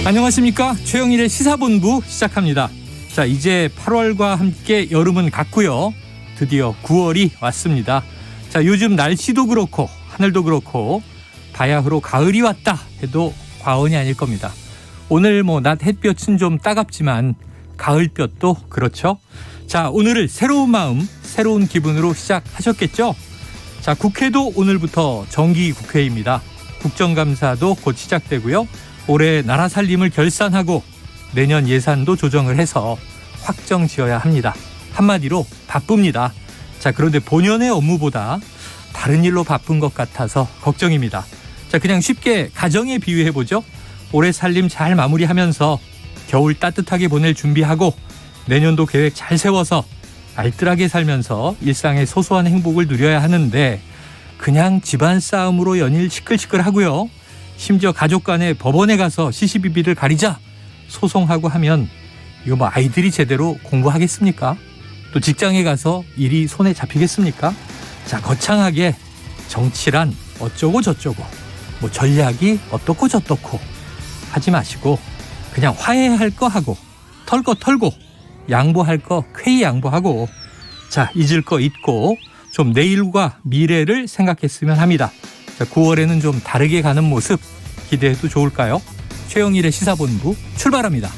안녕하십니까. 최영일의 시사본부 시작합니다. 자, 이제 8월과 함께 여름은 갔고요. 드디어 9월이 왔습니다. 자, 요즘 날씨도 그렇고 하늘도 그렇고 바야흐로 가을이 왔다 해도 과언이 아닐 겁니다. 오늘 낮 햇볕은 좀 따갑지만 가을볕도 그렇죠. 자, 오늘을 새로운 마음, 새로운 기분으로 시작하셨겠죠? 자, 국회도 오늘부터 정기국회입니다. 국정감사도 곧 시작되고요. 올해 나라 살림을 결산하고 내년 예산도 조정을 해서 확정 지어야 합니다. 한마디로 바쁩니다. 자, 그런데 본연의 업무보다 다른 일로 바쁜 것 같아서 걱정입니다. 자, 그냥 쉽게 가정에 비유해보죠. 올해 살림 잘 마무리하면서 겨울 따뜻하게 보낼 준비하고 내년도 계획 잘 세워서 알뜰하게 살면서 일상의 소소한 행복을 누려야 하는데 그냥 집안 싸움으로 연일 시끌시끌하고요. 심지어 가족 간에 법원에 가서 시시비비를 가리자 소송하고 하면 이거 아이들이 제대로 공부하겠습니까? 또 직장에 가서 일이 손에 잡히겠습니까? 자, 거창하게 정치란 어쩌고 저쩌고 전략이 어떻고 저떻고 하지 마시고 그냥 화해할 거 하고 털 거 털고 양보할 거 쾌히 양보하고 자, 잊을 거 잊고 좀 내일과 미래를 생각했으면 합니다. 자, 9월에는 좀 다르게 가는 모습 기대해도 좋을까요? 최영일의 시사본부 출발합니다.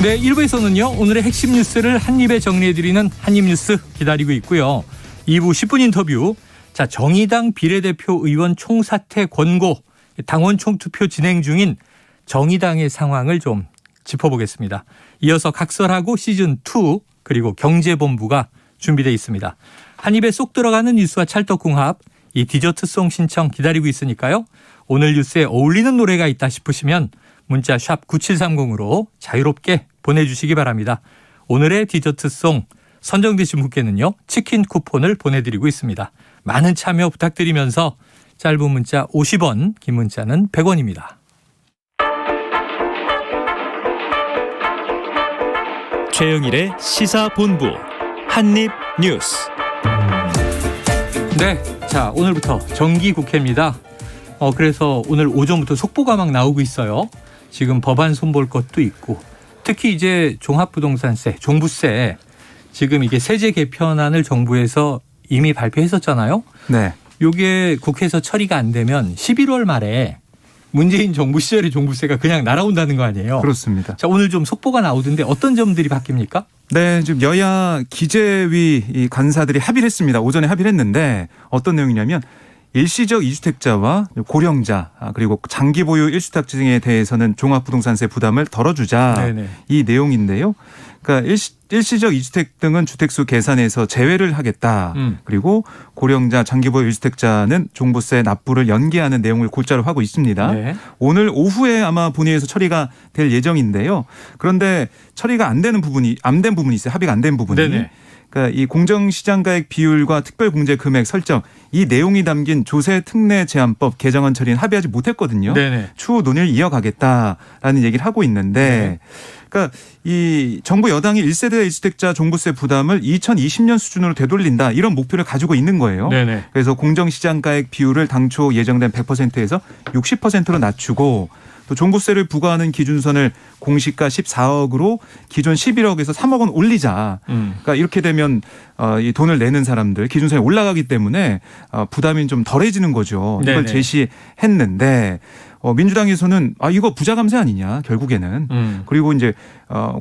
네, 1부에서는요. 오늘의 핵심 뉴스를 한입에 정리해드리는 한입뉴스 기다리고 있고요. 2부 10분 인터뷰. 자, 정의당 비례대표 의원 총사퇴 권고, 당원 총투표 진행 중인 정의당의 상황을 좀 짚어보겠습니다. 이어서 각설하고 시즌2 그리고 경제본부가 준비되어 있습니다. 한 입에 쏙 들어가는 뉴스와 찰떡궁합, 이 디저트송 신청 기다리고 있으니까요. 오늘 뉴스에 어울리는 노래가 있다 싶으시면 문자 샵 9730으로 자유롭게 보내주시기 바랍니다. 오늘의 디저트송 선정되신 분께는요. 치킨 쿠폰을 보내드리고 있습니다. 많은 참여 부탁드리면서 짧은 문자 50원, 긴 문자는 100원입니다. 최영일의 시사본부 한입뉴스. 네, 자, 오늘부터 정기국회입니다. 그래서 오늘 오전부터 속보가 막 나오고 있어요. 지금 법안 손볼 것도 있고 특히 이제 종합부동산세, 종부세 지금 이게 세제 개편안을 정부에서 이미 발표했었잖아요. 네. 이게 국회에서 처리가 안 되면 11월 말에 문재인 정부 시절의 종부세가 그냥 날아온다는 거 아니에요. 그렇습니다. 자, 오늘 좀 속보가 나오던데 어떤 점들이 바뀝니까? 네, 지금 여야 기재위 이 간사들이 합의를 했습니다. 오전에 합의를 했는데 어떤 내용이냐면 일시적 2주택자와 고령자 그리고 장기 보유 1주택자 등에 대해서는 종합부동산세 부담을 덜어주자. 네네. 이 내용인데요. 그러니까 일시적 2주택 등은 주택수 계산에서 제외를 하겠다. 그리고 고령자, 장기 보유 1주택자는 종부세 납부를 연기하는 내용을 골자로 하고 있습니다. 네. 오늘 오후에 아마 본회의에서 처리가 될 예정인데요. 그런데 처리가 안 된 부분이 있어요. 합의가 안 된 부분이. 네네. 그러니까 이 공정시장가액 비율과 특별공제금액 설정 이 내용이 담긴 조세 특례 제한법 개정안 처리는 합의하지 못했거든요. 네네. 추후 논의를 이어가겠다라는 얘기를 하고 있는데 그러니까 이 정부 여당이 1세대 1주택자 종부세 부담을 2020년 수준으로 되돌린다 이런 목표를 가지고 있는 거예요. 네네. 그래서 공정시장가액 비율을 당초 예정된 100%에서 60%로 낮추고 또 종부세를 부과하는 기준선을 공시가 14억으로 기존 11억에서 3억 원 올리자. 그러니까 이렇게 되면 이 돈을 내는 사람들 기준선이 올라가기 때문에 부담이 좀 덜해지는 거죠. 이걸 네네. 제시했는데 민주당에서는 이거 부자 감세 아니냐 결국에는. 그리고 이제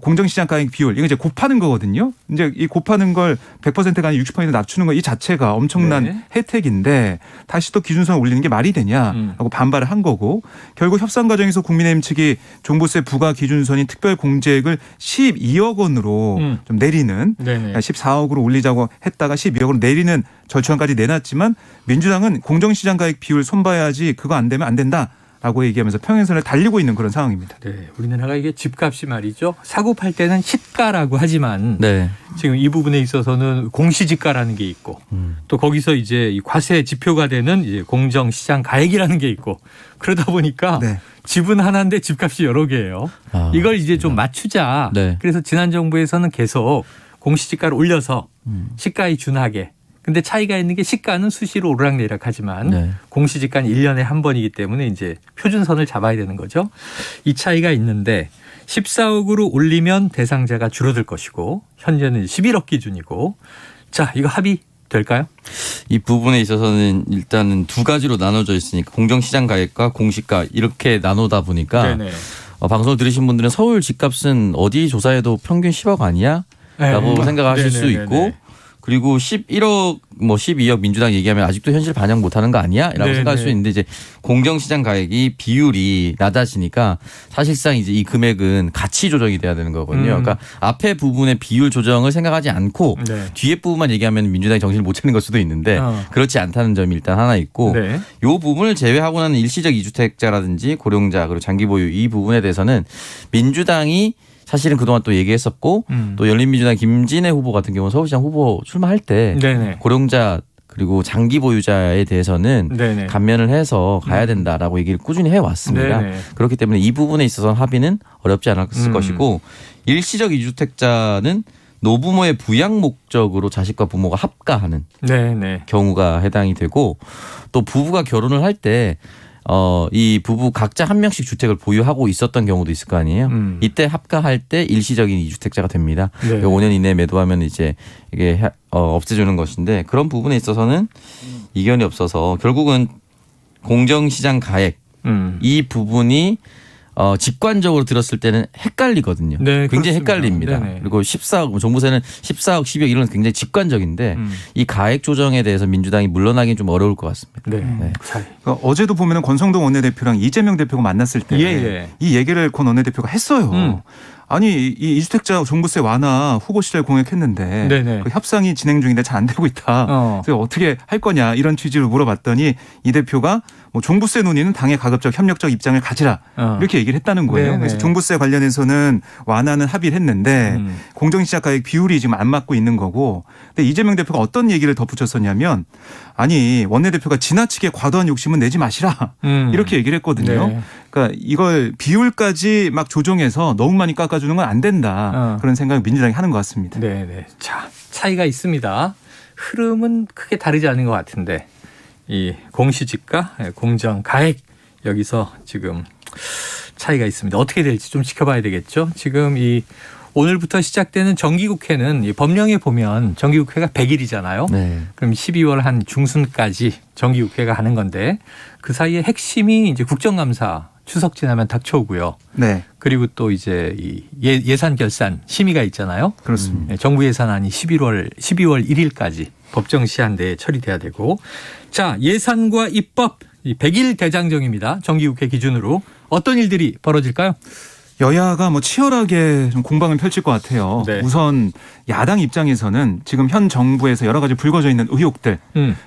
공정시장 가액 비율 이거 이제 곱하는 거거든요. 이제 이 곱하는 걸 100%가 아니라 60% 낮추는 거 이 자체가 엄청난 네. 혜택인데 다시 또 기준선을 올리는 게 말이 되냐라고 반발을 한 거고 결국 협상 과정에서 국민의힘 측이 종부세 부과 기준선인 특별공제액을 12억 원으로 좀 내리는 네네. 14억으로 올리자고 했다가 12억으로 내리는 절충안까지 내놨지만 민주당은 공정시장 가액 비율 손봐야지 그거 안 되면 안 된다. 라고 얘기하면서 평행선을 달리고 있는 그런 상황입니다. 네, 우리나라가 이게 집값이 말이죠. 사고 팔 때는 시가라고 하지만 네. 지금 이 부분에 있어서는 공시지가라는 게 있고 또 거기서 이제 이 과세 지표가 되는 이제 공정시장 가액이라는 게 있고 그러다 보니까 네. 집은 하나인데 집값이 여러 개예요. 이걸 이제 좀 맞추자. 네. 그래서 지난 정부에서는 계속 공시지가를 올려서 시가에 준하게 근데 차이가 있는 게 시가는 수시로 오르락내리락하지만 네. 공시지가는 1년에 한 번이기 때문에 이제 표준선을 잡아야 되는 거죠. 이 차이가 있는데 14억으로 올리면 대상자가 줄어들 것이고 현재는 11억 기준이고 자 이거 합의 될까요? 이 부분에 있어서는 일단은 두 가지로 나눠져 있으니까 공정시장 가액과 공시가 이렇게 나누다 보니까 네네. 방송을 들으신 분들은 서울 집값은 어디 조사해도 평균 10억 아니야? 라고 생각하실 수 네네네네. 있고 그리고 11억 뭐 12억 민주당 얘기하면 아직도 현실 반영 못하는 거 아니야? 라고 네네. 생각할 수 있는데 이제 공정시장 가액이 비율이 낮아지니까 사실상 이제 이 금액은 가치 조정이 돼야 되는 거거든요. 그러니까 앞에 부분의 비율 조정을 생각하지 않고 네. 뒤에 부분만 얘기하면 민주당이 정신을 못 차리는 걸 수도 있는데 그렇지 않다는 점이 일단 하나 있고 네. 이 부분을 제외하고 나는 일시적 이주택자라든지 고령자 그리고 장기 보유 이 부분에 대해서는 민주당이 사실은 그동안 또 얘기했었고 또 열린민주당 김진애 후보 같은 경우는 서울시장 후보 출마할 때 네네. 고령자 그리고 장기 보유자에 대해서는 네네. 감면을 해서 가야 된다라고 얘기를 꾸준히 해왔습니다. 네네. 그렇기 때문에 이 부분에 있어서 합의는 어렵지 않았을 것이고 일시적 이주택자는 노부모의 부양 목적으로 자식과 부모가 합가하는 네네. 경우가 해당이 되고 또 부부가 결혼을 할 때 이 부부 각자 한 명씩 주택을 보유하고 있었던 경우도 있을 거 아니에요. 이때 합가할 때 일시적인 이주택자가 됩니다. 네. 5년 이내에 매도하면 이제 이게 없애주는 것인데 그런 부분에 있어서는 이견이 없어서 결국은 공정시장 가액 이 부분이 직관적으로 들었을 때는 헷갈리거든요. 네, 굉장히 그렇습니다. 헷갈립니다. 네네. 그리고 14억 정부세는 14억 10억 이런 건 굉장히 직관적인데 이 가액 조정에 대해서 민주당이 물러나긴 좀 어려울 것 같습니다. 네. 네. 자, 그러니까 어제도 보면은 권성동 원내대표랑 이재명 대표가 만났을 때 이 예. 얘기를 권 원내대표가 했어요. 아니 이 이주택자 종부세 완화 후보 시절 공약했는데 네네. 그 협상이 진행 중인데 잘 안 되고 있다. 그래서 어떻게 할 거냐 이런 취지로 물어봤더니 이 대표가 뭐 종부세 논의는 당의 가급적 협력적 입장을 가지라 이렇게 얘기를 했다는 거예요. 네네. 그래서 종부세 관련해서는 완화는 합의를 했는데 공정시장 가액 비율이 지금 안 맞고 있는 거고. 근데 이재명 대표가 어떤 얘기를 덧붙였었냐면 아니 원내대표가 지나치게 과도한 욕심은 내지 마시라 이렇게 얘기를 했거든요. 네. 그러니까 이걸 비율까지 막 조정해서 너무 많이 깎아주는 건 안 된다. 그런 생각을 민주당이 하는 것 같습니다. 네네. 자, 차이가 있습니다. 흐름은 크게 다르지 않은 것 같은데 이 공시지가, 공정 가액 여기서 지금 차이가 있습니다. 어떻게 될지 좀 지켜봐야 되겠죠. 지금 이 오늘부터 시작되는 정기국회는 이 법령에 보면 정기국회가 100일이잖아요. 네. 그럼 12월 한 중순까지 정기국회가 하는 건데 그 사이에 핵심이 이제 국정감사 추석 지나면 닥쳐오고요. 네, 그리고 또 이제 이 예산 결산 심의가 있잖아요. 그렇습니다. 정부 예산안이 12월 1일까지 법정 시한 내에 처리돼야 되고 자 예산과 입법 이 100일 대장정입니다. 정기국회 기준으로 어떤 일들이 벌어질까요? 여야가 뭐 치열하게 좀 공방을 펼칠 것 같아요. 네. 우선 야당 입장에서는 지금 현 정부에서 여러 가지 불거져 있는 의혹들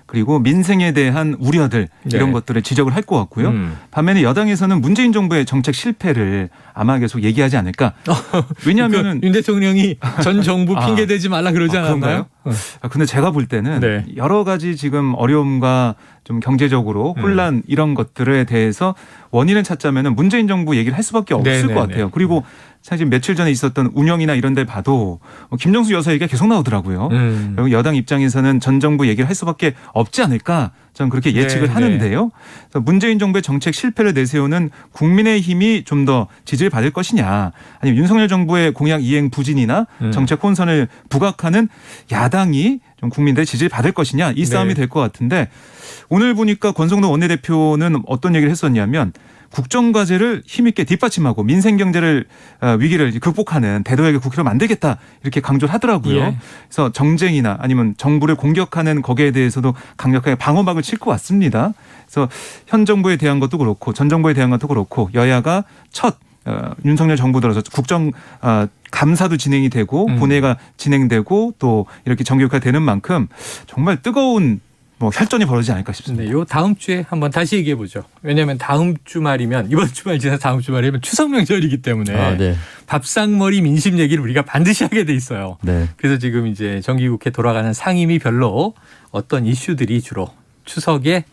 그리고 민생에 대한 우려들 이런 네. 것들을 지적을 할 것 같고요. 반면에 여당에서는 문재인 정부의 정책 실패를 아마 계속 얘기하지 않을까. 왜냐하면은 윤 대통령이 전 정부 핑계 대지 말라 그러지 않았나요? 근데 제가 볼 때는 네. 여러 가지 지금 어려움과 좀 경제적으로 혼란 이런 것들에 대해서 원인을 찾자면은 문재인 정부 얘기를 할 수밖에 없을 네네네. 것 같아요. 그리고 사실 며칠 전에 있었던 운영이나 이런 데 봐도 김정수 여사 얘기가 계속 나오더라고요. 그리고 여당 입장에서는 전 정부 얘기를 할 수밖에 없지 않을까 저는 그렇게 예측을 네, 하는데요. 그래서 문재인 정부의 정책 실패를 내세우는 국민의힘이 좀 더 지지를 받을 것이냐 아니면 윤석열 정부의 공약 이행 부진이나 정책 혼선을 부각하는 야당이 좀 국민들의 지지를 받을 것이냐 이 싸움이 네. 될 것 같은데 오늘 보니까 권성동 원내대표는 어떤 얘기를 했었냐면 국정과제를 힘있게 뒷받침하고 민생경제를 위기를 극복하는 대도약의 국회로 만들겠다 이렇게 강조를 하더라고요. 예. 그래서 정쟁이나 아니면 정부를 공격하는 거기에 대해서도 강력하게 방어막을 칠 것 같습니다. 그래서 현 정부에 대한 것도 그렇고 전 정부에 대한 것도 그렇고 여야가 첫 윤석열 정부 들어서 국정 감사도 진행이 되고 본회의가 진행되고 또 이렇게 정기국회가 되는 만큼 정말 뜨거운 혈전이 벌어지지 않을까 싶습니다. 네, 요 다음 주에 한번 다시 얘기해 보죠. 왜냐하면 다음 주말이면 이번 주말 지나 다음 주말이면 추석 명절이기 때문에 네. 밥상머리 민심 얘기를 우리가 반드시 하게 돼 있어요. 네. 그래서 지금 이제 정기국회 돌아가는 상임위별로 어떤 이슈들이 주로 추석에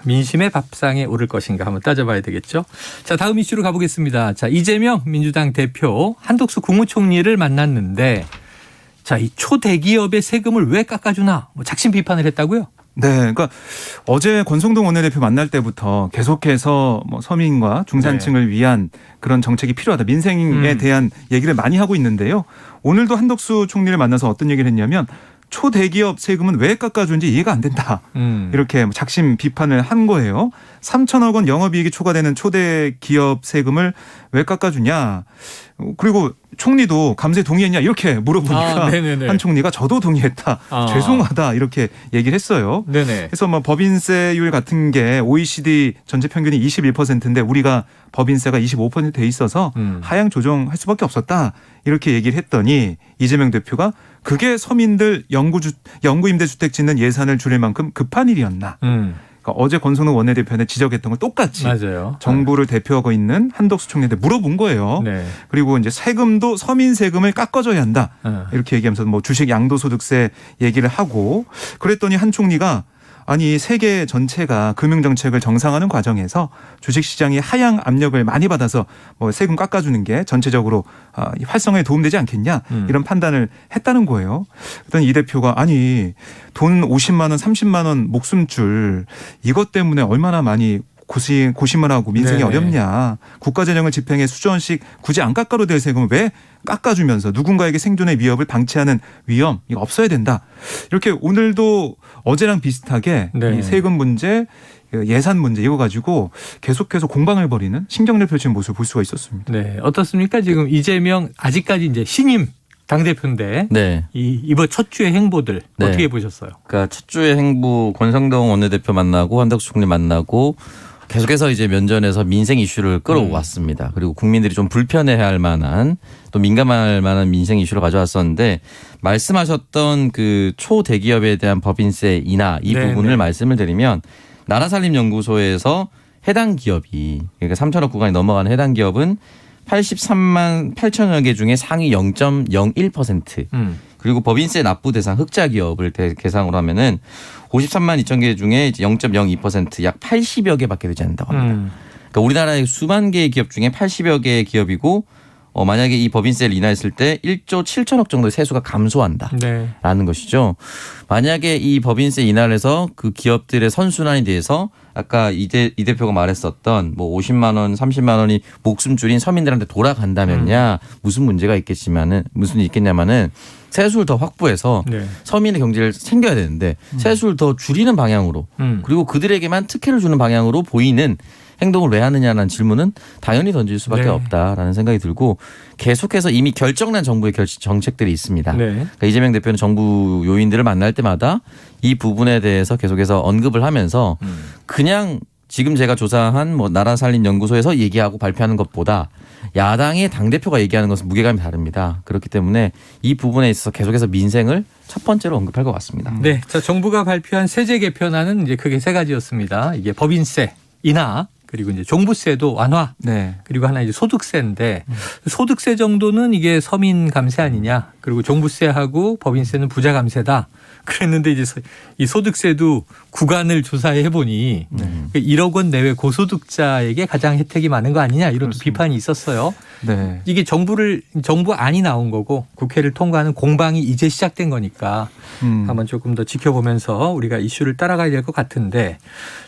민심의 밥상에 오를 것인가 한번 따져봐야 되겠죠. 자, 다음 이슈로 가보겠습니다. 자, 이재명 민주당 대표 한덕수 국무총리를 만났는데 자, 이 초대기업의 세금을 왜 깎아주나 뭐 작심 비판을 했다고요? 네, 그러니까 어제 권성동 원내대표 만날 때부터 계속해서 뭐 서민과 중산층을 위한 그런 정책이 필요하다. 민생에 대한 얘기를 많이 하고 있는데요. 오늘도 한덕수 총리를 만나서 어떤 얘기를 했냐면 초대기업 세금은 왜 깎아주는지 이해가 안 된다. 이렇게 작심 비판을 한 거예요. 3천억 원 영업이익이 초과되는 초대기업 세금을 왜 깎아주냐. 그리고 총리도 감세 동의했냐 이렇게 물어보니까 한 총리가 저도 동의했다. 죄송하다 이렇게 얘기를 했어요. 네네. 그래서 뭐 법인세율 같은 게 OECD 전체 평균이 21%인데 우리가 법인세가 25%돼 있어서 하향 조정할 수밖에 없었다. 이렇게 얘기를 했더니 이재명 대표가 그게 서민들 영구임대주택 짓는 예산을 줄일 만큼 급한 일이었나. 그러니까 어제 권성동 원내대표한테 지적했던 걸 똑같이 맞아요. 정부를 대표하고 있는 한덕수 총리한테 물어본 거예요. 네. 그리고 이제 세금도 서민 세금을 깎아줘야 한다. 이렇게 얘기하면서 뭐 주식 양도소득세 얘기를 하고 그랬더니 한 총리가 아니 세계 전체가 금융정책을 정상화하는 과정에서 주식시장이 하향 압력을 많이 받아서 뭐 세금 깎아주는 게 전체적으로 활성화에 도움되지 않겠냐 이런 판단을 했다는 거예요. 그랬더니 이 대표가 아니 돈 50만 원 30만 원 목숨줄 이것 때문에 얼마나 많이 고심을 하고 민생이 네네. 어렵냐. 국가재정을 집행해 수조 원씩 굳이 안 깎아도 될 세금을 왜 깎아주면서 누군가에게 생존의 위협을 방치하는 위험 이거 없어야 된다. 이렇게 오늘도 어제랑 비슷하게 이 세금 문제 예산 문제 이거 가지고 계속해서 공방을 벌이는 신경을 펼치는 모습을 볼 수가 있었습니다. 네. 어떻습니까? 지금 이재명 아직까지 이제 신임 당대표인데 네. 이번 첫 주의 행보들 어떻게 보셨어요? 그러니까 첫 주의 행보 권성동 원내대표 만나고 한덕수 총리 만나고 계속해서 이제 면전에서 민생 이슈를 끌어왔습니다. 그리고 국민들이 좀 불편해할 만한 또 민감할 만한 민생 이슈를 가져왔었는데 말씀하셨던 그 초대기업에 대한 법인세 인하 이 부분을 말씀을 드리면 나라살림연구소에서 해당 기업이 그러니까 3천억 구간이 넘어가는 해당 기업은 83만 8천여 개 중에 상위 0.01% 그리고 법인세 납부 대상 흑자 기업을 대상으로 하면은 53만 2천 개 중에 0.02%약 80여 개밖에 되지 않는다고 합니다. 그러니까 우리나라의 수만 개의 기업 중에 80여 개의 기업이고 만약에 이 법인세를 인하했을 때 1조 7천억 정도의 세수가 감소한다라는 것이죠. 만약에 이 법인세 인하를 해서 그 기업들의 선순환에 대해서 아까 이 대표가 말했었던 뭐 50만 원, 30만 원이 목숨줄인 서민들한테 돌아간다면야 무슨 문제가 있겠지만은 무슨 있겠냐마는 세수를 더 확보해서 서민의 경제를 챙겨야 되는데 세수를 더 줄이는 방향으로 그리고 그들에게만 특혜를 주는 방향으로 보이는 행동을 왜 하느냐라는 질문은 당연히 던질 수밖에 없다라는 생각이 들고 계속해서 이미 결정난 정부의 정책들이 있습니다. 그러니까 이재명 대표는 정부 요인들을 만날 때마다 이 부분에 대해서 계속해서 언급을 하면서 그냥 지금 제가 조사한 뭐 나라살림연구소에서 얘기하고 발표하는 것보다 야당의 당대표가 얘기하는 것은 무게감이 다릅니다. 그렇기 때문에 이 부분에 있어서 계속해서 민생을 첫 번째로 언급할 것 같습니다. 네. 자, 정부가 발표한 세제 개편안은 이제 크게 세 가지였습니다. 이게 법인세 인하 그리고 이제 종부세도 완화 그리고 하나 이제 소득세인데 소득세 정도는 이게 서민 감세 아니냐 그리고 종부세하고 법인세는 부자 감세다 그랬는데 이제 이 소득세도 구간을 조사해 보니 1억 원 내외 고소득자에게 가장 혜택이 많은 거 아니냐 이런 비판이 있었어요. 이게 정부 안이 나온 거고 국회를 통과하는 공방이 이제 시작된 거니까 한번 조금 더 지켜보면서 우리가 이슈를 따라가야 될 것 같은데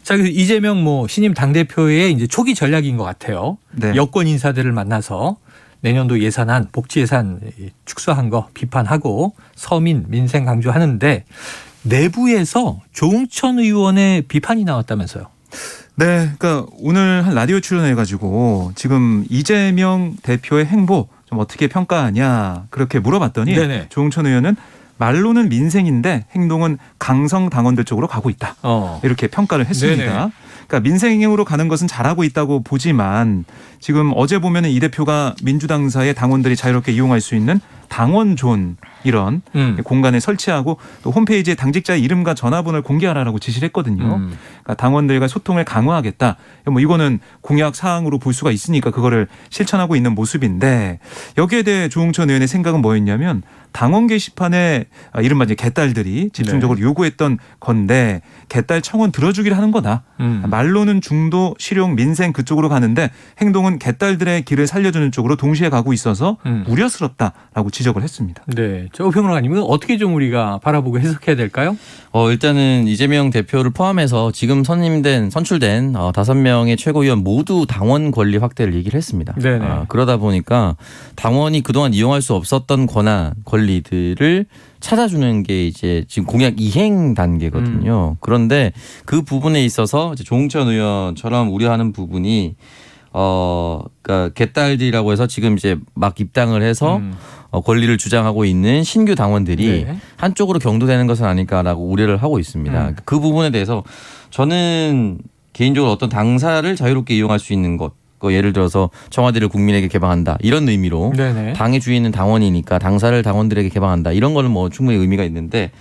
자, 그래서 이재명 뭐 신임 당대표의 이제 초기 전략인 것 같아요. 여권 인사들을 만나서 내년도 예산안, 복지 예산 축소한 거 비판하고 서민, 민생 강조하는데 내부에서 조응천 의원의 비판이 나왔다면서요. 네, 그러니까 오늘 한 라디오 출연해가지고 지금 이재명 대표의 행보 좀 어떻게 평가하냐 그렇게 물어봤더니 조응천 의원은 말로는 민생인데 행동은 강성 당원들 쪽으로 가고 있다. 이렇게 평가를 했습니다. 그러니까 민생으로 가는 것은 잘하고 있다고 보지만 지금 어제 보면은 이 대표가 민주당사의 당원들이 자유롭게 이용할 수 있는 당원존 이런 공간에 설치하고 또 홈페이지에 당직자의 이름과 전화번호를 공개하라고 지시를 했거든요. 그러니까 당원들과 소통을 강화하겠다. 뭐 이거는 공약 사항으로 볼 수가 있으니까 그거를 실천하고 있는 모습인데 여기에 대해 조응천 의원의 생각은 뭐였냐면 당원 게시판에 이른바 이제 개딸들이 집중적으로 요구했던 건데 개딸 청원 들어주기를 하는 거다. 말로는 중도, 실용, 민생 그쪽으로 가는데 행동은 개딸들의 길을 살려주는 쪽으로 동시에 가고 있어서 우려스럽다라고 지적했습니다. 지적을 했습니다. 네, 조평론가님은 어떻게 좀 우리가 바라보고 해석해야 될까요? 일단은 이재명 대표를 포함해서 지금 선출된 5명의 최고위원 모두 당원 권리 확대를 얘기를 했습니다. 네네. 그러다 보니까 당원이 그동안 이용할 수 없었던 권리들을 찾아주는 게 이제 지금 공약 이행 단계거든요. 그런데 그 부분에 있어서 이제 조홍천 의원처럼 우려하는 부분이 그러니까 개딸들이라고 해서 지금 이제 막 입당을 해서 권리를 주장하고 있는 신규 당원들이 네. 한쪽으로 경도되는 것은 아닐까라고 우려를 하고 있습니다. 그 부분에 대해서 저는 개인적으로 어떤 당사를 자유롭게 이용할 수 있는 것, 예를 들어서 청와대를 국민에게 개방한다 이런 의미로 네네. 당의 주인은 당원이니까 당사를 당원들에게 개방한다 이런 거는 뭐 충분히 의미가 있는데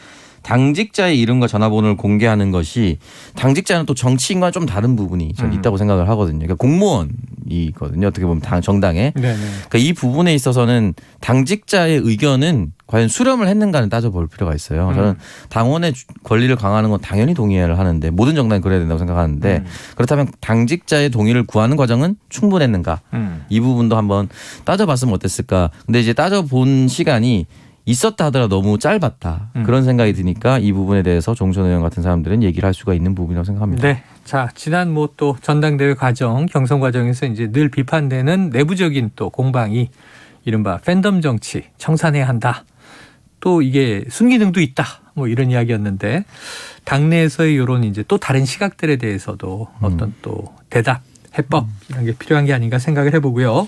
당직자의 이름과 전화번호를 공개하는 것이 당직자는 또 정치인과 좀 다른 부분이 저는 있다고 생각을 하거든요. 그러니까 공무원이거든요. 어떻게 보면 정당에. 네네. 그러니까 이 부분에 있어서는 당직자의 의견은 과연 수렴을 했는가는 따져볼 필요가 있어요. 저는 당원의 권리를 강화하는 건 당연히 동의를 하는데 모든 정당이 그래야 된다고 생각하는데 그렇다면 당직자의 동의를 구하는 과정은 충분했는가 이 부분도 한번 따져봤으면 어땠을까. 근데 이제 따져본 시간이 있었다 하더라도 너무 짧았다. 그런 생각이 드니까 이 부분에 대해서 종천 의원 같은 사람들은 얘기를 할 수가 있는 부분이라고 생각합니다. 네. 자, 지난 뭐 또 전당대회 과정, 경선 과정에서 이제 늘 비판되는 내부적인 또 공방이 이른바 팬덤 정치 청산해야 한다. 또 이게 순기능도 있다. 뭐 이런 이야기였는데 당내에서의 이런 이제 또 다른 시각들에 대해서도 어떤 또 대답, 해법 이런 게 필요한 게 아닌가 생각을 해보고요.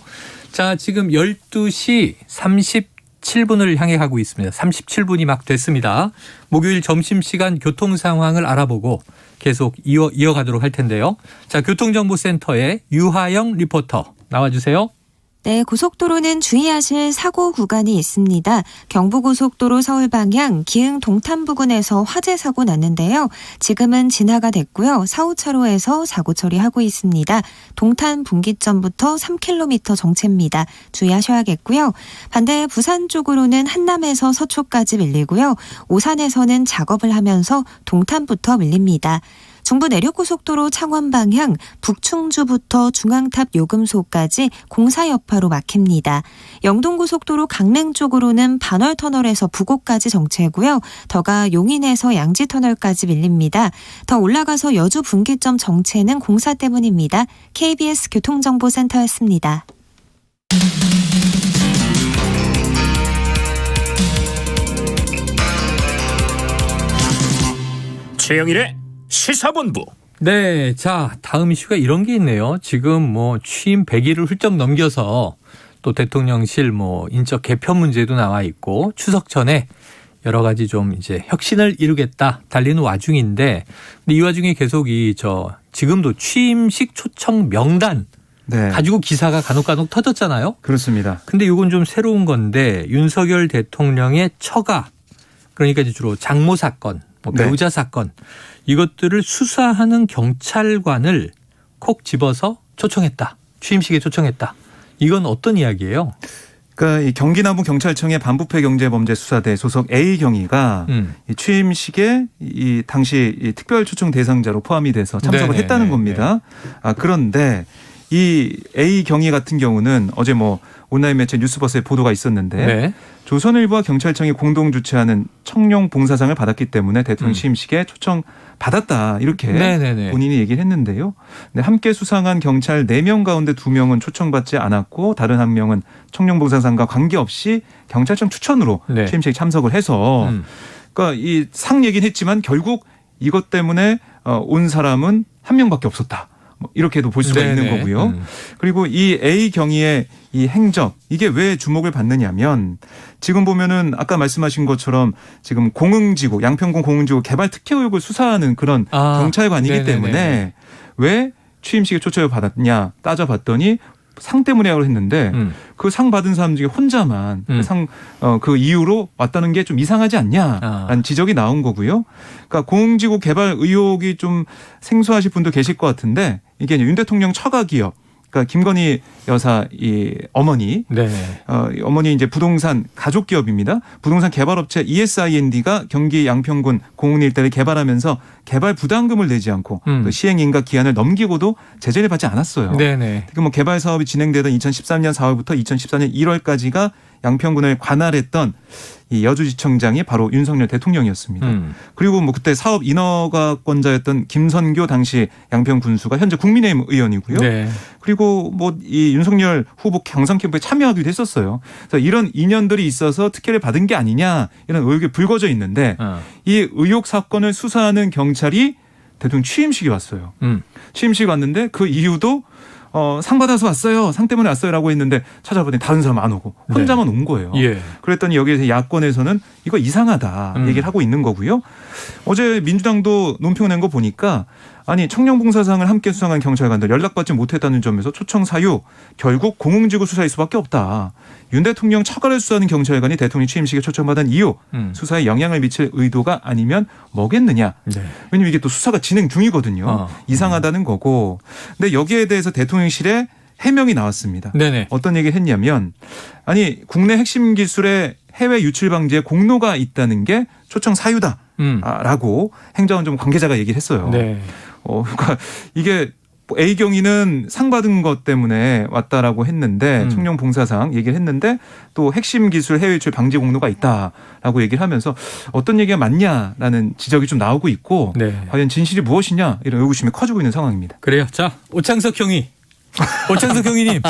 자, 지금 12시 37분을 향해 가고 있습니다. 37분이 막 됐습니다. 목요일 점심시간 교통 상황을 알아보고 계속 이어가도록 할 텐데요. 자, 교통정보센터의 유하영 리포터 나와주세요. 네, 고속도로는 주의하실 사고 구간이 있습니다. 경부고속도로 서울 방향 기흥 동탄 부근에서 화재 사고 났는데요. 지금은 진화가 됐고요. 4, 5차로에서 사고 처리하고 있습니다. 동탄 분기점부터 3km 정체입니다. 주의하셔야겠고요. 반대 부산 쪽으로는 한남에서 서초까지 밀리고요. 오산에서는 작업을 하면서 동탄부터 밀립니다. 중부 내륙고속도로 창원 방향 북충주부터 중앙탑 요금소까지 공사 여파로 막힙니다. 영동고속도로 강릉 쪽으로는 반월터널에서 부곡까지 정체고요. 더가 용인에서 양지터널까지 밀립니다. 더 올라가서 여주 분기점 정체는 공사 때문입니다. KBS 교통정보센터였습니다. 최영일의 시사본부. 네, 자, 다음 이슈가 이런 게 있네요. 지금 뭐 취임 100일을 훌쩍 넘겨서 또 대통령실 뭐 인적 개편 문제도 나와 있고 추석 전에 여러 가지 좀 이제 혁신을 이루겠다 달리는 와중인데 근데 이 와중에 계속 지금도 취임식 초청 명단 네. 가지고 기사가 간혹 터졌잖아요. 그렇습니다. 근데 이건 좀 새로운 건데 윤석열 대통령의 처가 그러니까 이제 주로 장모 사건, 뭐 배우자 사건 이것들을 수사하는 경찰관을 콕 집어서 초청했다. 취임식에 초청했다. 이건 어떤 이야기예요? 그러니까 이 경기남부 경찰청의 반부패 경제범죄수사대 소속 A 경위가 이 취임식에 이 당시 이 특별 초청 대상자로 포함이 돼서 참석을 했다는 겁니다. 그런데 이 A 경위 같은 경우는 어제 뭐 온라인 매체 뉴스버스에 보도가 있었는데 네. 조선일보와 경찰청이 공동 주최하는 청룡 봉사상을 받았기 때문에 대통령 취임식에 초청받았다 이렇게 네네네. 본인이 얘기를 했는데요. 근데 함께 수상한 경찰 4명 가운데 2명은 초청받지 않았고 다른 1명은 청룡 봉사상과 관계없이 경찰청 추천으로 네. 취임식에 참석을 해서 그러니까 이 상 얘기는 했지만 결국 이것 때문에 온 사람은 1명밖에 없었다. 이렇게도 볼 수가 네네. 있는 거고요. 그리고 이 A 경위의 이 행적 이게 왜 주목을 받느냐면 지금 보면은 아까 말씀하신 것처럼 지금 공흥지구 양평군 공흥지구 개발 특혜 의혹을 수사하는 그런 경찰관이기 네네네. 때문에 왜 취임식에 초청을 받았냐 따져봤더니 상 때문에 하고 했는데 그 상 받은 사람 중에 혼자만 그 이유로 왔다는 게 좀 이상하지 않냐라는 지적이 나온 거고요. 그러니까 공흥지구 개발 의혹이 좀 생소하실 분도 계실 것 같은데 이게 윤 대통령 처가 기업. 그러니까 김건희 여사 이 어머니, 어머니 이제 부동산 가족 기업입니다. 부동산 개발업체 ESIND가 경기 양평군 공흥 일대를 개발하면서 개발 부담금을 내지 않고 또 시행인가 기한을 넘기고도 제재를 받지 않았어요. 네네. 뭐 개발 사업이 진행되던 2013년 4월부터 2014년 1월까지가 양평군을 관할했던 이 여주지청장이 바로 윤석열 대통령이었습니다. 그리고 뭐 그때 사업 인허가권자였던 김선교 당시 양평 군수가 현재 국민의힘 의원이고요. 네. 그리고 뭐 이 윤석열 후보 경선 캠프에 참여하기도 했었어요. 그래서 이런 인연들이 있어서 특혜를 받은 게 아니냐 이런 의혹이 불거져 있는데 이 의혹 사건을 수사하는 경찰이 대통령 취임식이 왔어요. 취임식 왔는데 그 이유도 상 받아서 왔어요. 상 때문에 왔어요라고 했는데 찾아보니 다른 사람 안 오고 혼자만 온 거예요. 예. 그랬더니 여기에서 야권에서는 이거 이상하다 얘기를 하고 있는 거고요. 어제 민주당도 논평 낸 거 보니까 아니 청년봉사상을 함께 수상한 경찰관들 연락받지 못했다는 점에서 초청 사유 결국 공공지구 수사일 수밖에 없다. 윤 대통령 처가를 수사하는 경찰관이 대통령 취임식에 초청받은 이유 수사에 영향을 미칠 의도가 아니면 뭐겠느냐. 네. 왜냐면 이게 또 수사가 진행 중이거든요. 이상하다는 거고. 근데 여기에 대해서 대통령실에 해명이 나왔습니다. 네네. 어떤 얘기를 했냐면 아니 국내 핵심 기술의 해외 유출 방지에 공로가 있다는 게 초청 사유다라고 행정안전 관계자가 얘기를 했어요. 네. 그러니까 이게 A 경위는 상 받은 것 때문에 왔다라고 했는데 청년 봉사상 얘기를 했는데 또 핵심 기술 해외 유출 방지 공로가 있다라고 얘기를 하면서 어떤 얘기가 맞냐라는 지적이 좀 나오고 있고 네. 과연 진실이 무엇이냐 이런 의구심이 커지고 있는 상황입니다. 그래요. 자, 오창석 형이. 오창석 형님.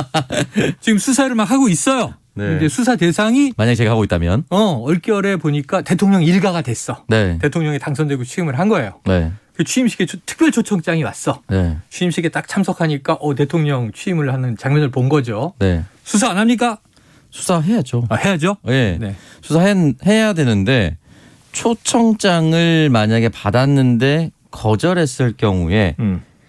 지금 수사를 막 하고 있어요. 네. 이제 수사 대상이 만약에 제가 하고 있다면 얼결에 보니까 대통령 일가가 됐어. 네. 대통령이 당선되고 취임을 한 거예요. 네. 그 취임식에 특별 초청장이 왔어. 네. 취임식에 딱 참석하니까 대통령 취임을 하는 장면을 본 거죠. 네. 수사 안 합니까? 수사해야죠. 해야죠. 네. 네. 수사해야 되는데 초청장을 만약에 받았는데 거절했을 경우에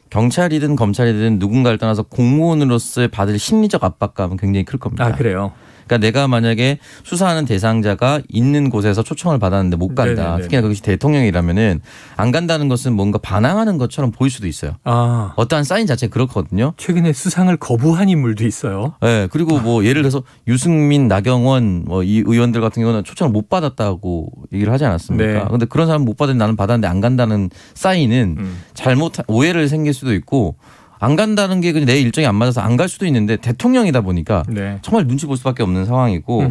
경찰이든 검찰이든 누군가를 떠나서 공무원으로서 받을 심리적 압박감은 굉장히 클 겁니다. 아, 그래요. 그러니까 내가 만약에 수사하는 대상자가 있는 곳에서 초청을 받았는데 못 간다. 네네네네. 특히나 그것이 대통령이라면은 안 간다는 것은 뭔가 반항하는 것처럼 보일 수도 있어요. 아, 어떠한 사인 자체가 그렇거든요. 최근에 수상을 거부한 인물도 있어요. 네, 그리고 뭐 예를 들어서 유승민, 나경원 뭐 이 의원들 같은 경우는 초청을 못 받았다고 얘기를 하지 않았습니까? 네. 그런데 그런 사람 못 받았는데 나는 받았는데 안 간다는 사인은 오해를 생길 수도 있고 안 간다는 게 그냥 내 일정이 안 맞아서 안 갈 수도 있는데 대통령이다 보니까 네. 정말 눈치 볼 수밖에 없는 상황이고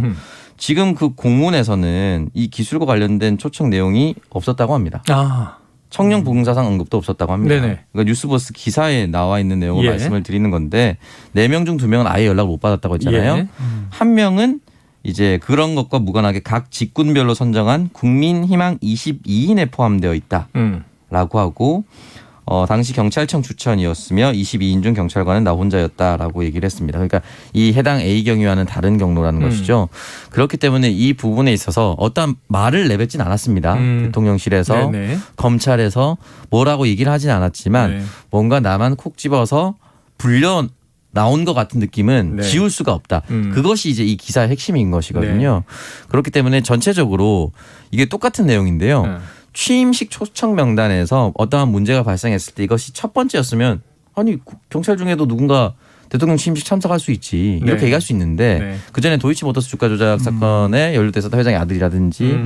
지금 그 공문에서는 이 기술과 관련된 초청 내용이 없었다고 합니다. 아, 청년 봉사상 언급도 없었다고 합니다. 네네. 그러니까 뉴스버스 기사에 나와 있는 내용을 예. 말씀을 드리는 건데 4명 중 2명은 아예 연락을 못 받았다고 했잖아요. 예. 한 명은 이제 그런 것과 무관하게 각 직군별로 선정한 국민희망 22인에 포함되어 있다라고 하고 당시 경찰청 추천이었으며 22인 중 경찰관은 나 혼자였다라고 얘기를 했습니다. 그러니까 이 해당 A 경위와는 다른 경로라는 것이죠. 그렇기 때문에 이 부분에 있어서 어떠한 말을 내뱉진 않았습니다. 대통령실에서 네네. 검찰에서 뭐라고 얘기를 하진 않았지만 네. 뭔가 나만 콕 집어서 불려 나온 것 같은 느낌은 네. 지울 수가 없다. 그것이 이제 이 기사의 핵심인 것이거든요. 그렇기 때문에 전체적으로 이게 똑같은 내용인데요. 취임식 초청 명단에서 어떠한 문제가 발생했을 때 이것이 첫 번째였으면 아니 경찰 중에도 누군가 대통령 취임식 참석할 수 있지 이렇게 네. 얘기할 수 있는데 네. 그전에 도이치모터스 주가 조작 사건에 연루돼서 회장의 아들이라든지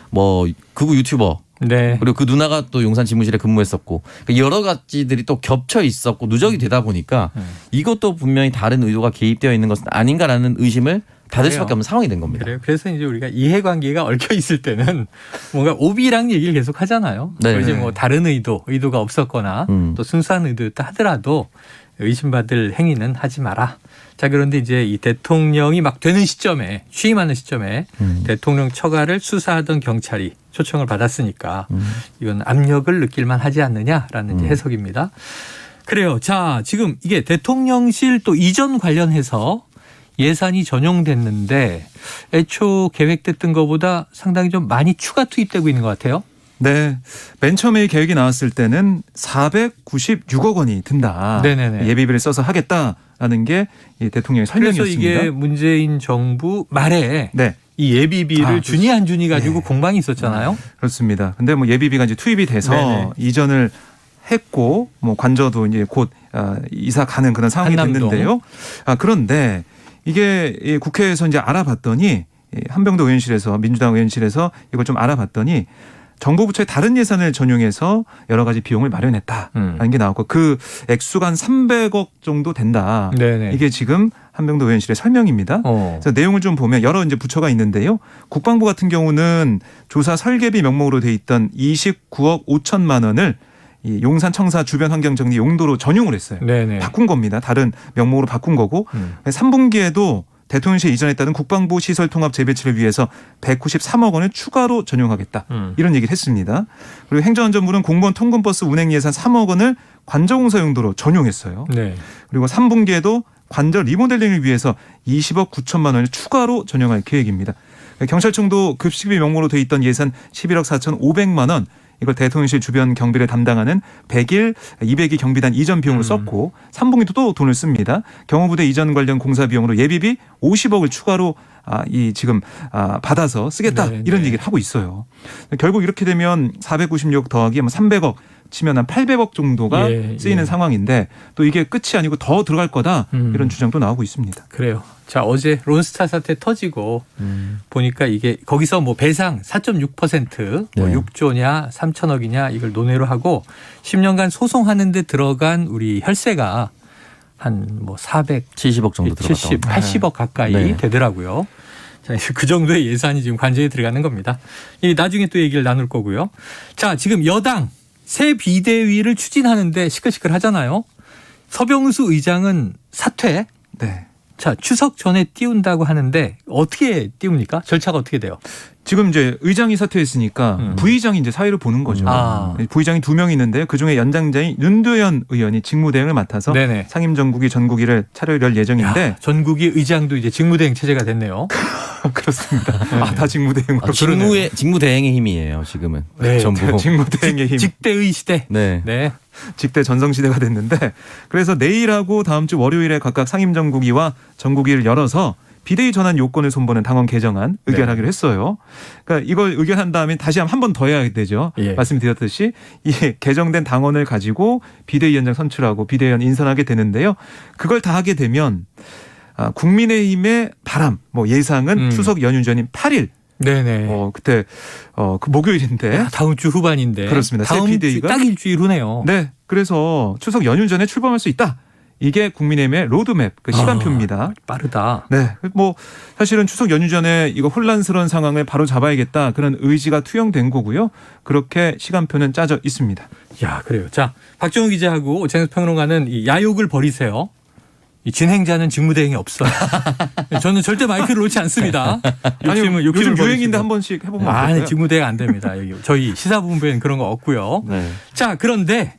뭐 극우 유튜버 네. 그리고 그 누나가 또 용산 지무실에 근무했었고 그러니까 여러 가지들이 또 겹쳐 있었고 누적이 되다 보니까 이것도 분명히 다른 의도가 개입되어 있는 것은 아닌가라는 의심을 받을 그래요. 수밖에 없는 상황이 된 겁니다. 그래요. 그래서 이제 우리가 이해관계가 얽혀 있을 때는 뭔가 오비랑 얘기를 계속 하잖아요. 네. 이제 뭐 다른 의도가 없었거나 또 순수한 의도였다 하더라도 의심받을 행위는 하지 마라. 자, 그런데 이제 이 대통령이 막 되는 시점에 취임하는 시점에 대통령 처가를 수사하던 경찰이 초청을 받았으니까 이건 압력을 느낄만 하지 않느냐라는 이제 해석입니다. 그래요. 자, 지금 이게 대통령실 또 이전 관련해서 예산이 전용됐는데 애초 계획됐던 것보다 상당히 좀 많이 추가 투입되고 있는 것 같아요. 네. 맨 처음에 이 계획이 나왔을 때는 496억 원이 든다. 네네네. 예비비를 써서 하겠다라는 게 이 대통령의 그래서 설명이었습니다. 이게 문재인 정부 말에 네. 이 예비비를 주니 안 주니 가지고 네. 공방이 있었잖아요. 그렇습니다. 근데 뭐 예비비가 이제 투입이 돼서 네네. 이전을 했고 뭐 관저도 이제 곧 이사 가는 그런 상황이 한남동. 됐는데요. 그런데 이게 이 국회에서 이제 알아봤더니 한병도 의원실에서 민주당 의원실에서 이걸 좀 알아봤더니 정부 부처의 다른 예산을 전용해서 여러 가지 비용을 마련했다라는 게 나왔고 그 액수가 한 300억 정도 된다. 네네. 이게 지금 한병도 의원실의 설명입니다. 그래서 내용을 좀 보면 여러 이제 부처가 있는데요. 국방부 같은 경우는 조사 설계비 명목으로 돼 있던 29억 5천만 원을 이 용산 청사 주변 환경 정리 용도로 전용을 했어요. 네네. 바꾼 겁니다. 다른 명목으로 바꾼 거고 3분기에도 대통령실 이전했다는 국방부 시설 통합 재배치를 위해서 193억 원을 추가로 전용하겠다. 이런 얘기를 했습니다. 그리고 행정안전부는 공무원 통근버스 운행 예산 3억 원을 관저공사 용도로 전용했어요. 네. 그리고 3분기에도 관저 리모델링을 위해서 20억 9천만 원을 추가로 전용할 계획입니다. 경찰청도 급식비 명목으로 돼 있던 예산 11억 4,500만 원 이걸 대통령실 주변 경비를 담당하는 100일 200기 경비단 이전 비용으로 썼고 3분기도 또 돈을 씁니다. 경호부대 이전 관련 공사 비용으로 예비비 50억을 추가로 지금 받아서 쓰겠다 네, 이런 네. 얘기를 하고 있어요. 결국 이렇게 되면 496 더하기 300억 치면 한 800억 정도가 쓰이는 상황인데 또 이게 끝이 아니고 더 들어갈 거다 이런 주장도 나오고 있습니다. 그래요. 자, 어제 론스타 사태 터지고 보니까 이게 거기서 뭐 배상 4.6% 뭐 네. 6조냐 3천억이냐 이걸 논의로 하고 10년간 소송하는 데 들어간 우리 혈세가 한 뭐 70억 정도 들어갔다. 70, 80억 가까이 네. 되더라고요. 자, 그 정도의 예산이 지금 관저에 들어가는 겁니다. 이 나중에 또 얘기를 나눌 거고요. 자, 지금 여당 새 비대위를 추진하는데 시끌시끌 하잖아요. 서병수 의장은 사퇴. 네. 자, 추석 전에 띄운다고 하는데 어떻게 띄웁니까? 절차가 어떻게 돼요? 지금 이제 의장이 사퇴했으니까 부의장이 이제 사회를 보는 거죠. 부의장이 2명이 있는데요. 그중에 연장자인 윤두현 의원이 직무대행을 맡아서 네네. 상임정국위 전국위를 차려열 예정인데 야, 전국위 의장도 이제 직무대행 체제가 됐네요. 그렇습니다. 다 직무대행으로. 직무대행의 힘이에요. 지금은. 네, 전부. 직무대행의 힘. 직대의 시대. 네. 네. 직대 전성시대가 됐는데 그래서 내일하고 다음 주 월요일에 각각 상임정국위와 전국위를 열어서 비대위 전환 요건을 손보는 당원 개정안 의결하기로 했어요. 그러니까 이걸 의결한 다음에 다시 한 번 더 해야 되죠. 예. 말씀드렸듯이 이 개정된 당원을 가지고 비대위원장 선출하고 비대위원 인선하게 되는데요. 그걸 다 하게 되면 국민의힘의 바람 뭐 예상은 추석 연휴 전인 8일 네네. 그때 그 목요일인데 다음 주 후반인데. 그렇습니다. 새 다음 주 비대위가 딱 일주일 후네요. 네. 그래서 추석 연휴 전에 출범할 수 있다. 이게 국민의힘의 로드맵 그 시간표입니다. 빠르다. 네. 뭐 사실은 추석 연휴 전에 이거 혼란스러운 상황을 바로 잡아야겠다. 그런 의지가 투영된 거고요. 그렇게 시간표는 짜져 있습니다. 야, 그래요. 자, 박정우 기자하고 오창석 평론가는 이 야욕을 버리세요. 이 진행자는 직무대행이 없어요. 저는 절대 마이크를 놓지 않습니다. 욕심을 요즘 버리시고. 유행인데 한 번씩 해보면 아니, 어떨까요? 직무대행 안 됩니다. 여기 저희 시사본부에는 그런 거 없고요. 네. 자, 그런데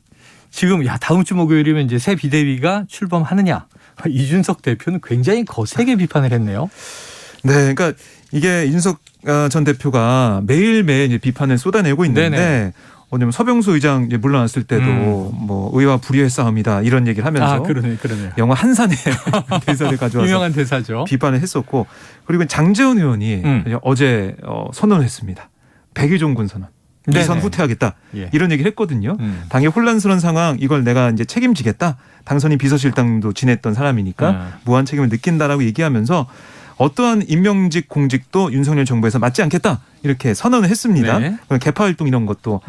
지금 다음 주 목요일이면 이제 새 비대위가 출범하느냐. 이준석 대표는 굉장히 거세게 비판을 했네요. 네, 그러니까 이게 이준석 전 대표가 매일매일 이제 비판을 쏟아내고 있는데 네네. 오늘 서병수 의장 이제 물러났을 때도 뭐 의와 불의의 싸움이다 이런 얘기를 하면서 그러네요. 영화 한산의 대사를 가져와서 유명한 대사죠. 비판을 했었고 그리고 장제원 의원이 어제 선언을 했습니다. 백의종 군선언. 이선 후퇴하겠다. 예. 이런 얘기를 했거든요. 당의 혼란스러운 상황 이걸 내가 이제 책임지겠다. 당선인 비서실장도 지냈던 사람이니까 무한 책임을 느낀다라고 얘기하면서 어떠한 임명직 공직도 윤석열 정부에서 맞지 않겠다. 이렇게 선언을 했습니다. 네. 개파 활동 이런 것도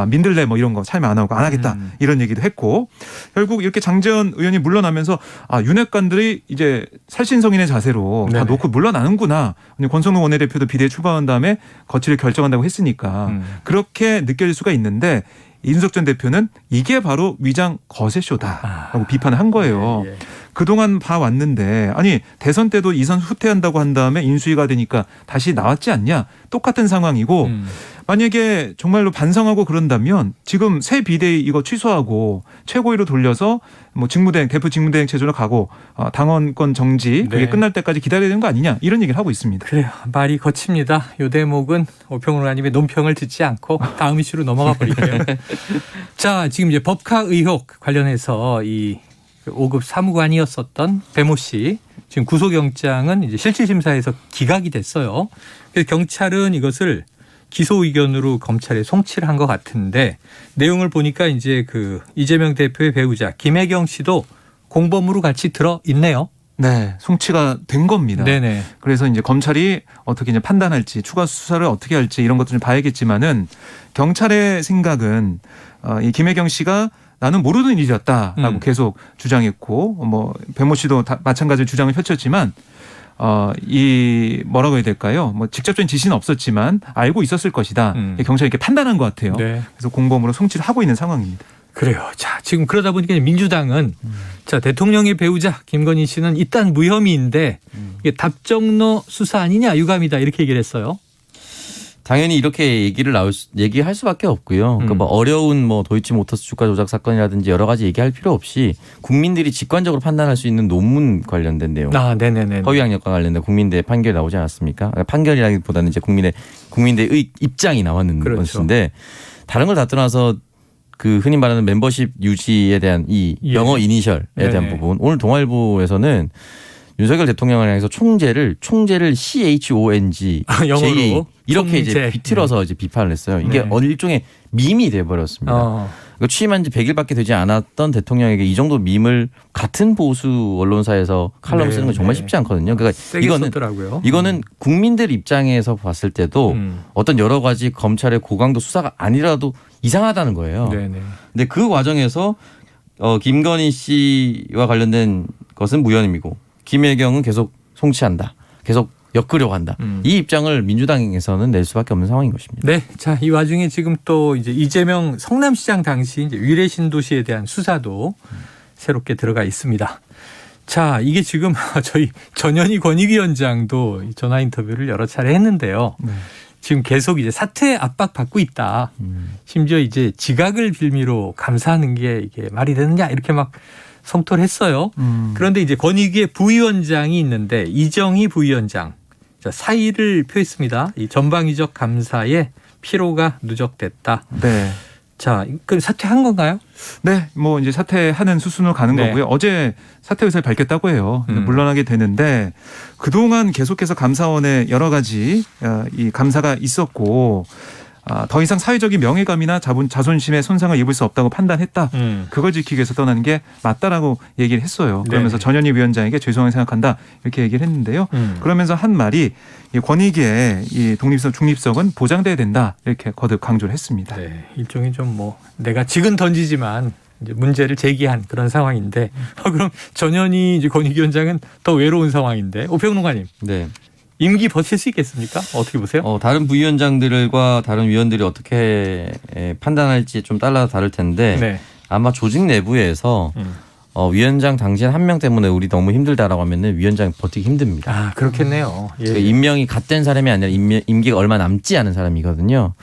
민들레 뭐 이런 거 참여 안 하고 안 하겠다. 이런 얘기도 했고 결국 이렇게 장제원 의원이 물러나면서 윤핵관들이 이제 살신성인의 자세로 다 놓고 물러나는구나. 권성동 원내대표도 비대에 출마한 다음에 거취를 결정한다고 했으니까 그렇게 느껴질 수가 있는데 이준석 전 대표는 이게 바로 위장 거세쇼다라고 비판을 한 거예요. 예. 그동안 봐왔는데 아니 대선 때도 이선 후퇴한다고 한 다음에 인수위가 되니까 다시 나왔지 않냐. 똑같은 상황이고 만약에 정말로 반성하고 그런다면 지금 새 비대위 이거 취소하고 최고위로 돌려서 뭐 직무대행 대표 직무대행 체제로 가고 당원권 정지 그게 끝날 때까지 기다려야 되는 거 아니냐 이런 얘기를 하고 있습니다. 그래요. 말이 거칩니다. 이 대목은 오평론가님의 논평을 듣지 않고 다음 이슈로 넘어가 버릴게요. 자, 지금 이제 법카 의혹 관련해서 이 5급 사무관이었었던 배모 씨 지금 구속영장은 이제 실질심사에서 기각이 됐어요. 그래서 경찰은 이것을 기소 의견으로 검찰에 송치를 한 것 같은데 내용을 보니까 이제 그 이재명 대표의 배우자 김혜경 씨도 공범으로 같이 들어 있네요. 네, 송치가 된 겁니다. 네네. 그래서 이제 검찰이 어떻게 이제 판단할지 추가 수사를 어떻게 할지 이런 것도 좀 봐야겠지만은 경찰의 생각은 이 김혜경 씨가 나는 모르는 일이었다라고 계속 주장했고 뭐 배모 씨도 마찬가지로 주장을 펼쳤지만 이 뭐라고 해야 될까요? 뭐 직접적인 지시는 없었지만 알고 있었을 것이다. 경찰이 이렇게 판단한 것 같아요. 네. 그래서 공범으로 송치를 하고 있는 상황입니다. 그래요. 자, 지금 그러다 보니까 민주당은 자, 대통령의 배우자 김건희 씨는 일단 무혐의인데 이게 답정너 수사 아니냐 유감이다 이렇게 얘기를 했어요. 당연히 이렇게 얘기할 수밖에 없고요. 그러니까 뭐 어려운 뭐 도이치모터스 주가 조작 사건이라든지 여러 가지 얘기할 필요 없이 국민들이 직관적으로 판단할 수 있는 논문 관련된 내용. 아, 네네네. 허위학력과 관련된 국민대 판결이 나오지 않았습니까? 판결이라기보다는 이제 국민대의 입장이 나왔는 그렇죠. 것인데 다른 걸 다 떠나서 그 흔히 말하는 membership 유지에 대한 이 영어 이니셜에 대한 부분. 오늘 동아일보에서는 윤석열 대통령을 향해서 총재를 CHONG 영어로 이렇게 총재. 이제 비틀어서 이제 비판을 했어요. 이게 일종의 밈이 돼버렸습니다. 그러니까 취임한 지 100일밖에 되지 않았던 대통령에게 이 정도 밈을 같은 보수 언론사에서 칼럼 쓰는 건 정말 쉽지 않거든요. 그러니까 이거는 국민들 입장에서 봤을 때도 어떤 여러 가지 검찰의 고강도 수사가 아니라도 이상하다는 거예요. 네네. 근데 그 과정에서 김건희 씨와 관련된 것은 무혐의고 김혜경은 계속 송치한다. 계속 엮으려고 한다. 이 입장을 민주당에서는 낼 수밖에 없는 상황인 것입니다. 네. 자, 이 와중에 지금 또 이제 이재명 성남시장 당시 이제 위례 신도시에 대한 수사도 새롭게 들어가 있습니다. 자, 이게 지금 저희 전현희 권익위원장도 전화 인터뷰를 여러 차례 했는데요. 지금 계속 이제 사퇴 압박 받고 있다. 심지어 이제 지각을 빌미로 감사하는 게 이게 말이 되느냐 이렇게 막 성토를 했어요. 그런데 이제 권익위의 부위원장이 있는데 이정희 부위원장 사의를 표했습니다. 이 전방위적 감사에 피로가 누적됐다. 네. 자, 그럼 사퇴한 건가요? 네, 뭐 이제 사퇴하는 수순으로 가는 네. 거고요. 어제 사퇴 의사를 밝혔다고 해요. 물러나게 되는데 그동안 계속해서 감사원에 여러 가지 이 감사가 있었고 더 이상 사회적인 명예감이나 자존심에 손상을 입을 수 없다고 판단했다. 그걸 지키기 위해서 떠나는 게 맞다라고 얘기를 했어요. 그러면서 전현희 위원장에게 죄송하게 생각한다 이렇게 얘기를 했는데요. 그러면서 한 말이 이 권익위의 이 독립성, 중립성은 보장돼야 된다 이렇게 거듭 강조를 했습니다. 네, 일종의 좀 뭐 내가 직은 던지지만 이제 문제를 제기한 그런 상황인데 그럼 전현희 이제 권익위원장은 더 외로운 상황인데 오평론가님. 네. 임기 버틸 수 있겠습니까? 어떻게 보세요? 다른 부위원장들과 다른 위원들이 어떻게 판단할지 좀 따라 다를 텐데 네. 아마 조직 내부에서 위원장 당신 한 명 때문에 우리 너무 힘들다라고 하면은 위원장 버티기 힘듭니다. 아, 그렇겠네요. 예. 그러니까 임명이 갓된 사람이 아니라 임기가 얼마 남지 않은 사람이거든요.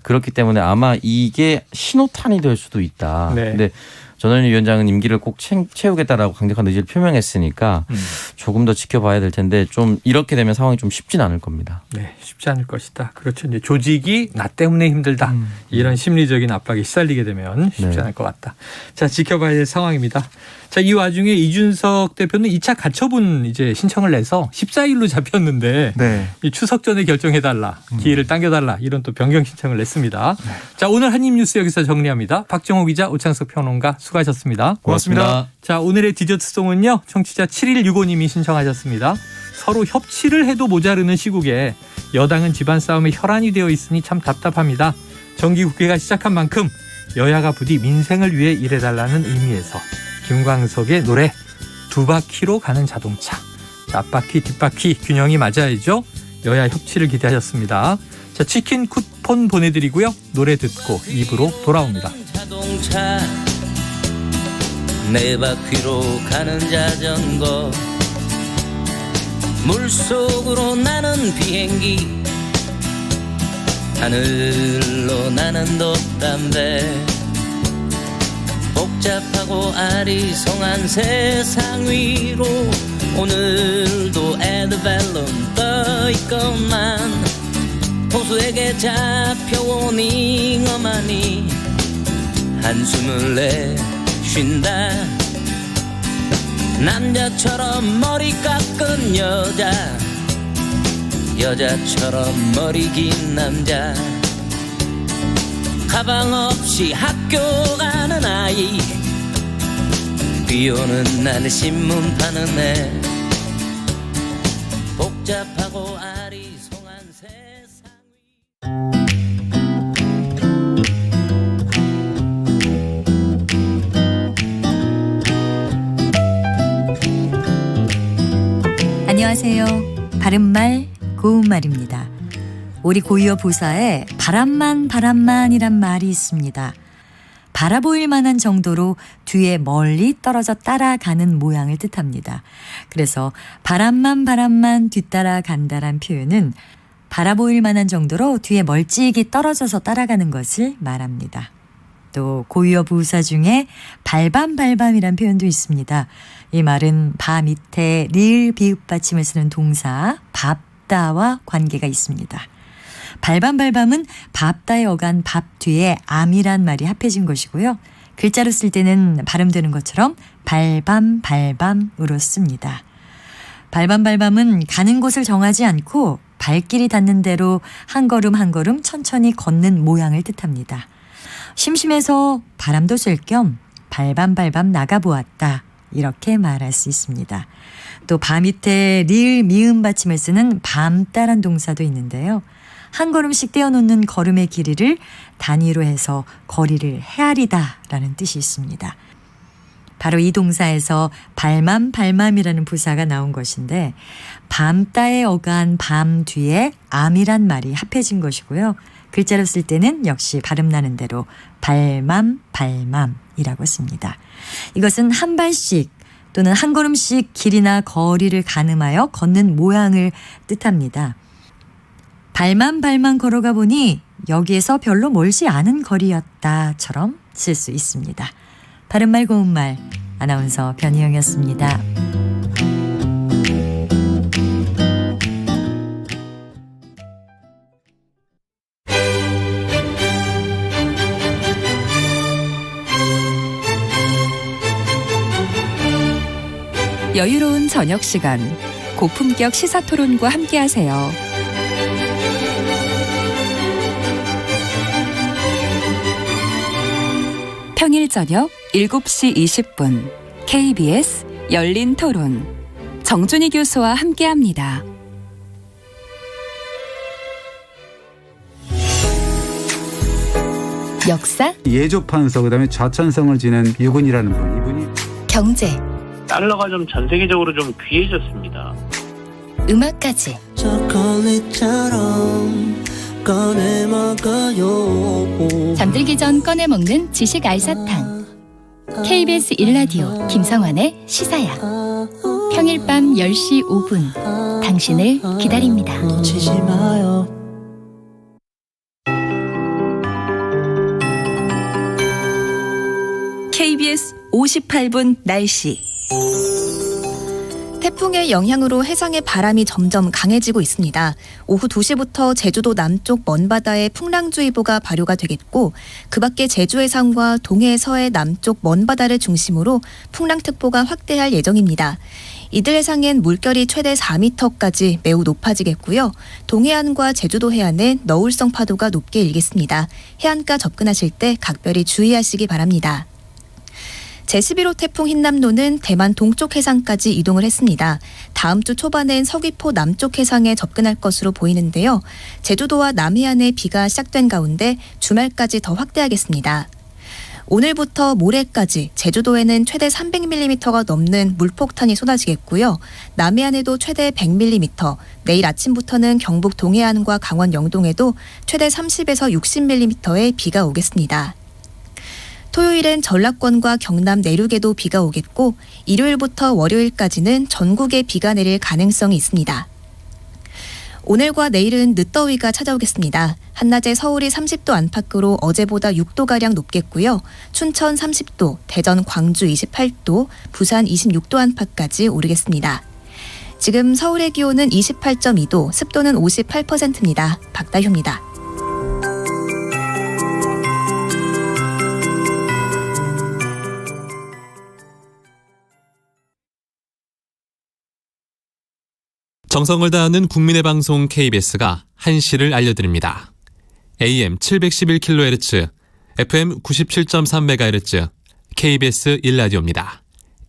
그렇기 때문에 아마 이게 신호탄이 될 수도 있다. 네. 근데 전현희 위원장은 임기를 꼭 채우겠다라고 강력한 의지를 표명했으니까 조금 더 지켜봐야 될 텐데 좀 이렇게 되면 상황이 좀 쉽진 않을 겁니다. 네, 쉽지 않을 것이다. 그렇죠. 이제 조직이 나 때문에 힘들다. 이런 심리적인 압박에 시달리게 되면 쉽지 않을 것 같다. 자, 지켜봐야 될 상황입니다. 자, 이 와중에 이준석 대표는 2차 가처분 이제 신청을 내서 14일로 잡혔는데 네. 이 추석 전에 결정해달라. 기회를 당겨달라. 이런 또 변경 신청을 냈습니다. 자, 오늘 한입뉴스 여기서 정리합니다. 박정호 기자, 오창석 평론가 수고하셨습니다. 고맙습니다. 자, 오늘의 디저트송은요. 청취자 7165님이 신청하셨습니다. 서로 협치를 해도 모자르는 시국에 여당은 집안 싸움에 혈안이 되어 있으니 참 답답합니다. 정기국회가 시작한 만큼 여야가 부디 민생을 위해 일해달라는 의미에서 김광석의 노래 두 바퀴로 가는 자동차. 앞바퀴 뒷바퀴 균형이 맞아야죠. 여야 협치를 기대하셨습니다. 자, 치킨 쿠폰 보내드리고요. 노래 듣고 2부로 돌아옵니다. 자동차 네 바퀴로 가는 자전거 물속으로 나는 비행기 하늘로 나는 돛담배 복잡하고 아리송한 세상 위로 오늘도 에드벨론 떠있건만 호수에게 잡혀온 잉어만이 한숨을 내쉰다 남자처럼 머리 깎은 여자 여자처럼 머리 긴 남자 가방 없이 학교 가는 아이 비 오는 날 신문 파는 애 복잡하고 아리송한 세상 안녕하세요. 바른말 고운말입니다. 우리 고유어 부사에 바람만이란 말이 있습니다. 바라보일 만한 정도로 뒤에 멀리 떨어져 따라가는 모양을 뜻합니다. 그래서 바람만 뒤따라간다란 표현은 바라보일 만한 정도로 뒤에 멀찍이 떨어져서 따라가는 것을 말합니다. 또 고유어 부사 중에 발밤이란 표현도 있습니다. 이 말은 바 밑에 리을 비읍 받침을 쓰는 동사 밥다와 관계가 있습니다. 발밤은 밥다의 어간 밥 뒤에 암이란 말이 합해진 것이고요. 글자로 쓸 때는 발음되는 것처럼 발밤으로 씁니다. 발밤은 가는 곳을 정하지 않고 발길이 닿는 대로 한 걸음 천천히 걷는 모양을 뜻합니다. 심심해서 바람도 쐴 겸 발밤 나가보았다. 이렇게 말할 수 있습니다. 또 바 밑에 리을 미음 받침을 쓰는 밤따란 동사도 있는데요. 한 걸음씩 떼어놓는 걸음의 길이를 단위로 해서 거리를 헤아리다 라는 뜻이 있습니다. 바로 이 동사에서 발맘이라는 부사가 나온 것인데 밤따의 어간 밤 뒤에 암이란 말이 합해진 것이고요. 글자로 쓸 때는 역시 발음나는 대로 발맘이라고 씁니다. 이것은 한 발씩 또는 한 걸음씩 길이나 거리를 가늠하여 걷는 모양을 뜻합니다. 발만 걸어가 보니 여기에서 별로 멀지 않은 거리였다처럼 쓸 수 있습니다. 바른말 고운말 아나운서 변희영이었습니다. 여유로운 저녁 시간 고품격 시사토론과 함께하세요. 평일 저녁 7시 20분 KBS 열린 토론 정준희 교수와 함께합니다. 역사, 예조판서 그다음에 좌천성을 지낸 유근이라는 분, 이분이 경제, 달러가 좀 전 세계적으로 좀 귀해졌습니다. 음악까지 꺼내 먹어요. 잠들기 전 꺼내 먹는 지식 알사탕 KBS 1라디오 김성환의 시사야 평일 밤 10시 5분 당신을 기다립니다. 놓치지 마요. KBS 58분 날씨. 태풍의 영향으로 해상의 바람이 점점 강해지고 있습니다. 오후 2시부터 제주도 남쪽 먼바다에 풍랑주의보가 발효가 되겠고 그 밖에 제주 해상과 동해 서해 남쪽 먼바다를 중심으로 풍랑특보가 확대할 예정입니다. 이들 해상엔 물결이 최대 4m까지 매우 높아지겠고요. 동해안과 제주도 해안은 너울성 파도가 높게 일겠습니다. 해안가 접근하실 때 각별히 주의하시기 바랍니다. 제11호 태풍 흰남노는 대만 동쪽 해상까지 이동을 했습니다. 다음 주 초반엔 서귀포 남쪽 해상에 접근할 것으로 보이는데요. 제주도와 남해안에 비가 시작된 가운데 주말까지 더 확대하겠습니다. 오늘부터 모레까지 제주도에는 최대 300mm가 넘는 물폭탄이 쏟아지겠고요. 남해안에도 최대 100mm, 내일 아침부터는 경북 동해안과 강원 영동에도 최대 30에서 60mm의 비가 오겠습니다. 토요일엔 전라권과 경남 내륙에도 비가 오겠고 일요일부터 월요일까지는 전국에 비가 내릴 가능성이 있습니다. 오늘과 내일은 늦더위가 찾아오겠습니다. 한낮에 서울이 30도 안팎으로 어제보다 6도가량 높겠고요. 춘천 30도, 대전, 광주 28도, 부산 26도 안팎까지 오르겠습니다. 지금 서울의 기온은 28.2도, 습도는 58%입니다. 박다효입니다. 정성을 다하는 국민의 방송 KBS가 한시를 알려드립니다. AM 711kHz, FM 97.3MHz, KBS 1라디오입니다.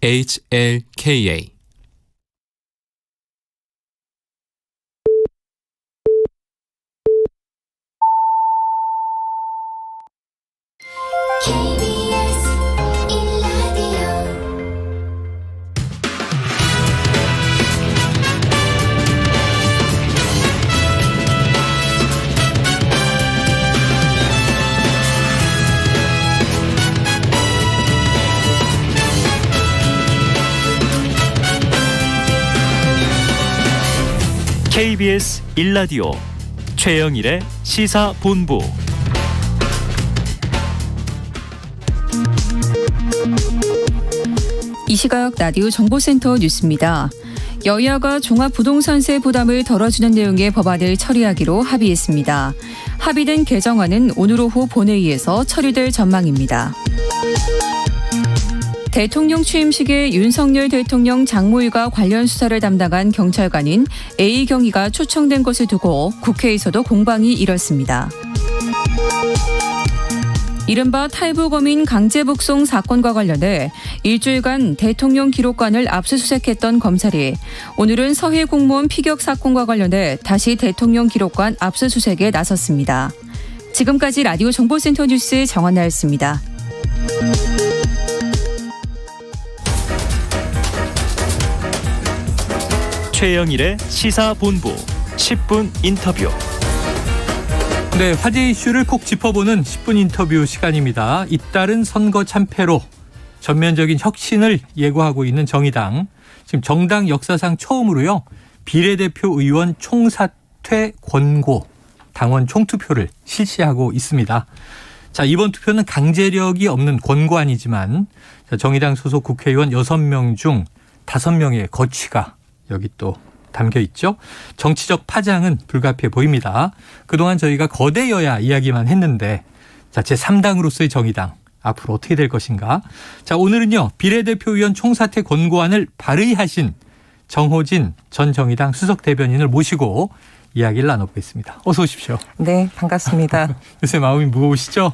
HLKA KBS 1라디오 최영일의 시사본부. 이 시각 라디오 정보센터 뉴스입니다. 여야가 종합부동산세 부담을 덜어주는 내용의 법안을 처리하기로 합의했습니다. 합의된 개정안은 오늘 오후 본회의에서 처리될 전망입니다. 대통령 취임식에 윤석열 대통령 장모유가 관련 수사를 담당한 경찰관인 A 경위가 초청된 것을 두고 국회에서도 공방이 일었습니다. 이른바 탈북어민 강제북송 사건과 관련해 일주일간 대통령 기록관을 압수수색했던 검찰이 오늘은 서해 공무원 피격 사건과 관련해 다시 대통령 기록관 압수수색에 나섰습니다. 지금까지 라디오 정보센터 뉴스 정한나였습니다. 최영일의 시사본부 10분 인터뷰. 네, 화제 이슈를 콕 짚어보는 10분 인터뷰 시간입니다. 잇따른 선거 참패로 전면적인 혁신을 예고하고 있는 정의당. 지금 정당 역사상 처음으로요. 비례대표 의원 총사퇴 권고 당원 총투표를 실시하고 있습니다. 자, 이번 투표는 강제력이 없는 권고안이지만 정의당 소속 국회의원 6명 중 5명의 거취가 여기 또 담겨 있죠. 정치적 파장은 불가피해 보입니다. 그동안 저희가 거대 여야 이야기만 했는데 자, 제3당으로서의 정의당 앞으로 어떻게 될 것인가. 자, 오늘은요. 비례대표 의원 총사퇴 권고안을 발의하신 정호진 전 정의당 수석 대변인을 모시고 이야기를 나눠보겠습니다. 어서 오십시오. 네, 반갑습니다. 요새 마음이 무거우시죠?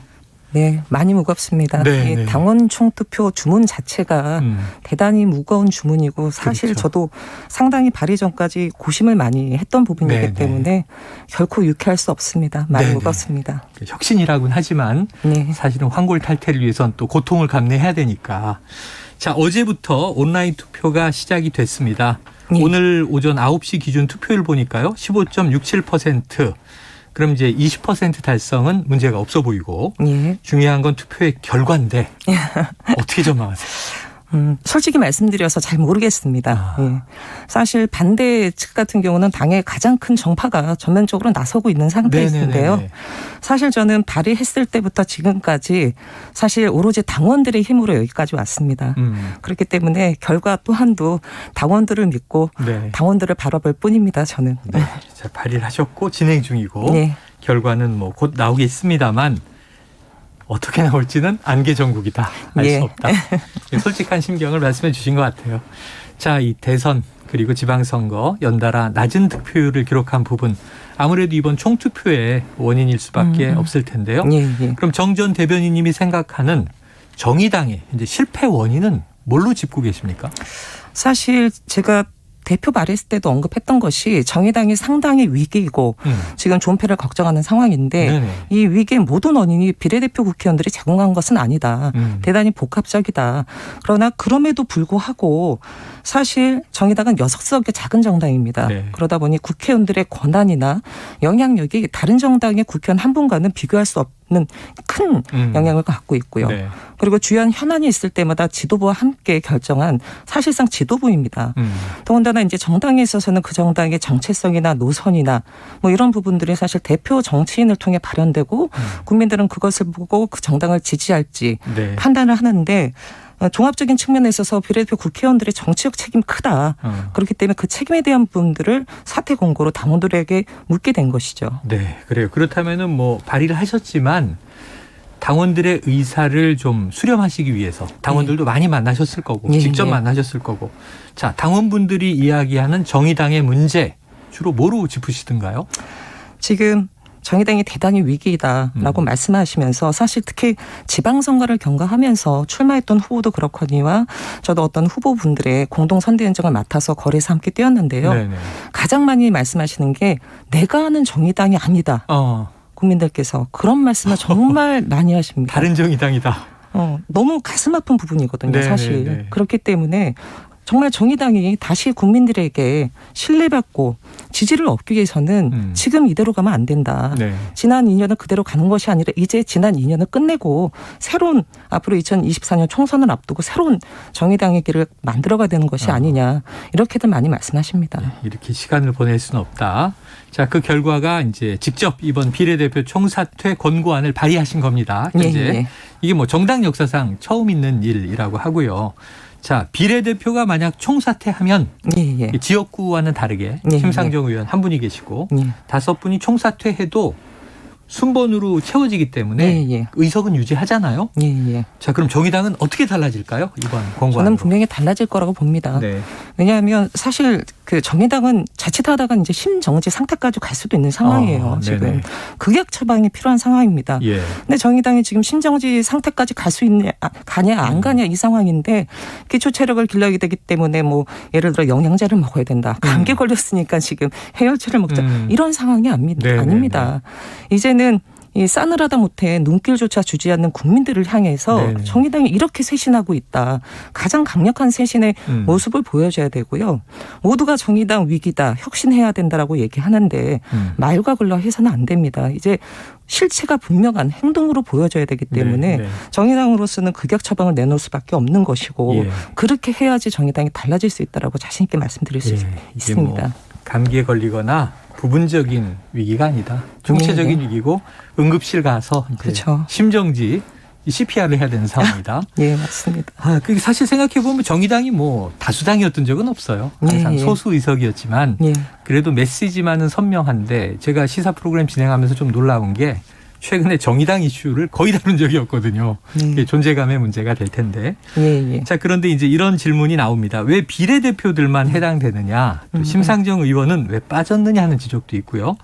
네, 많이 무겁습니다. 네, 네. 당원 총투표 주문 자체가 대단히 무거운 주문이고 사실 그렇죠. 저도 상당히 발의 전까지 고심을 많이 했던 부분이기 네, 때문에 결코 유쾌할 수 없습니다. 많이 네, 무겁습니다. 혁신이라고는 하지만 네. 사실은 환골탈태를 위해서는 또 고통을 감내해야 되니까. 자, 어제부터 온라인 투표가 시작이 됐습니다. 네. 오늘 오전 9시 기준 투표율 보니까요. 15.67%. 그럼 이제 20% 달성은 문제가 없어 보이고 예. 중요한 건 투표의 결과인데 어떻게 전망하세요? 솔직히 말씀드려서 잘 모르겠습니다. 예. 사실 반대 측 같은 경우는 당의 가장 큰 정파가 전면적으로 나서고 있는 상태인데요. 네네네. 사실 저는 발의했을 때부터 지금까지 사실 오로지 당원들의 힘으로 여기까지 왔습니다. 그렇기 때문에 결과 또한도 당원들을 믿고 네. 당원들을 바라볼 뿐입니다. 저는. 네. 자, 발의를 하셨고 진행 중이고 네. 결과는 뭐 곧 나오겠습니다만 어떻게 나올지는 안개전국이다. 알 수 예. 없다. 솔직한 심경을 말씀해 주신 것 같아요. 자, 이 대선 그리고 지방선거 연달아 낮은 득표율을 기록한 부분 아무래도 이번 총투표의 원인일 수밖에 없을 텐데요. 예, 예. 그럼 정 전 대변인님이 생각하는 정의당의 이제 실패 원인은 뭘로 짚고 계십니까? 사실 제가 대표 발의했을 때도 언급했던 것이 정의당이 상당히 위기이고 지금 존폐를 걱정하는 상황인데 네네. 이 위기의 모든 원인이 비례대표 국회의원들이 제공한 것은 아니다. 대단히 복합적이다. 그러나 그럼에도 불구하고 사실 정의당은 6석의 작은 정당입니다. 네. 그러다 보니 국회의원들의 권한이나 영향력이 다른 정당의 국회의원 한 분과는 비교할 수 없는 큰 영향을 갖고 있고요. 네. 그리고 주요한 현안이 있을 때마다 지도부와 함께 결정한 사실상 지도부입니다. 더군다나 이제 정당에 있어서는 그 정당의 정체성이나 노선이나 뭐 이런 부분들이 사실 대표 정치인을 통해 발현되고 국민들은 그것을 보고 그 정당을 지지할지 네. 판단을 하는데 종합적인 측면에 있어서 비례대표 국회의원들의 정치적 책임이 크다. 그렇기 때문에 그 책임에 대한 부분들을 사퇴 공고로 당원들에게 묻게 된 것이죠. 네, 그래요. 그렇다면은 뭐 발의를 하셨지만 당원들의 의사를 좀 수렴하시기 위해서 당원들도 많이 만나셨을 거고 예, 직접 예. 만나셨을 거고. 자, 당원분들이 이야기하는 정의당의 문제 주로 뭐로 짚으시던가요? 지금 정의당이 대단히 위기이다라고 말씀하시면서 사실 특히 지방선거를 경과하면서 출마했던 후보도 그렇거니와 저도 어떤 후보분들의 공동선대위원장을 맡아서 거리에서 함께 뛰었는데요. 네네. 가장 많이 말씀하시는 게 내가 아는 정의당이 아니다. 국민들께서 그런 말씀을 정말 많이 하십니다. 다른 정의당이다. 너무 가슴 아픈 부분이거든요. 네네네. 사실. 그렇기 때문에 정말 정의당이 다시 국민들에게 신뢰받고 지지를 얻기 위해서는 지금 이대로 가면 안 된다. 네. 지난 2년은 그대로 가는 것이 아니라 이제 지난 2년을 끝내고 새로운 앞으로 2024년 총선을 앞두고 새로운 정의당의 길을 만들어가야 되는 것이 아니냐. 이렇게들 많이 말씀하십니다. 이렇게 시간을 보낼 수는 없다. 자, 그 결과가 이제 직접 이번 비례대표 총사퇴 권고안을 발의하신 겁니다. 현재. 예. 이게 뭐 정당 역사상 처음 있는 일이라고 하고요. 자, 비례대표가 만약 총사퇴하면 예. 지역구와는 다르게 예. 심상정 의원 한 분이 계시고 예. 5분이 총사퇴해도 순번으로 채워지기 때문에 예. 의석은 유지하잖아요. 예. 자, 그럼 정의당은 어떻게 달라질까요? 이번 권고안으로. 저는 분명히 달라질 거라고 봅니다. 네. 왜냐하면 사실 그 정의당은 자칫하다가 이제 심정지 상태까지 갈 수도 있는 상황이에요. 지금 네네. 극약 처방이 필요한 상황입니다. 예. 근데 정의당이 지금 심정지 상태까지 갈 수 있냐, 가냐 안 가냐 이 상황인데 기초 체력을 길러야 되기 때문에 뭐 예를 들어 영양제를 먹어야 된다. 감기 걸렸으니까 지금 해열제를 먹자. 이런 상황이 아닙니다. 이제는 이 싸늘하다 못해 눈길조차 주지 않는 국민들을 향해서 정의당이 이렇게 쇄신하고 있다. 가장 강력한 쇄신의 모습을 보여줘야 되고요. 모두가 정의당 위기다. 혁신해야 된다라고 얘기하는데 말과 글로 해서는 안 됩니다. 이제 실체가 분명한 행동으로 보여줘야 되기 때문에 정의당으로서는 극약 처방을 내놓을 수밖에 없는 것이고 그렇게 해야지 정의당이 달라질 수 있다라고 자신 있게 말씀드릴 수 있습니다. 뭐 감기에 걸리거나 부분적인 위기가 아니다. 총체적인 위기고 응급실 가서 그렇죠. 심정지 CPR을 해야 되는 상황이다. 예, 맞습니다. 그게 사실 생각해 보면 정의당이 뭐 다수당이었던 적은 없어요. 항상 소수 의석이었지만 그래도 메시지만은 선명한데 제가 시사 프로그램 진행하면서 좀 놀라운 게 최근에 정의당 이슈를 거의 다룬 적이 없거든요. 존재감의 문제가 될 텐데. 자, 그런데 이제 이런 질문이 나옵니다. 왜 비례대표들만 해당되느냐? 또 심상정 의원은 왜 빠졌느냐 하는 지적도 있고요.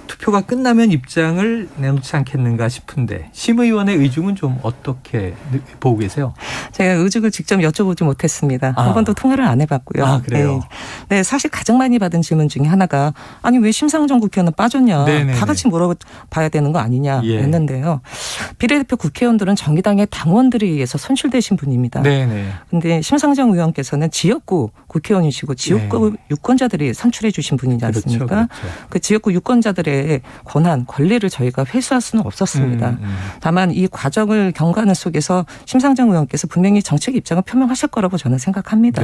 투표가 끝나면 입장을 내놓지 않겠는가 싶은데 심의원의 의중은 좀 어떻게 보고 계세요? 제가 의중을 직접 여쭤보지 못했습니다. 한 번도 통화를 안 해봤고요. 그래요? 네, 사실 가장 많이 받은 질문 중에 하나가 아니 왜 심상정 국회의원은 빠졌냐. 다 같이 물어봐야 되는 거 아니냐 했는데요. 비례대표 국회의원들은 정의당의 당원들에 의해서 선출되신 분입니다. 그런데 심상정 의원께서는 지역구 국회의원이시고 지역구 유권자들이 선출해 주신 분이지 않습니까? 그렇죠. 그 지역구 유권자들의 권한, 권리를 저희가 회수할 수는 없었습니다. 다만 이 과정을 경과하는 속에서 심상정 의원께서 분명히 정책 입장을 표명하실 거라고 저는 생각합니다.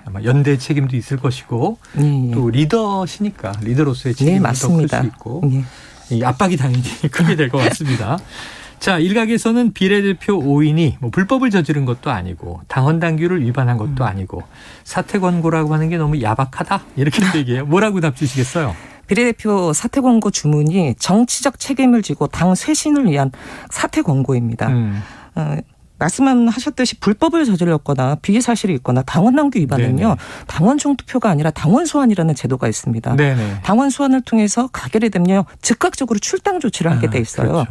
아마 연대 책임도 있을 것이고 또 리더시니까 리더로서의 책임도 더 클 수 있고 이 압박이 당연히 크게 될 것 같습니다. 자, 일각에서는 비례대표 5인이 뭐 불법을 저지른 것도 아니고 당헌 당규를 위반한 것도 아니고 사퇴 권고라고 하는 게 너무 야박하다 이렇게 얘기해요. 뭐라고 답 주시겠어요? 비례대표 사퇴 권고 주문이 정치적 책임을 지고 당 쇄신을 위한 사퇴 권고입니다. 말씀하셨듯이 불법을 저질렀거나 비사실이 있거나 당원 당규 위반은요. 당원 중투표가 아니라 당원 소환이라는 제도가 있습니다. 당원 소환을 통해서 가결이 되면 즉각적으로 출당 조치를 하게 돼 있어요.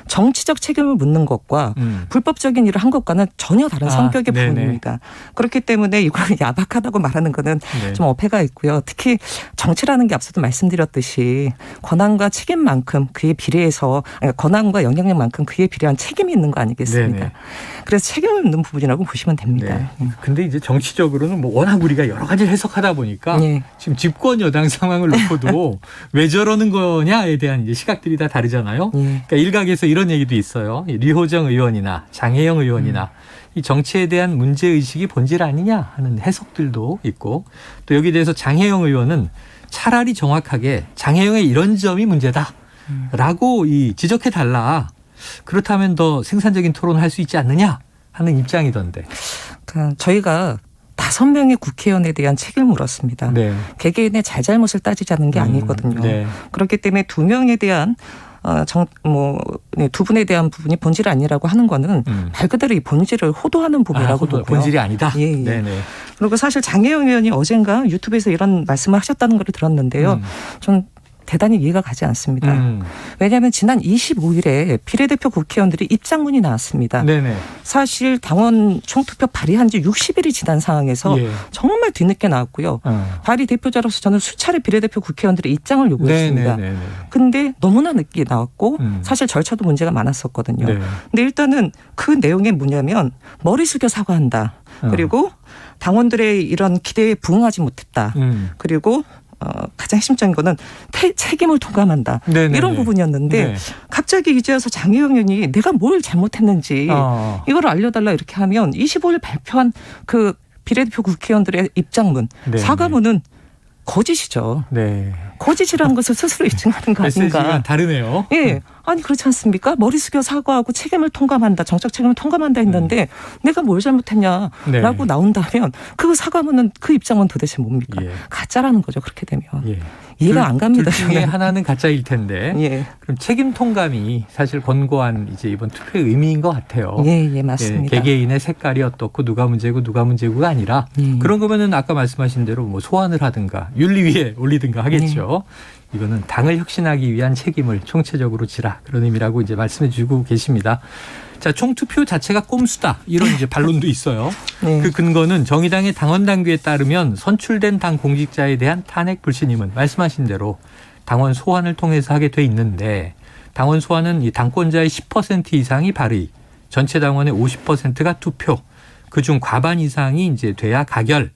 정치적 책임을 묻는 것과 불법적인 일을 한 것과는 전혀 다른 성격의 부분입니다. 그렇기 때문에 이걸 야박하다고 말하는 거는 좀 어폐가 있고요. 특히 정치라는 게 앞서도 말씀드렸듯이 권한과 책임만큼 그에 비례해서 권한과 영향력만큼 그에 비례한 책임이 있는 거 아니겠습니까? 그래서 책임을 묻는 부분이라고 보시면 됩니다. 근데 이제 정치적으로는 뭐 워낙 우리가 여러 가지를 해석하다 보니까 지금 집권 여당 상황을 놓고도 왜 저러는 거냐에 대한 이제 시각들이 다 다르잖아요. 그러니까 일각에서 이런 얘기도 있어요. 류호정 의원이나 장혜영 의원이나 이 정치에 대한 문제의식이 본질 아니냐 하는 해석들도 있고 또 여기에 대해서 장혜영 의원은 차라리 정확하게 장혜영의 이런 점이 문제다라고 지적해달라. 그렇다면 더 생산적인 토론을 할 수 있지 않느냐 하는 입장이던데. 저희가 5명의 국회의원에 대한 책임을 물었습니다. 개개인의 잘잘못을 따지자는 게 아니거든요. 그렇기 때문에 2명에 대한 두 분에 대한 부분이 본질 아니라고 하는 거는 말 그대로 이 본질을 호도하는 부분이라고 보고요. 본질이 아니다. 그리고 사실 장혜영 의원이 어젠가 유튜브에서 이런 말씀을 하셨다는 걸 들었는데요. 좀 대단히 이해가 가지 않습니다. 왜냐하면 지난 25일에 비례대표 국회의원들이 입장문이 나왔습니다. 사실 당원 총투표 발의한 지 60일이 지난 상황에서 정말 뒤늦게 나왔고요. 발의 대표자로서 저는 수차례 비례대표 국회의원들의 입장을 요구했습니다. 그런데 너무나 늦게 나왔고 사실 절차도 문제가 많았었거든요. 근데 일단은 그 내용이 뭐냐면 머리 숙여 사과한다. 그리고 당원들의 이런 기대에 부응하지 못했다. 그리고 가장 핵심적인 거는 책임을 통감한다. 네네네. 이런 부분이었는데 네. 갑자기 이제 와서 장혜영 의원이 내가 뭘 잘못했는지 이걸 알려달라 이렇게 하면 25일 발표한 그 비례대표 국회의원들의 입장문, 네네. 사과문은 거짓이죠. 네. 거짓이라는 것을 스스로 인증하는 거 아닌가. 메시지가 다르네요. 예. 아니 그렇지 않습니까? 머리 숙여 사과하고 책임을 통감한다. 정책 책임을 통감한다 했는데 내가 뭘 잘못했냐라고 네. 나온다면 그 사과문은 그 입장은 도대체 뭡니까? 예. 가짜라는 거죠. 그렇게 되면. 예. 이해가 안 갑니다. 둘 중에 저는. 하나는 가짜일 텐데. 예. 그럼 책임 통감이 사실 권고한 이제 이번 투표의 의미인 것 같아요. 예, 맞습니다. 개개인의 색깔이 어떻고 누가 문제고가 아니라 그런 거면은 아까 말씀하신 대로 뭐 소환을 하든가 윤리위에 올리든가 하겠죠. 이거는 당을 혁신하기 위한 책임을 총체적으로 지라 그런 의미라고 이제 말씀해 주고 계십니다. 자, 총투표 자체가 꼼수다. 이런 이제 반론도 있어요. 그 근거는 정의당의 당원 당규에 따르면 선출된 당 공직자에 대한 탄핵 불신임은 말씀하신 대로 당원 소환을 통해서 하게 돼 있는데 당원 소환은 이 당권자의 10% 이상이 발의, 전체 당원의 50%가 투표, 그중 과반 이상이 이제 돼야 가결.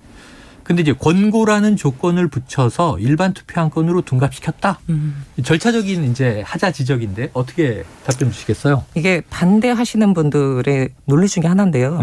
근데 이제 권고라는 조건을 붙여서 일반 투표한 건으로 둔갑시켰다. 절차적인 이제 하자 지적인데 어떻게 답변 주시겠어요? 이게 반대하시는 분들의 논리 중에 하나인데요.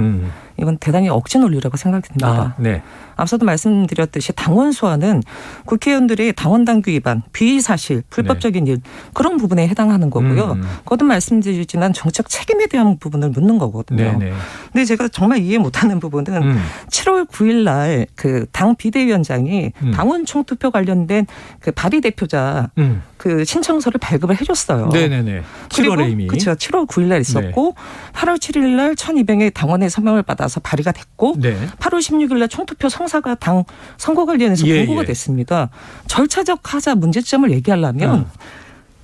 이건 대단히 억지 논리라고 생각이 듭니다. 네. 앞서도 말씀드렸듯이 당원 소환은 국회의원들의 당원 당규 위반, 비의 사실, 불법적인 일 그런 부분에 해당하는 거고요. 거듭 말씀드리지만 정책 책임에 대한 부분을 묻는 거거든요. 네네. 근데 제가 정말 이해 못하는 부분은 7월 9일 날 그 당 비대위원장이 당원 총투표 관련된 그 발의 대표자 그 신청서를 발급을 해줬어요. 네네네. 7월에 이미. 그렇죠. 7월 9일 날 있었고 8월 7일 날 1,200의 당원의 서명을 받아서 발의가 됐고 8월 16일 날 총투표 성사가 당 선거관리위원회에서 공고가 됐습니다. 절차적 하자 문제점을 얘기하려면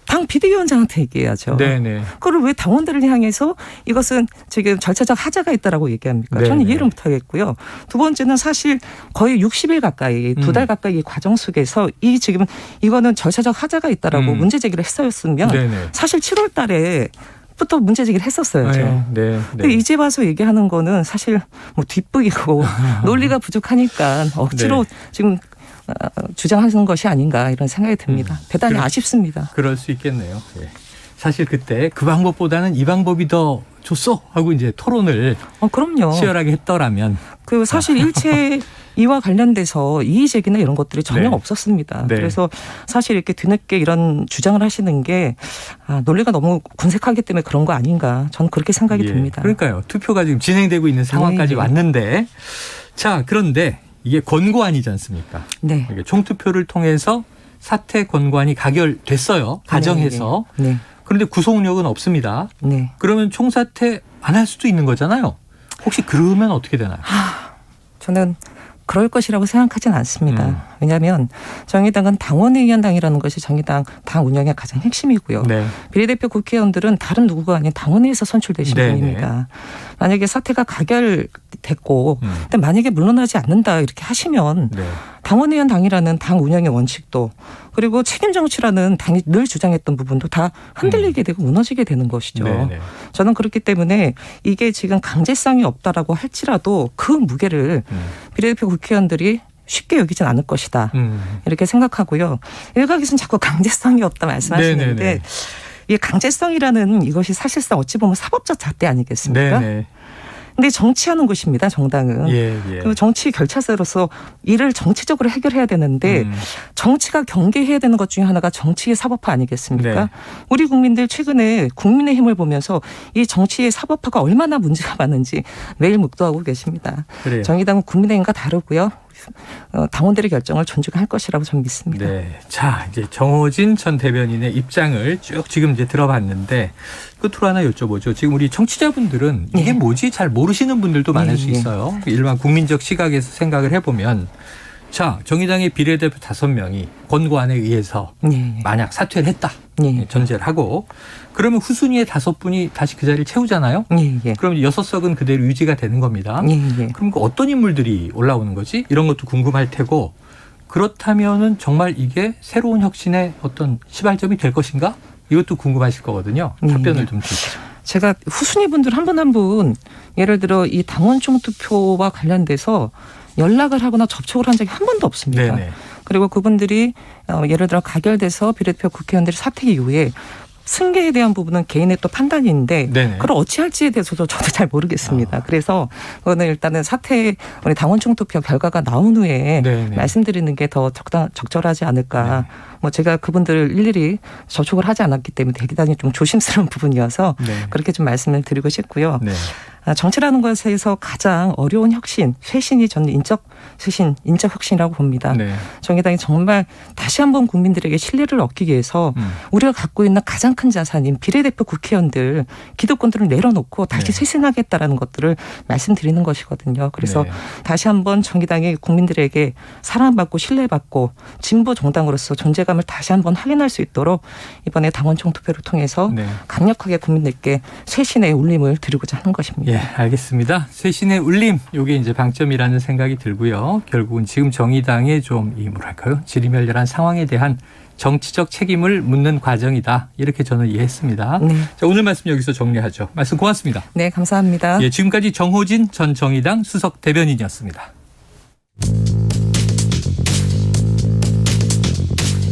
당 비대위원장한테 얘기해야죠. 네네. 그걸 왜 당원들을 향해서 이것은 지금 절차적 하자가 있다라고 얘기합니까? 네네. 저는 이해를 못하겠고요. 두 번째는 사실 거의 60일 가까이, 2달 가까이 이 과정 속에서 이 지금 이거는 절차적 하자가 있다라고 문제 제기를 했었으면 네네. 사실 7월 달에 부터 문제 제기를 했었어야죠. 네. 근데 이제 와서 얘기하는 거는 사실 뭐 뒷북이고 논리가 부족하니까 억지로 지금 주장하는 것이 아닌가 이런 생각이 듭니다. 대단히 아쉽습니다. 그럴 수 있겠네요. 예. 사실 그때 그 방법보다는 이 방법이 더 좋소 하고 이제 토론을 그럼요. 치열하게 했더라면 그 사실 일체 이와 관련돼서 이의 제기나 이런 것들이 전혀 없었습니다. 그래서 사실 이렇게 뒤늦게 이런 주장을 하시는 게 논리가 너무 군색하기 때문에 그런 거 아닌가 저는 그렇게 생각이 듭니다. 그러니까요. 투표가 지금 진행되고 있는 상황까지 왔는데 자, 그런데 이게 권고안이지 않습니까? 네. 이게 총투표를 통해서 사퇴 권고안이 가결됐어요. 가정해서. 네. 그런데 구속력은 없습니다. 네. 그러면 총사퇴 안 할 수도 있는 거잖아요. 혹시 그러면 어떻게 되나요? 저는 그럴 것이라고 생각하지는 않습니다. 왜냐하면 정의당은 당원에 의한 당이라는 것이 정의당 당 운영의 가장 핵심이고요. 비례대표 국회의원들은 다른 누구가 아닌 당원에서 선출되신 분입니다. 만약에 사퇴가 가결됐고 근데 만약에 물러나지 않는다 이렇게 하시면 당원에 의한 당이라는 당 운영의 원칙도 그리고 책임 정치라는 당이 늘 주장했던 부분도 다 흔들리게 되고 무너지게 되는 것이죠. 저는 그렇기 때문에 이게 지금 강제성이 없다라고 할지라도 그 무게를 비례대표 국회의원들이 쉽게 여기진 않을 것이다. 이렇게 생각하고요. 일각에서는 자꾸 강제성이 없다 말씀하시는데 이 강제성이라는 이것이 사실상 어찌 보면 사법적 잣대 아니겠습니까? 근데 정치하는 곳입니다. 정당은. 그리고 정치 결차세로서 이를 정치적으로 해결해야 되는데 정치가 경계해야 되는 것 중에 하나가 정치의 사법화 아니겠습니까? 우리 국민들 최근에 국민의힘을 보면서 이 정치의 사법화가 얼마나 문제가 많은지 매일 묵도하고 계십니다. 정의당은 국민의힘과 다르고요. 당원들의 결정을 존중할 것이라고 저는 믿습니다. 자, 이제 정호진 전 대변인의 입장을 쭉 지금 이제 들어봤는데 끝으로 하나 여쭤보죠. 지금 우리 청취자분들은 이게 뭐지 잘 모르시는 분들도 많을 수 있어요. 일반 국민적 시각에서 생각을 해보면 자, 정의당의 비례대표 5명이 권고안에 의해서 만약 사퇴를 했다. 전제를 하고 그러면 후순위의 5분이 다시 그 자리를 채우잖아요. 그럼 6석은 그대로 유지가 되는 겁니다. 그럼 그 어떤 인물들이 올라오는 거지? 이런 것도 궁금할 테고 그렇다면은 정말 이게 새로운 혁신의 어떤 시발점이 될 것인가? 이것도 궁금하실 거거든요. 답변을 좀 주시죠. 제가 후순위 분들 한 분 한 분 예를 들어 이 당원총 투표와 관련돼서 연락을 하거나 접촉을 한 적이 한 번도 없습니다. 네네. 그리고 그분들이 예를 들어 가결돼서 비례대표 국회의원들이 사퇴 이후에 승계에 대한 부분은 개인의 또 판단이 있는데 네네. 그걸 어찌할지에 대해서도 저도 잘 모르겠습니다. 그래서 그거는 일단은 사퇴 우리 당원총 투표 결과가 나온 후에 네네. 말씀드리는 게 더 적절하지 않을까. 뭐 제가 그분들을 일일이 접촉을 하지 않았기 때문에 대단히 좀 조심스러운 부분이어서 네. 그렇게 좀 말씀을 드리고 싶고요. 네. 정치라는 것에서 가장 어려운 혁신, 쇄신이 저는 인적 쇄신, 인적 혁신이라고 봅니다. 네. 정의당이 정말 다시 한번 국민들에게 신뢰를 얻기 위해서 우리가 갖고 있는 가장 큰 자산인 비례대표 국회의원들 기득권들을 내려놓고 다시 네. 쇄신하겠다라는 것들을 말씀드리는 것이거든요. 그래서 네. 다시 한번 정의당이 국민들에게 사랑받고 신뢰받고 진보 정당으로서 존재감을 다시 한번 확인할 수 있도록 이번에 당원총 투표를 통해서 네. 강력하게 국민들께 쇄신의 울림을 드리고자 하는 것입니다. 예, 알겠습니다. 쇄신의 울림, 이게 이제 방점이라는 생각이 들고요. 결국은 지금 정의당의 좀 이 뭐랄까요, 지리멸렬한 상황에 대한 정치적 책임을 묻는 과정이다. 이렇게 저는 이해했습니다. 네. 자, 오늘 말씀 여기서 정리하죠. 말씀 고맙습니다. 네, 감사합니다. 예, 지금까지 정호진 전 정의당 수석 대변인이었습니다.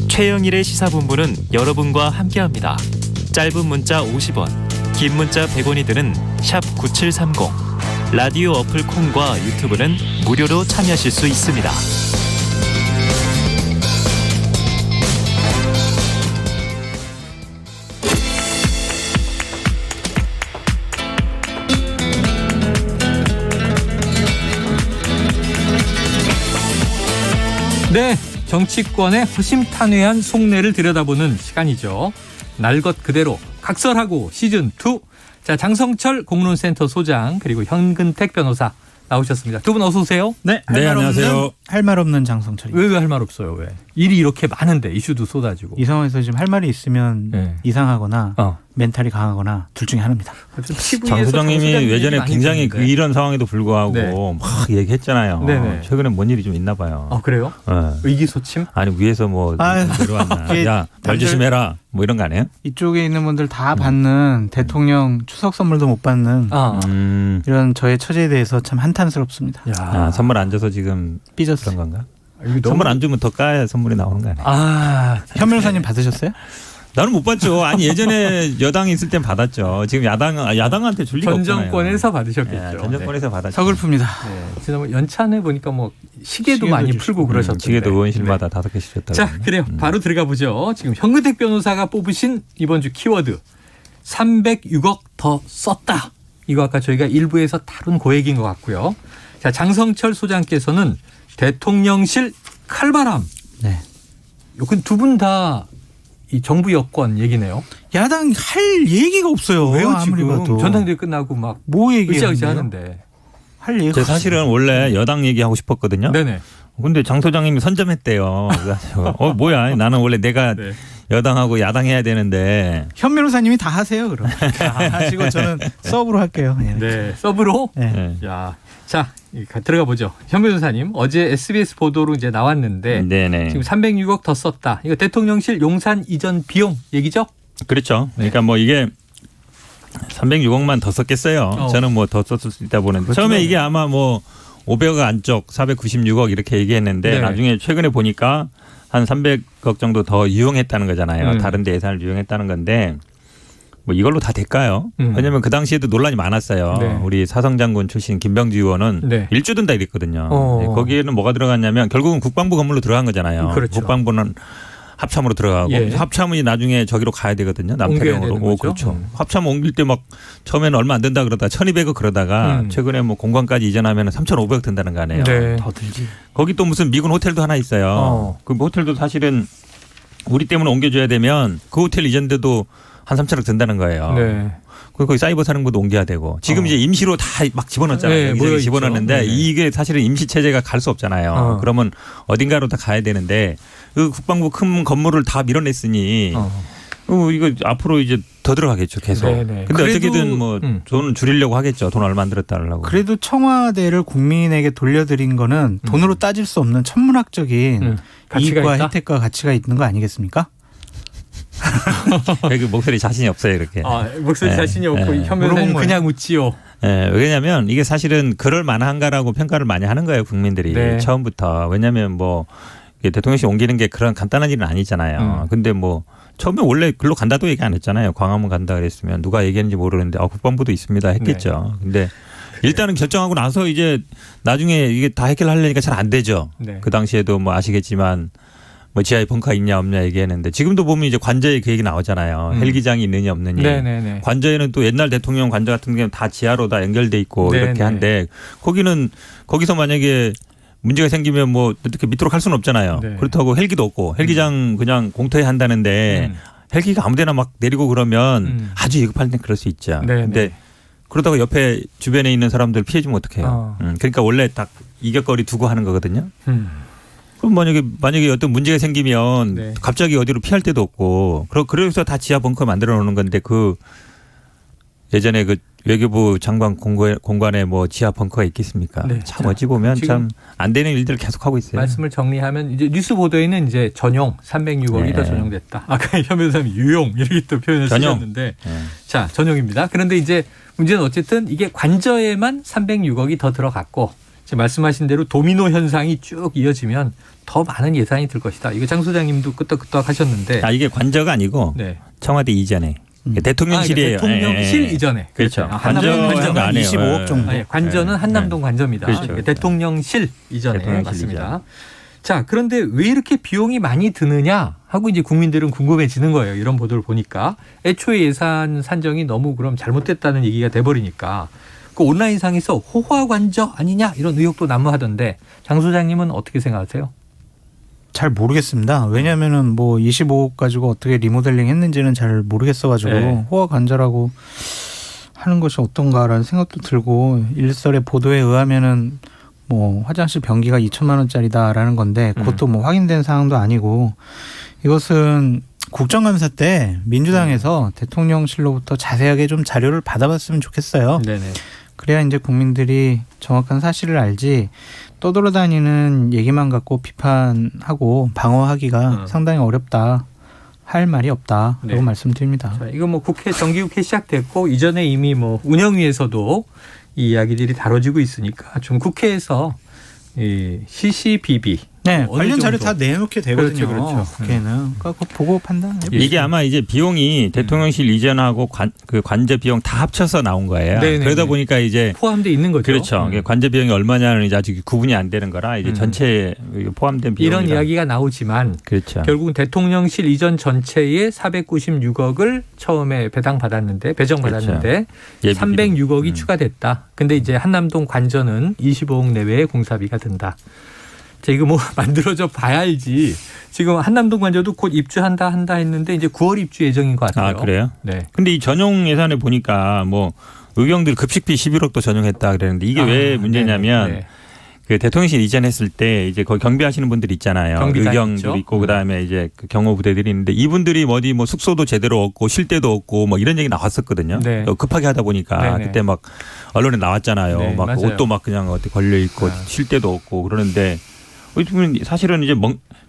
최영일의 시사본부는 여러분과 함께합니다. 짧은 문자 50원, 긴 문자 100원이 드는 샵 9730. 라디오 어플 콩과 유튜브는 무료로 참여하실 수 있습니다. 네, 정치권의 허심탄회한 속내를 들여다보는 시간이죠. 날 것 그대로 각설하고 시즌2. 자, 장성철 공론센터 소장 그리고 현근택 변호사 나오셨습니다. 두 분 어서 오세요. 네, 안녕하세요. 할 말 없는 장성철입니다. 왜 할 말 없어요? 왜? 일이 이렇게 많은데 이슈도 쏟아지고. 이 상황에서 지금 할 말이 있으면 이상하거나 멘탈이 강하거나 둘 중에 하나입니다. 장 소장님이 예전에 굉장히 이런 상황에도 불구하고 막 얘기했잖아요. 네네. 최근에 뭔 일이 좀 있나 봐요. 아, 그래요? 네. 의기소침? 아니 위에서 뭐 내려왔나. 야, 말 조심해라. 뭐 이런 거 아니에요? 이쪽에 있는 분들 다 받는 대통령 추석 선물도 못 받는 이런 저의 처지에 대해서 참 한탄스럽습니다. 아, 선물 안 줘서 지금 삐졌어요. 그런 건가? 선물 안 주면 더 까야 선물이 나오는 거 아니에요? 현 변호사님 받으셨어요? 나는 못 받죠. 아니 예전에 여당이 있을 땐 받았죠. 지금 야당한테 줄 리가 전 없잖아요. 정권에서 받으셨겠죠. 네, 전 정권에서 받았죠. 서글픕니다. 네, 지난번 연찬회 보니까 뭐 시계도 많이 풀고 그러셨던데. 시계도 의원실마다 5개씩 줬다고. 자, 그래요. 바로 들어가 보죠. 지금 현근택 변호사가 뽑으신 이번 주 키워드 306억 더 썼다. 이거 아까 저희가 일부에서 다룬 고액인 것 같고요. 자, 장성철 소장께서는 대통령실 칼바람. 네. 이건 두 분 다 이 정부 여권 얘기네요. 야당 할 얘기가 없어요. 왜요? 아무리 지금 봐도. 전당대회 끝나고 막 뭐 으쌰으쌰 하는데. 할 얘기가 제가 사실은 원래 여당 얘기하고 싶었거든요. 네네. 근데 장 소장님이 선점했대요. 그래서 뭐야? 나는 원래 내가 여당하고 야당 해야 되는데. 현 변호사님이 다 하세요, 그럼. 다 하시고 저는 서브로 할게요. 그냥. 네, 서브로. 네. 야, 자 들어가 보죠. 현 변호사님 어제 SBS 보도로 이제 나왔는데 네네. 지금 306억 더 썼다. 이거 대통령실 용산 이전 비용 얘기죠? 그렇죠. 그러니까 뭐 이게 306억만 더 썼겠어요. 저는 뭐 더 썼을 수 있다 보는데 처음에 이게 아마 뭐 500억 안쪽 496억 이렇게 얘기했는데 네. 나중에 최근에 보니까 한 300억 정도 더 유용했다는 거잖아요. 다른 데 예산을 유용했다는 건데 뭐 이걸로 다 될까요? 왜냐하면 그 당시에도 논란이 많았어요. 네. 우리 사성장군 출신 김병지 의원은 네. 일주 든다 이랬거든요. 네, 거기에는 뭐가 들어갔냐면 결국은 국방부 건물로 들어간 거잖아요. 그렇죠. 국방부는 합참으로 들어가고 합참이 나중에 저기로 가야 되거든요. 남태령으로. 그렇죠. 합참 옮길 때 막 처음에는 얼마 안 된다 그러다가 1200억 그러다가 최근에 뭐 공관까지 이전하면 3500억 든다는 거 아니에요. 네. 더 들지. 거기 또 무슨 미군 호텔도 하나 있어요. 그 호텔도 사실은 우리 때문에 옮겨줘야 되면 그 호텔 이전돼도 한 3천억 든다는 거예요. 네. 거기 사이버 사령부도 옮겨야 되고 지금 이제 임시로 다 막 집어넣었잖아요. 네, 여기저기 집어넣었는데 네. 이게 사실은 임시 체제가 갈 수 없잖아요. 그러면 어딘가로 다 가야 되는데 그 국방부 큰 건물을 다 밀어냈으니 이거 앞으로 이제 더 들어가겠죠 계속. 네네. 근데 어떻게든 뭐 돈을 줄이려고 하겠죠. 돈 얼마 안 들었다 하려고. 그래도 청와대를 국민에게 돌려드린 거는 돈으로 따질 수 없는 천문학적인 가치가 이익과 있다? 혜택과 가치가 있는 거 아니겠습니까? 그 목소리 자신이 없어요 이렇게. 목소리 네. 자신이 없고 네. 현 변호사님 그냥 웃지요. 네, 왜냐하면 이게 사실은 그럴 만한가라고 평가를 많이 하는 거예요 국민들이 네. 처음부터. 왜냐하면 뭐 대통령실 옮기는 게 그런 간단한 일은 아니잖아요. 근데 뭐 처음에 원래 글로 간다도 얘기 안 했잖아요. 광화문 간다 그랬으면 누가 얘기했는지 모르는데 국방부도 있습니다 했겠죠. 근데 일단은 결정하고 나서 이제 나중에 이게 다 해결하려니까 잘 안 되죠. 네. 그 당시에도 뭐 아시겠지만 뭐 지하에 벙커 있냐 없냐 얘기했는데 지금도 보면 이제 관저에 그 얘기 나오잖아요. 헬기장이 있느냐 없느냐. 네네네. 관저에는 또 옛날 대통령 관저 같은 경우는 다 지하로 다 연결돼 있고 네네. 이렇게 한데 거기서 만약에 문제가 생기면 뭐 어떻게 밑으로 갈 수는 없잖아요. 네. 그렇다고 헬기도 없고 헬기장 그냥 공터에 한다는데 헬기가 아무데나 막 내리고 그러면 아주 위급할 땐 그럴 수 있죠. 근데 그러다가 옆에 주변에 있는 사람들 피해 주면 어떡해요. 그러니까 원래 딱 이격거리 두고 하는 거거든요. 그럼 만약에 어떤 문제가 생기면 갑자기 어디로 피할 데도 없고 그래서 다 지하 벙커 만들어 놓는 건데 예전에 그 외교부 장관 공관에 뭐 지하 벙커가 있겠습니까? 네. 참 어찌 보면 참 안 되는 일들을 계속 하고 있어요. 말씀을 정리하면 이제 뉴스 보도에는 이제 전용 306억이 더 전용됐다. 아까 현 변호사님 유용 이렇게 또 표현을 쓰셨는데 자 전용입니다. 그런데 이제 문제는 어쨌든 이게 관저에만 306억이 더 들어갔고 지금 말씀하신 대로 도미노 현상이 쭉 이어지면 더 많은 예산이 들 것이다. 이거 장 소장님도 끄떡끄떡 하셨는데 이게 관저가 아니고 청와대 이전에. 대통령실이에요. 대통령실 이전에. 그렇죠. 관저는 안 해요. 25억 정도. 관저는 한남동 관저입니다. 그렇죠. 대통령실 이전에 대통령실 맞습니다. 이전. 자, 그런데 왜 이렇게 비용이 많이 드느냐 하고 이제 국민들은 궁금해지는 거예요. 이런 보도를 보니까 애초에 예산 산정이 너무 그럼 잘못됐다는 얘기가 돼버리니까 그 온라인상에서 호화 관저 아니냐 이런 의혹도 난무하던데 장 소장님은 어떻게 생각하세요? 잘 모르겠습니다. 왜냐하면은 뭐 25억 가지고 어떻게 리모델링 했는지는 잘 모르겠어가지고 호화 관저라고 하는 것이 어떤가라는 생각도 들고 일설의 보도에 의하면은 뭐 화장실 변기가 2천만 원짜리다라는 건데 그것도 뭐 확인된 사항도 아니고 이것은 국정감사 때 민주당에서 대통령실로부터 자세하게 좀 자료를 받아봤으면 좋겠어요. 네네. 그래야 이제 국민들이 정확한 사실을 알지 떠돌아다니는 얘기만 갖고 비판하고 방어하기가 상당히 어렵다. 할 말이 없다라고 말씀드립니다. 자, 이거 뭐 정기국회 시작됐고 이전에 이미 뭐 운영위에서도 이 이야기들이 다뤄지고 있으니까 좀 국회에서 이 CCBB 관련 자료 다 내놓게 되거든요. 그렇죠. 국회는 그거 보고 판단해요. 이게 아마 이제 비용이 대통령실 이전하고 관저 비용 다 합쳐서 나온 거예요. 네네네. 그러다 보니까 이제 포함돼 있는 거죠. 그렇죠. 관저 비용이 얼마냐는 이제 아직 구분이 안 되는 거라 이제 전체에 포함된 비용 이런 이야기가 나오지만 그렇죠. 결국은 대통령실 이전 전체에 496억을 처음에 배정받았는데 그렇죠. 306억이 추가됐다. 근데 이제 한남동 관저는 25억 내외의 공사비가 든다. 자, 이거 뭐 만들어져 봐야 알지. 지금 한남동 관저도 곧 입주한다 했는데 이제 9월 입주 예정인 것 같아요. 아, 그래요? 네. 근데 이 전용 예산에 보니까 뭐 의경들 급식비 11억도 전용했다 그랬는데 이게 왜 문제냐면 네. 그 대통령실 이전했을 때 이제 거기 경비하시는 분들 있잖아요. 의경도 있고 그다음에 이제 그 경호부대들이 있는데 이분들이 어디 뭐 숙소도 제대로 없고 쉴 데도 없고 뭐 이런 얘기 나왔었거든요. 네. 급하게 하다 보니까 네네. 그때 막 언론에 나왔잖아요. 네, 막 맞아요. 옷도 막 그냥 어디 걸려 있고 쉴 데도 없고 그러는데 사실은 이제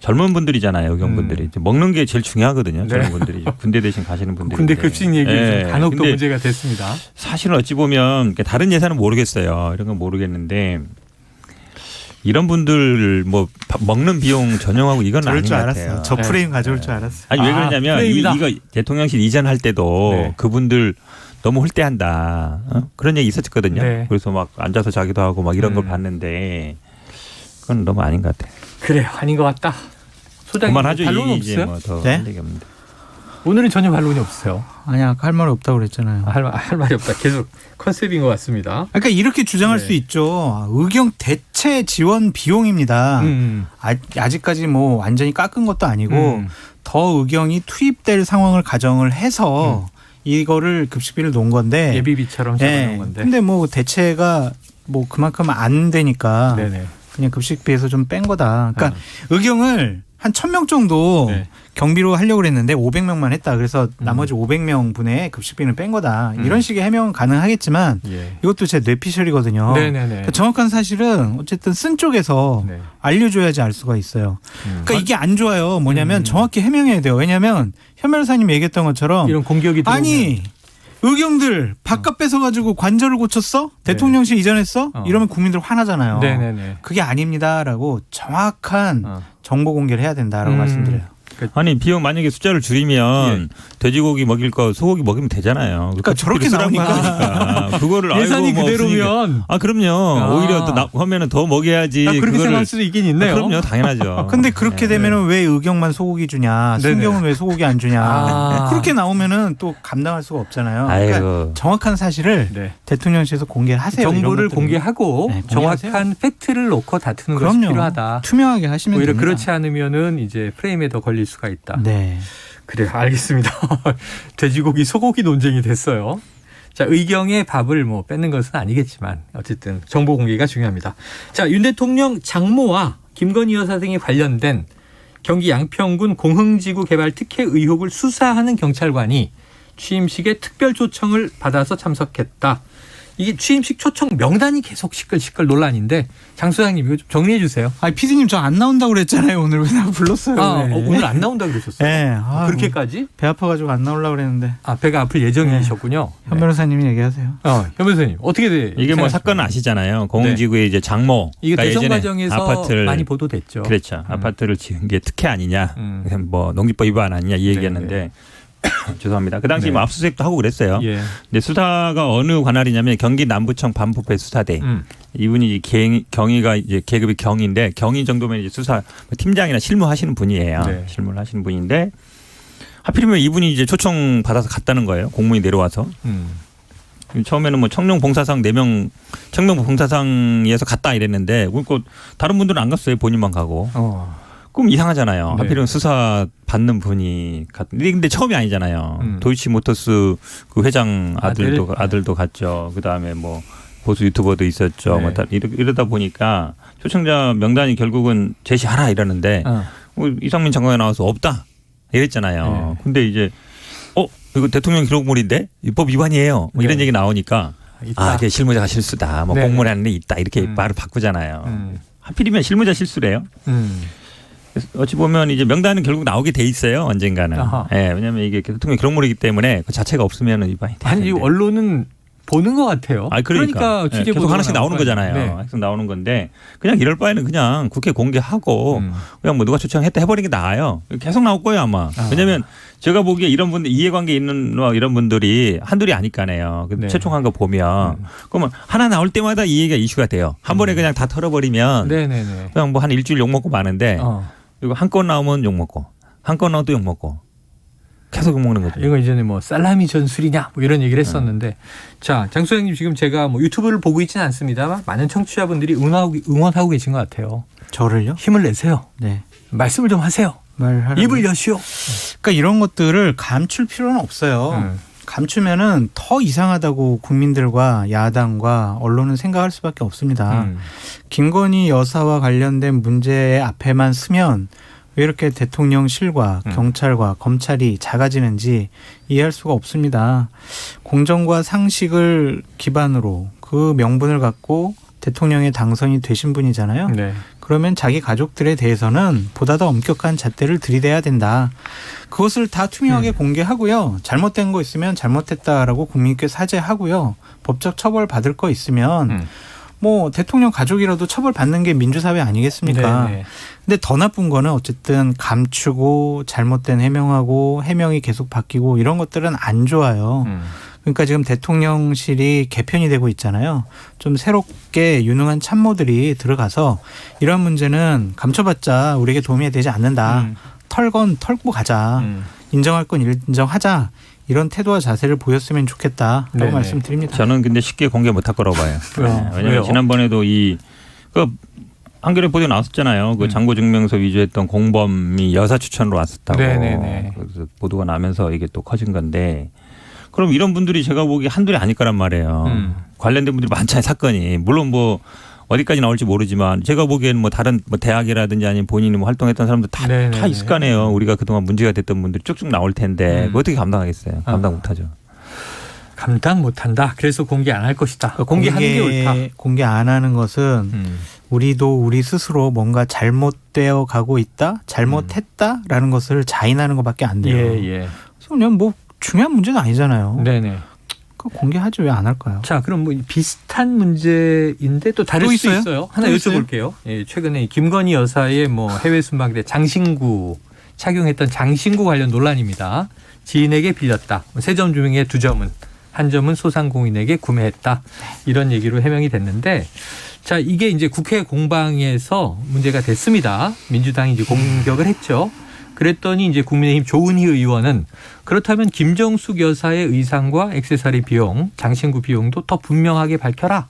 젊은 분들이잖아요. 의경분들이 먹는 게 제일 중요하거든요. 젊은 분들이 군대 대신 가시는 분들이. 군대 급식 얘기 좀 간혹 또 문제가 됐습니다. 사실은 어찌 보면 다른 예산은 모르겠어요. 이런 건 모르겠는데 이런 분들 뭐 먹는 비용 전용하고 이건 아닌 것 같아요. 저 프레임 가져올 줄 알았어요. 아니 왜 그러냐면 이거 대통령실 이전할 때도 그분들 너무 홀대한다. 그런 얘기 있었거든요. 네. 그래서 막 앉아서 자기도 하고 막 이런 걸 봤는데 그건 너무 아닌 것 같아요. 그래요. 아닌 것 같다. 소장님 그만하죠. 반론 이제 없어요? 뭐 더 네? 할 얘기 없는데. 오늘은 전혀 반론이 없어요. 아니 아까 할 말이 없다고 그랬잖아요. 할 말이 없다. 계속 컨셉인 것 같습니다. 그러니까 이렇게 주장할 수 있죠. 의경 대체 지원 비용입니다. 아직까지 뭐 완전히 깎은 것도 아니고 더 의경이 투입될 상황을 가정을 해서 이거를 급식비를 놓은 건데 예비비처럼 잡아놓은 건데. 근데 뭐 대체가 뭐 그만큼 안 되니까 네네. 그냥 급식비에서 좀 뺀 거다. 그러니까 의경을 한 1,000명 정도 네. 경비로 하려고 그랬는데 500명만 했다. 그래서 나머지 500명 분의 급식비는 뺀 거다. 이런 식의 해명은 가능하겠지만 예. 이것도 제 뇌피셜이거든요. 네네네. 그러니까 정확한 사실은 어쨌든 쓴 쪽에서 네. 알려줘야지 알 수가 있어요. 그러니까 이게 안 좋아요. 뭐냐면 정확히 해명해야 돼요. 왜냐하면 현 변호사님 얘기했던 것처럼 이런 공격이 들어오면. 아니 의경들 바깥 뺏어가지고 관절을 고쳤어? 대통령실 이전했어? 이러면 국민들 화나잖아요. 네네네. 그게 아닙니다라고 정확한 정보 공개를 해야 된다라고 말씀드려요. 아니 비용 만약에 숫자를 줄이면 돼지고기 먹일 거 소고기 먹이면 되잖아요. 그러니까 저렇게 나오니까 그거를 예산이 알고 뭐 그대로면 그럼요. 오히려 또 하면은 더 먹여야지. 그렇게 생각할 수도 있긴 있네요. 그럼요, 당연하죠. 근데 그렇게 되면은 왜 의경만 소고기 주냐, 순경은 왜 소고기 안 주냐. 그렇게 나오면은 또 감당할 수가 없잖아요. 그러니까 정확한 사실을 대통령실에서 공개하세요. 정보를 공개하고 정확한 팩트를 놓고 다투는 것이 필요하다. 투명하게 하시면 오히려 됩니다. 그렇지 않으면은 이제 프레임에 더 걸릴 수가 있다. 네. 그래 알겠습니다. 돼지고기 소고기 논쟁이 됐어요. 자 의경의 밥을 뭐 뺏는 것은 아니겠지만 어쨌든 정보 공개가 중요합니다. 자 윤 대통령 장모와 김건희 여사 등이 관련된 경기 양평군 공흥지구 개발 특혜 의혹을 수사하는 경찰관이 취임식에 특별 초청을 받아서 참석했다. 이게 취임식 초청 명단이 계속 시끌시끌 논란인데 장 소장님 이거 좀 정리해 주세요. 아니 PD님 저 안 나온다고 그랬잖아요. 오늘 왜 나 불렀어요? 오늘 안 나온다고 그러셨어요? 네. 그렇게까지? 배 아파가지고 안 나오려고 그랬는데. 배가 아플 예정이셨군요. 현 변호사님이 얘기하세요. 현 변호사님 어떻게 돼? 이게 뭐 사건은 아시잖아요. 공흥지구의 이제 장모. 이게 대선 예전에 과정에서 아파트를 많이 보도됐죠. 그렇죠. 아파트를 지은 게 특혜 아니냐. 뭐 농지법 위반 아니냐 이 얘기였는데. 죄송합니다. 그 당시 뭐 압수수색도 하고 그랬어요. 근데 수사가 어느 관할이냐면 경기 남부청 반부패 수사대. 이분이 경위가 이제 계급이 경인데 경위 정도면 이제 수사 팀장이나 실무하시는 분이에요. 실무를 하시는 분인데 하필이면 이분이 이제 초청 받아서 갔다는 거예요. 공문이 내려와서. 처음에는 뭐 청룡봉사상 4명 청룡봉사상에서 갔다 이랬는데 그러니까 다른 분들은 안 갔어요. 본인만 가고. 그럼 이상하잖아요. 하필이면 수사 받는 분이 근데 처음이 아니잖아요. 도이치모터스 그 회장 아들도 갔죠. 그다음에 뭐 보수 유튜버도 있었죠. 뭐 이러다 보니까 초청자 명단이 결국은 제시하라 이러는데 이상민 장관이 나와서 없다 이랬잖아요. 근데 이제 이거 대통령 기록물인데 입법 위반이에요. 뭐 이런 얘기 나오니까 그게 실무자가 실수다. 뭐 공문에 하는데 있다 이렇게 말을 바꾸잖아요. 하필이면 실무자 실수래요. 어찌 보면 이제 명단은 결국 나오게 돼 있어요. 언젠가는. 왜냐하면 이게 대통령 기록물이기 때문에 그 자체가 없으면 위반이 되는데. 아니 언론은 보는 것 같아요. 그러니까 취재 계속 하나씩 나오는 거잖아요. 계속 나오는 건데 그냥 이럴 바에는 그냥 국회 공개하고 그냥 뭐 누가 초청했다 해버리는 게 나아요. 계속 나올 거예요 아마. 왜냐하면 제가 보기에 이런 분들 이해관계 있는 이런 분들이 한둘이 아니까네요. 초청한 거 보면 그러면 하나 나올 때마다 이 얘기가 이슈가 돼요. 한 번에 그냥 다 털어버리면 그냥 뭐 한 일주일 욕 먹고 마는데. 그리고 한 건 나오면 욕 먹고 한 건 나오면 또 욕 먹고 계속 욕 먹는 거죠. 이거 이전에 뭐 살라미 전술이냐 뭐 이런 얘기를 했었는데 자 장 소장님 지금 제가 뭐 유튜브를 보고 있지는 않습니다만 많은 청취자분들이 응원하고 계신 것 같아요. 저를요? 힘을 내세요. 네. 말씀을 좀 하세요. 입을 여시오. 그러니까 이런 것들을 감출 필요는 없어요. 감추면은 더 이상하다고 국민들과 야당과 언론은 생각할 수밖에 없습니다. 김건희 여사와 관련된 문제 앞에만 서면 왜 이렇게 대통령실과 경찰과 검찰이 작아지는지 이해할 수가 없습니다. 공정과 상식을 기반으로 그 명분을 갖고 대통령에 당선이 되신 분이잖아요. 그러면 자기 가족들에 대해서는 보다 더 엄격한 잣대를 들이대야 된다. 그것을 다 투명하게 공개하고요. 잘못된 거 있으면 잘못했다라고 국민께 사죄하고요. 법적 처벌 받을 거 있으면 뭐 대통령 가족이라도 처벌받는 게 민주사회 아니겠습니까? 근데 더 나쁜 거는 어쨌든 감추고 잘못된 해명하고 해명이 계속 바뀌고 이런 것들은 안 좋아요. 그러니까 지금 대통령실이 개편이 되고 있잖아요. 좀 새롭게 유능한 참모들이 들어가서 이런 문제는 감춰봤자 우리에게 도움이 되지 않는다. 털건 털고 가자. 인정할 건 인정하자. 이런 태도와 자세를 보였으면 좋겠다라고 말씀드립니다. 저는 근데 쉽게 공개 못할 거라고 봐요. 왜냐하면 지난번에도 한겨레 보도에 나왔었잖아요. 그 장고증명서 위조했던 공범이 여사 추천으로 왔었다고. 그래서 보도가 나면서 이게 또 커진 건데 그럼 이런 분들이 제가 보기에 한둘이 아닐 거란 말이에요. 관련된 분들이 많잖아요. 사건이. 물론 뭐 어디까지 나올지 모르지만 제가 보기에는 뭐 다른 뭐 대학이라든지 아니면 본인이 뭐 활동했던 사람들 다 있을 거 아니에요. 우리가 그동안 문제가 됐던 분들이 쭉쭉 나올 텐데 그거 어떻게 감당하겠어요? 감당 못하죠. 감당 못한다. 그래서 공개 안 할 것이다. 공개하는 게 옳다. 공개 안 하는 것은 우리도 우리 스스로 뭔가 잘못되어 가고 있다, 잘못했다라는 것을 자인하는 것밖에 안 돼요. 예. 그래서 그냥 뭐 중요한 문제는 아니잖아요. 네네. 공개하지 왜 안 할까요? 자, 그럼 뭐 비슷한 문제인데 또 다를 수 있어요. 하나 여쭤볼게요. 예, 최근에 김건희 여사의 뭐 해외 순방대 장신구 착용했던 장신구 관련 논란입니다. 지인에게 빌렸다. 3점 중에 2점은 한 점은 소상공인에게 구매했다. 이런 얘기로 해명이 됐는데, 자, 이게 이제 국회 공방에서 문제가 됐습니다. 민주당이 이제 공격을 했죠. 그랬더니 이제 국민의힘 조은희 의원은 그렇다면 김정숙 여사의 의상과 액세서리 비용, 장신구 비용도 더 분명하게 밝혀라.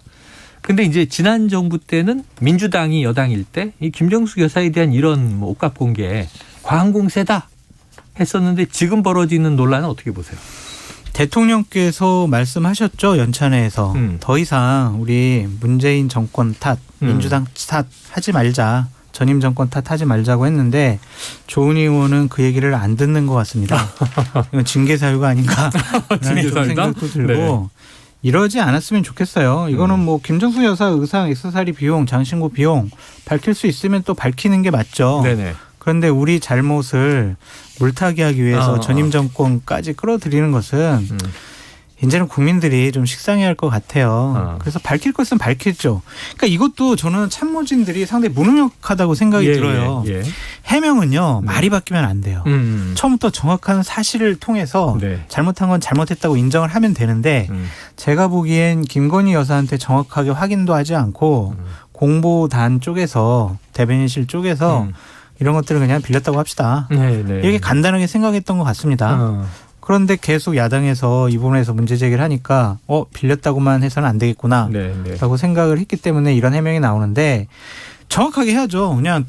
근데 이제 지난 정부 때는 민주당이 여당일 때 이 김정숙 여사에 대한 이런 뭐 옷값 공개 과한 공세다 했었는데 지금 벌어지는 논란은 어떻게 보세요? 대통령께서 말씀하셨죠, 연찬회에서. 더 이상 우리 문재인 정권 탓, 민주당 탓 하지 말자. 전임 정권 탓하지 말자고 했는데 조은희 의원은 그 얘기를 안 듣는 것 같습니다. 이건 징계 사유가 아닌가 라는 생각도 들고 네. 이러지 않았으면 좋겠어요. 이거는 뭐 김정숙 여사 의상, 액세서리 비용, 장신구 비용 밝힐 수 있으면 또 밝히는 게 맞죠. 네네. 그런데 우리 잘못을 물타기 하기 위해서 전임 정권까지 끌어들이는 것은 이제는 국민들이 좀 식상해할 것 같아요. 그래서 밝힐 것은 밝혔죠. 그러니까 이것도 저는 참모진들이 상당히 무능력하다고 생각이 들어요. 해명은요. 말이 바뀌면 안 돼요. 처음부터 정확한 사실을 통해서 잘못한 건 잘못했다고 인정을 하면 되는데 제가 보기엔 김건희 여사한테 정확하게 확인도 하지 않고 공보단 쪽에서 대변인실 쪽에서 이런 것들을 그냥 빌렸다고 합시다. 이렇게 간단하게 생각했던 것 같습니다. 그런데 계속 야당에서 이 부분에서 문제 제기를 하니까 빌렸다고만 해서는 안 되겠구나 라고 생각을 했기 때문에 이런 해명이 나오는데 정확하게 해야죠. 그냥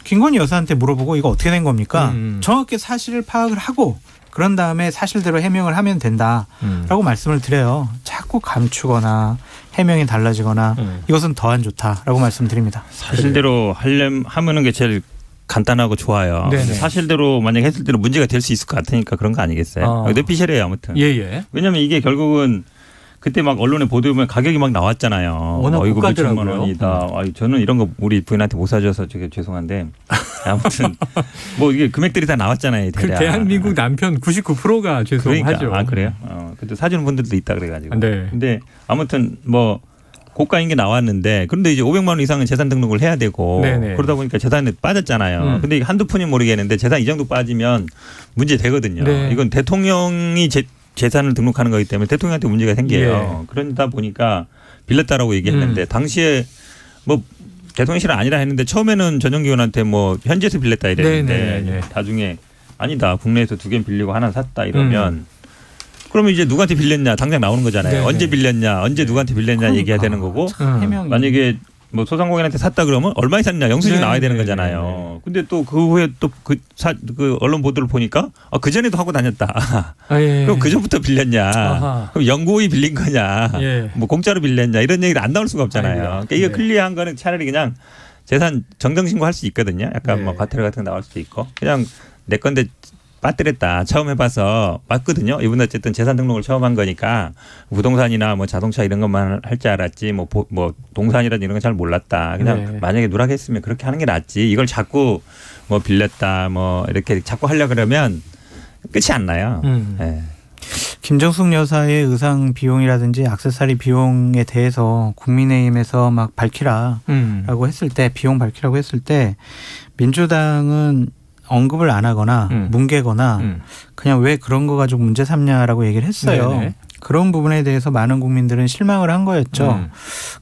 김건희 여사한테 물어보고 이거 어떻게 된 겁니까? 정확히 사실을 파악을 하고 그런 다음에 사실대로 해명을 하면 된다라고 말씀을 드려요. 자꾸 감추거나 해명이 달라지거나 이것은 더 안 좋다라고 말씀드립니다. 사실대로 하면은 게 제일 간단하고 좋아요. 네네. 사실대로 만약에 했을 때는 문제가 될 수 있을 것 같으니까 그런 거 아니겠어요? 뇌피셜이에요 아무튼. 왜냐하면 이게 결국은 그때 막 언론에 보도보면 가격이 막 나왔잖아요. 워낙 고가더라고요. 1,600만 원이다. 저는 이런 거 우리 부인한테 못 사줘서 되게 죄송한데 아무튼 뭐 이게 금액들이 다 나왔잖아요. 대략. 그 대한민국 남편 99%가 죄송하죠. 그러니까, 그래요? 그때 사주는 분들도 있다 그래가지고. 네. 근데 아무튼 뭐 고가인 게 나왔는데 그런데 이제 500만 원 이상은 재산 등록을 해야 되고 네네. 그러다 보니까 재산이 빠졌잖아요. 근데 한두 푼이 모르겠는데 재산 이 정도 빠지면 문제 되거든요. 네. 이건 대통령이 재산을 등록하는 거기 때문에 대통령한테 문제가 생겨요. 그러다 보니까 빌렸다라고 얘기했는데 당시에 뭐 대통령실은 아니라 했는데 처음에는 전용기 의원한테 뭐 현지에서 빌렸다 이랬는데 나중에 아니다 국내에서 2개 빌리고 하나 샀다 이러면 그러면 이제 누구한테 빌렸냐 당장 나오는 거잖아요. 네네. 언제 빌렸냐 언제 누구한테 빌렸냐 그러니까. 얘기해야 되는 거고 만약에 뭐 소상공인한테 샀다 그러면 얼마에 샀냐 영수증이 나와야 되는 거잖아요. 근데 또 그 후에 또 그 언론 보도를 보니까 그 전에도 하고 다녔다. 그럼 그 전부터 빌렸냐? 그럼 연고이 빌린 거냐? 뭐 공짜로 빌렸냐? 이런 얘기를 안 나올 수가 없잖아요. 그러니까 이게 클리어한 거는 차라리 그냥 재산 정정신고 할 수 있거든요. 약간 뭐 과태료 같은 거 나올 수도 있고 그냥 내 건데. 빠뜨렸다. 처음 해봐서 맞거든요. 이분 어쨌든 재산 등록을 처음 한 거니까 부동산이나 뭐 자동차 이런 것만 할 줄 알았지 뭐 동산이라든지 이런 건 잘 몰랐다. 그냥 만약에 누락했으면 그렇게 하는 게 낫지. 이걸 자꾸 뭐 빌렸다 뭐 이렇게 자꾸 하려고 그러면 끝이 안 나요. 김정숙 여사의 의상 비용이라든지 액세서리 비용에 대해서 국민의힘에서 막 밝히라라고 했을 때 비용 밝히라고 했을 때 민주당은 언급을 안 하거나 뭉개거나 그냥 왜 그런 거 가지고 문제 삼냐라고 얘기를 했어요. 네네. 그런 부분에 대해서 많은 국민들은 실망을 한 거였죠.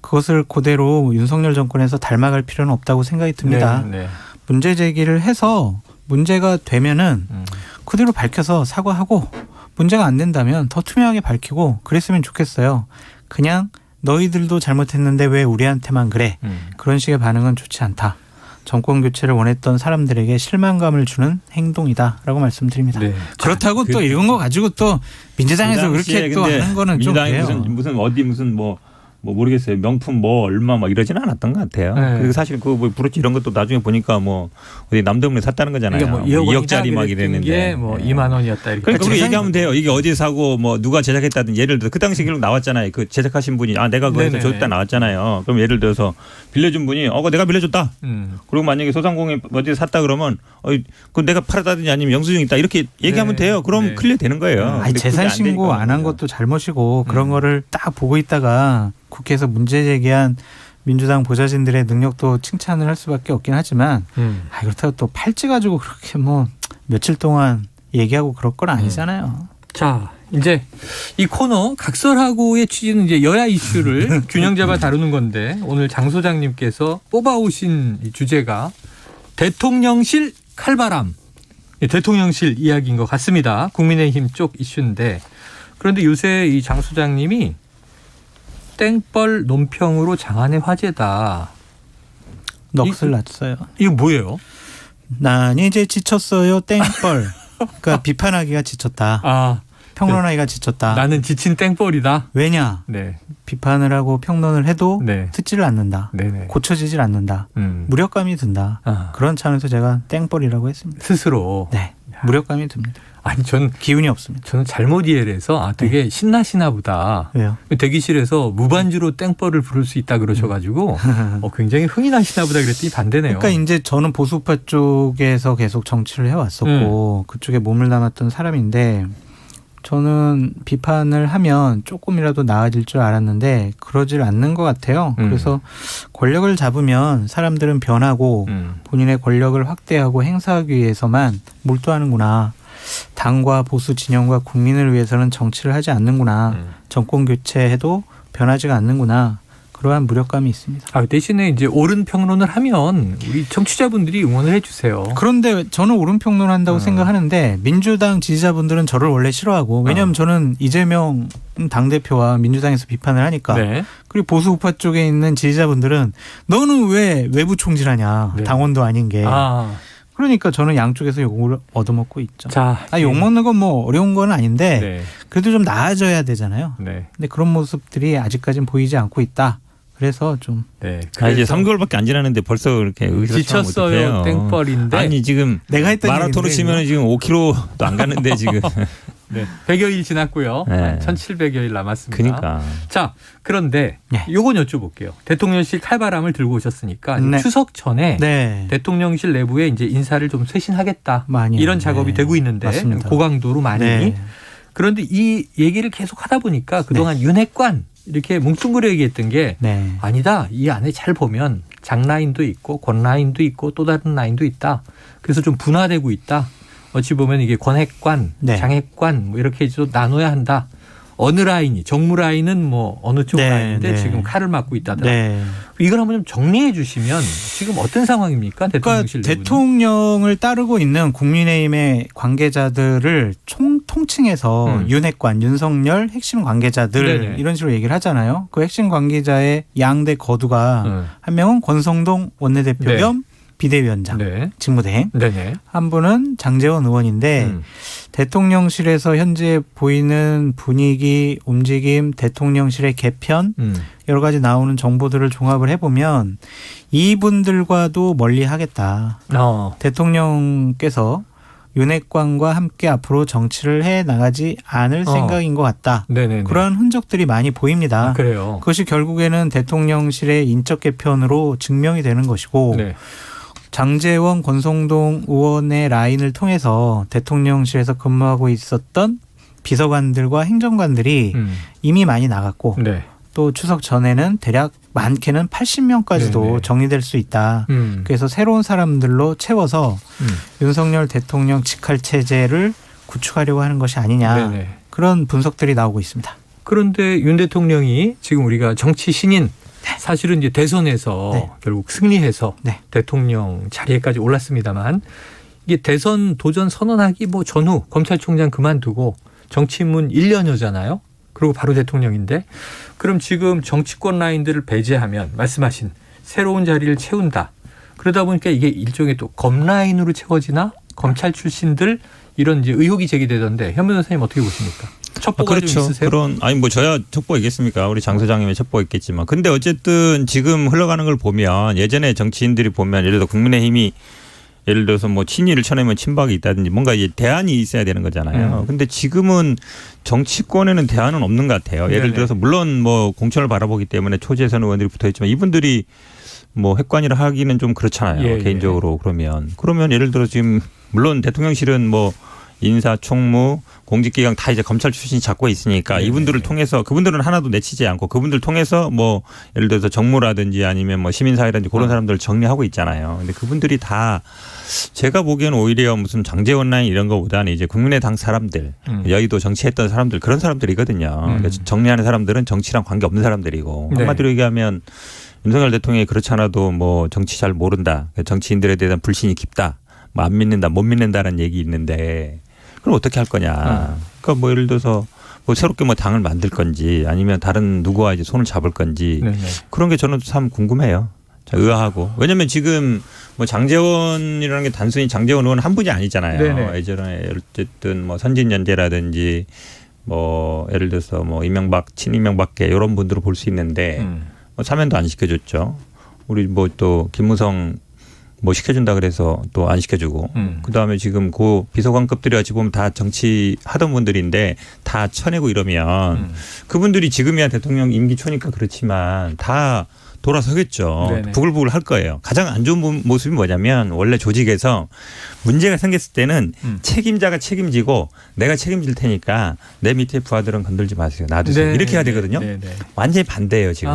그것을 그대로 윤석열 정권에서 닮아갈 필요는 없다고 생각이 듭니다. 네네. 문제 제기를 해서 문제가 되면은 그대로 밝혀서 사과하고 문제가 안 된다면 더 투명하게 밝히고 그랬으면 좋겠어요. 그냥 너희들도 잘못했는데 왜 우리한테만 그래. 그런 식의 반응은 좋지 않다. 정권 교체를 원했던 사람들에게 실망감을 주는 행동이다라고 말씀드립니다. 네. 그렇다고 또 이런 거 가지고 또 민주당에서 그렇게 또 하는 거는 좀 그래요. 무슨 어디 무슨 뭐 뭐 모르겠어요. 명품 뭐 얼마 막 이러지는 않았던 것 같아요. 네. 그리고 사실 그 뭐 브로치 이런 것도 나중에 보니까 뭐 어디 남대문에 샀다는 거잖아요. 뭐 2억짜리 막 이랬는데 게뭐 2만 원이었다 이렇게. 그러니까 우리 얘기하면 돼요. 이게 어디 사고 뭐 누가 제작했다든 예를 들어 그 당시 결국 나왔잖아요. 그 제작하신 분이 내가 그거에서 줬다 나왔잖아요. 그럼 예를 들어서 빌려준 분이 그거 내가 빌려줬다. 그리고 만약에 소상공인 어디 샀다 그러면 그 내가 팔았다든지 아니면 영수증 있다 이렇게 얘기하면 돼요. 그럼 클리어 되는 거예요. 아니, 재산 신고 안 한 것도 잘못이고 그런 거를 딱 보고 있다가 국회에서 문제 제기한 민주당 보좌진들의 능력도 칭찬을 할 수밖에 없긴 하지만 그렇다고 또 팔찌 가지고 그렇게 뭐 며칠 동안 얘기하고 그럴 건 아니잖아요. 자, 이제 이 코너 각설하고의 취지는 이제 여야 이슈를 균형 잡아 다루는 건데 오늘 장 소장님께서 뽑아오신 이 주제가 대통령실 칼바람, 대통령실 이야기인 것 같습니다. 국민의힘 쪽 이슈인데 그런데 요새 이 장 소장님이 땡벌 논평으로 장안의 화제다. 넋을 났어요. 이거 뭐예요? 난 이제 지쳤어요. 땡벌. 그러니까 비판하기가 지쳤다. 평론하기가 지쳤다. 나는 지친 땡벌이다. 왜냐? 네. 비판을 하고 평론을 해도 듣지를 않는다. 네네. 고쳐지질 않는다. 무력감이 든다. 그런 차원에서 제가 땡벌이라고 했습니다. 스스로. 네. 무력감이 듭니다. 아니 전 기운이 없습니다. 저는 잘못 이해를 해서 되게 신나시나 보다. 왜요? 대기실에서 무반주로 땡벌을 부를 수 있다 그러셔가지고 굉장히 흥이 나시나 보다 그랬더니 반대네요. 그러니까 이제 저는 보수파 쪽에서 계속 정치를 해왔었고 그쪽에 몸을 담았던 사람인데 저는 비판을 하면 조금이라도 나아질 줄 알았는데 그러질 않는 것 같아요. 그래서 권력을 잡으면 사람들은 변하고 본인의 권력을 확대하고 행사하기 위해서만 몰두하는구나. 당과 보수 진영과 국민을 위해서는 정치를 하지 않는구나. 정권 교체해도 변하지가 않는구나. 그러한 무력감이 있습니다. 대신에 이제 옳은 평론을 하면 우리 청취자분들이 응원을 해주세요. 그런데 저는 옳은 평론한다고 생각하는데 민주당 지지자분들은 저를 원래 싫어하고 왜냐하면 저는 이재명 당대표와 민주당에서 비판을 하니까 그리고 보수 우파 쪽에 있는 지지자분들은 너는 왜 외부 총질하냐. 당원도 아닌 게. 그러니까 저는 양쪽에서 욕을 얻어먹고 있죠. 욕먹는 건 뭐 어려운 건 아닌데 그래도 좀 나아져야 되잖아요. 근데 그런 모습들이 아직까지는 보이지 않고 있다. 그래서 좀. 이제 3개월밖에 안 지났는데 벌써 그렇게 지쳤어요. 땡벌인데. 아니 지금 내가 했던 마라톤으로 치면 지금 5km도 안 가는데 지금. 100여일 지났고요. 1700여일 남았습니다. 그러니까. 자, 그런데 요건 여쭤볼게요. 대통령실 칼바람을 들고 오셨으니까 추석 전에 대통령실 내부에 이제 인사를 좀 쇄신하겠다. 이런 작업이 되고 있는데 맞습니다. 고강도로 많이. 그런데 이 얘기를 계속 하다 보니까 그동안 윤핵관 이렇게 뭉뚱그려 얘기했던 게 아니다. 이 안에 잘 보면 장 라인도 있고 권 라인도 있고 또 다른 라인도 있다. 그래서 좀 분화되고 있다. 어찌 보면 이게 권핵관, 장핵관 뭐 이렇게 좀 나눠야 한다. 어느 라인이 정무 라인은 뭐 어느 쪽 라인인데 지금 칼을 맞고 있다더라. 이걸 한번 좀 정리해 주시면 지금 어떤 상황입니까? 대통령실 그러니까 대통령을 따르고 있는 국민의힘의 관계자들을 통칭해서 윤핵관, 윤석열 핵심 관계자들 이런 식으로 얘기를 하잖아요. 그 핵심 관계자의 양대 거두가 한 명은 권성동 원내대표 겸 비대위원장 직무대행 한 분은 장제원 의원인데 대통령실에서 현재 보이는 분위기 움직임 대통령실의 개편 여러 가지 나오는 정보들을 종합을 해보면 이분들과도 멀리하겠다. 대통령께서 윤핵관과 함께 앞으로 정치를 해나가지 않을 생각인 것 같다. 그런 흔적들이 많이 보입니다. 그래요. 그것이 결국에는 대통령실의 인적 개편으로 증명이 되는 것이고 장제원, 권성동 의원의 라인을 통해서 대통령실에서 근무하고 있었던 비서관들과 행정관들이 이미 많이 나갔고 또 추석 전에는 대략 많게는 80명까지도 정리될 수 있다. 그래서 새로운 사람들로 채워서 윤석열 대통령 직할 체제를 구축하려고 하는 것이 아니냐. 그런 분석들이 나오고 있습니다. 그런데 윤 대통령이 지금 우리가 정치 신인 사실은 이제 대선에서 결국 승리해서 대통령 자리에까지 올랐습니다만 이게 대선 도전 선언하기 뭐 전후 검찰총장 그만두고 정치 입문 1년여잖아요. 그리고 바로 대통령인데 그럼 지금 정치권 라인들을 배제하면 말씀하신 새로운 자리를 채운다. 그러다 보니까 이게 일종의 또 검 라인으로 채워지나 검찰 출신들 이런 이제 의혹이 제기되던데 현 변호사님 어떻게 보십니까? 첩보가 그렇죠. 좀 있으세요? 아니 뭐 저야 첩보 있겠습니까? 우리 장 소장님의 첩보 있겠지만. 근데 어쨌든 지금 흘러가는 걸 보면 예전에 정치인들이 보면 예를 들어 국민의힘이 예를 들어서 뭐 친이를 쳐내면 친박이 있다든지 뭔가 이제 대안이 있어야 되는 거잖아요. 근데 지금은 정치권에는 대안은 없는 것 같아요. 예를 네네. 들어서 물론 뭐 공천을 바라보기 때문에 초재선 의원들이 붙어 있지만 이분들이 뭐 핵관이라 하기는 좀 그렇잖아요. 예, 개인적으로 그러면 예를 들어 지금 물론 대통령실은 뭐 인사, 총무, 공직기강 다 이제 검찰 출신이 잡고 있으니까 이분들을 통해서 그분들은 하나도 내치지 않고 그분들 통해서 뭐 예를 들어서 정무라든지 아니면 뭐 시민사회라든지 그런 사람들을 정리하고 있잖아요. 근데 그분들이 다 제가 보기에는 오히려 무슨 장제원 라인 이런 거보다는 이제 국민의당 사람들, 여의도 정치했던 사람들 그런 사람들이거든요. 그러니까 정리하는 사람들은 정치랑 관계없는 사람들이고 한마디로 얘기하면 윤석열 대통령이 그렇지 않아도 뭐 정치 잘 모른다. 정치인들에 대한 불신이 깊다. 뭐 안 믿는다, 못 믿는다는 얘기 있는데 그럼 어떻게 할 거냐. 그러니까 뭐 예를 들어서 뭐 새롭게 뭐 당을 만들 건지 아니면 다른 누구와 이제 손을 잡을 건지 그런 게 저는 참 궁금해요. 의아하고. 왜냐하면 지금 뭐 장제원이라는 게 단순히 장제원 의원 한 분이 아니잖아요. 예전에 어쨌든 뭐 선진연재라든지 뭐 예를 들어서 뭐 이명박, 친이명박계 이런 분들을 볼 수 있는데 뭐 사면도 안 시켜줬죠. 우리 뭐 또 김무성 뭐 시켜준다 그래서 또 안 시켜주고 그다음에 지금 그 비서관급들이 어찌 보면 다 정치하던 분들인데 다 쳐내고 이러면 그분들이 지금이야 대통령 임기 초니까 그렇지만 다 돌아서겠죠. 네네. 부글부글 할 거예요. 가장 안 좋은 모습이 뭐냐면 원래 조직에서 문제가 생겼을 때는 책임자가 책임지고 내가 책임질 테니까 내 밑에 부하들은 건들지 마세요. 놔두세요. 네. 이렇게 해야 되거든요. 완전히 반대예요 지금.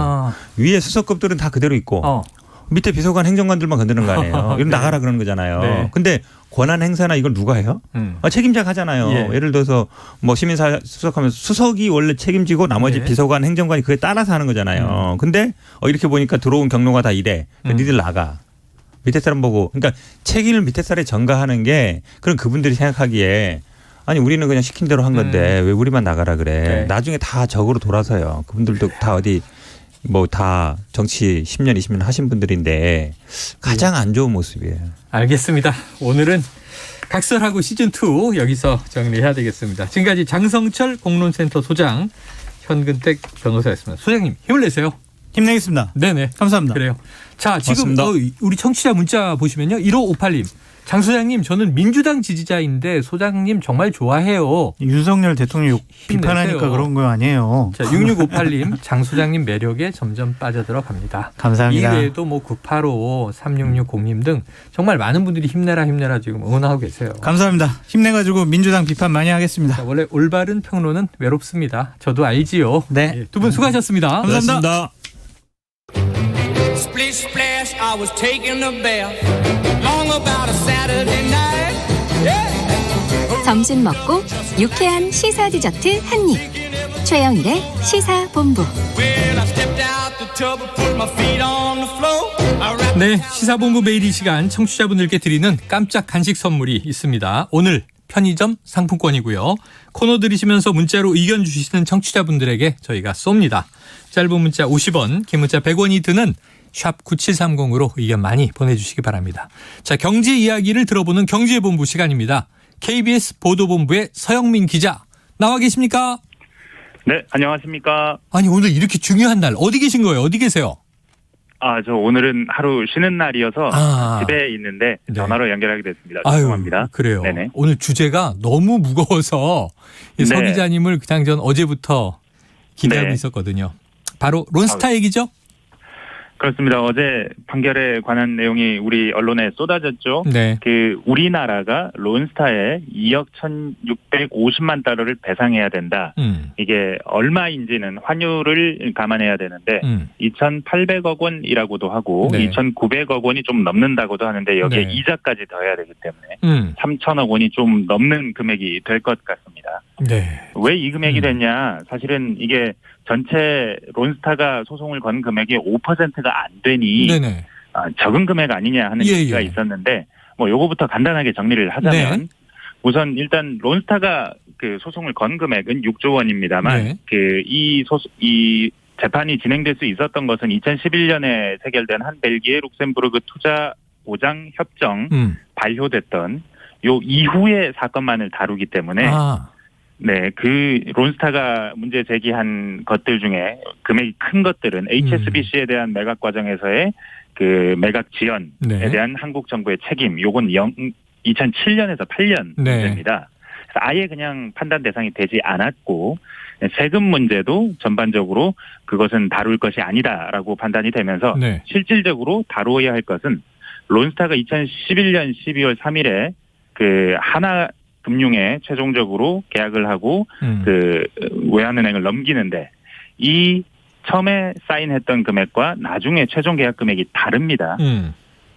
위에 수석급들은 다 그대로 있고 밑에 비서관 행정관들만 건드는 거 아니에요. 이럼 나가라 그러는 거잖아요. 근데 권한 행사나 이걸 누가 해요? 책임자가 하잖아요. 예를 들어서 뭐 시민사회 수석하면 수석이 원래 책임지고 나머지 비서관 행정관이 그에 따라서 하는 거잖아요. 근데 이렇게 보니까 들어온 경로가 다 이래. 니들 나가. 밑에 사람 보고. 그러니까 책임을 밑에 사람에 전가하는 게 그런 그분들이 생각하기에 아니 우리는 그냥 시킨 대로 한 건데 왜 우리만 나가라 그래. 나중에 다 적으로 돌아서요. 그분들도 다 어디 뭐 다 정치 10년 20년 하신 분들인데 가장 안 좋은 모습이에요. 알겠습니다. 오늘은 각설하고 시즌2 여기서 정리해야 되겠습니다. 지금까지 장성철 공론센터 소장, 현근택 변호사였습니다. 소장님 힘을 내세요. 힘내겠습니다. 네네. 감사합니다. 그래요. 자, 지금 우리 청취자 문자 보시면요. 1558님. 장 소장님 저는 민주당 지지자인데 소장님 정말 좋아해요. 윤석열 대통령 비판하니까 그런 거 아니에요. 자, 6658님 장 소장님 매력에 점점 빠져들어 갑니다. 감사합니다. 이외에도 뭐 985, 3660님 등 정말 많은 분들이 힘내라 지금 응원하고 계세요. 감사합니다. 힘내가지고 민주당 비판 많이 하겠습니다. 자, 원래 올바른 평론은 외롭습니다. 저도 알지요. 네. 두 분 수고하셨습니다. 감사합니다. Splish splash, I was taking a bath. Long about a Saturday night. Yeah. 점심 먹고 유쾌한 시사 디저트 한 입. 최영일의 시사본부. Well, I stepped out the tub and put my feet on the floor. I wrapped 네, 시사본부 매일 이 시간 청취자분들께 드리는 깜짝 간식 선물이 있습니다. 오늘 편의점 상품권이고요. 코너 들으시면서 문자로 의견 주시는 청취자분들에게 저희가 쏩니다. 짧은 문자 50원, 긴 문자 100원이 드는 샵 9730으로 의견 많이 보내주시기 바랍니다. 자, 경제 이야기를 들어보는 경제본부 시간입니다. KBS 보도본부의 서영민 기자 나와 계십니까? 네, 안녕하십니까? 아니 오늘 이렇게 중요한 날 어디 계신 거예요? 어디 계세요? 저 오늘은 하루 쉬는 날이어서 집에 있는데 전화로 연결하게 됐습니다. 죄송합니다. 그래요. 네네. 오늘 주제가 너무 무거워서 서 기자님을 그냥 전 어제부터 기대하고 있었거든요. 바로 론스타 얘기죠? 그렇습니다. 어제 판결에 관한 내용이 우리 언론에 쏟아졌죠. 네. 우리나라가 론스타에 2억 1,650만 달러를 배상해야 된다. 이게 얼마인지는 환율을 감안해야 되는데 2,800억 원이라고도 하고 2,900억 원이 좀 넘는다고도 하는데 여기에 이자까지 더해야 되기 때문에 3,000억 원이 좀 넘는 금액이 될 것 같습니다. 네. 왜 이 금액이 됐냐? 사실은 이게 전체 론스타가 소송을 건 금액이 5%가 안 되니 적은 금액 아니냐 하는 얘기가 있었는데 뭐 요거부터 간단하게 정리를 하자면 우선 일단 론스타가 그 소송을 건 금액은 6조 원입니다만 이 재판이 진행될 수 있었던 것은 2011년에 체결된 한 벨기에 룩셈부르크 투자 보장 협정 발효됐던 요 이후의 사건만을 다루기 때문에 네, 그 론스타가 문제 제기한 것들 중에 금액이 큰 것들은 HSBC에 대한 매각 과정에서의 그 매각 지연에 네. 대한 한국 정부의 책임, 요건 2007년에서 8년 네. 문제입니다. 그래서 아예 그냥 판단 대상이 되지 않았고 세금 문제도 전반적으로 그것은 다룰 것이 아니다라고 판단이 되면서 네. 실질적으로 다루어야 할 것은 론스타가 2011년 12월 3일에 그 하나금융에 최종적으로 계약을 하고 그 외환은행을 넘기는데 이 처음에 사인했던 금액과 나중에 최종 계약 금액이 다릅니다.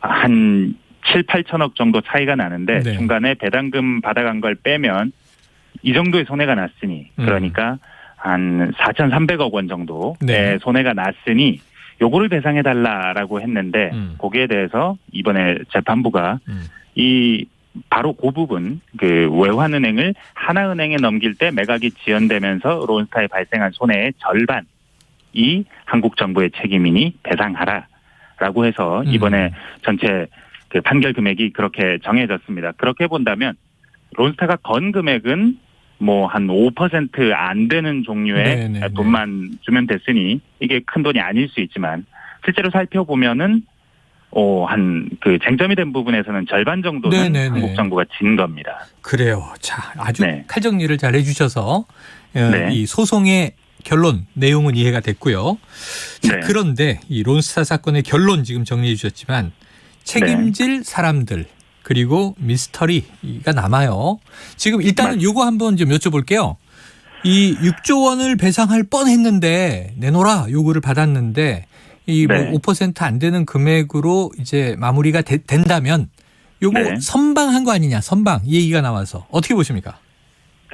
한 7, 8천억 정도 차이가 나는데 네. 중간에 배당금 받아간 걸 빼면 이 정도의 손해가 났으니 그러니까 한 4,300억 원 정도의 네. 손해가 났으니 요거를 배상해달라라고 했는데 거기에 대해서 이번에 재판부가 이 바로 그 부분 그 외환은행을 하나은행에 넘길 때 매각이 지연되면서 론스타에 발생한 손해의 절반이 한국 정부의 책임이니 배상하라라고 해서 이번에 전체 그 판결 금액이 그렇게 정해졌습니다. 그렇게 본다면 론스타가 건 금액은 뭐 한 5% 안 되는 종류의 네네네. 돈만 주면 됐으니 이게 큰 돈이 아닐 수 있지만 실제로 살펴보면은 한 그 쟁점이 된 부분에서는 절반 정도는 네네네. 한국 정부가 진 겁니다. 그래요. 자, 아주 네. 칼정리를 잘 해주셔서 네. 이 소송의 결론 내용은 이해가 됐고요. 자, 네. 그런데 이 론스타 사건의 결론 지금 정리해 주셨지만 책임질 사람들 그리고 미스터리가 남아요. 지금 일단은 요거 한번 좀 여쭤볼게요. 이 6조 원을 배상할 뻔했는데 내놓으라 요구를 받았는데 이 뭐 네. 5%안 되는 금액으로 이제 마무리가 된다면 요거 네. 선방한 거 아니냐, 선방 이 얘기가 나와서 어떻게 보십니까?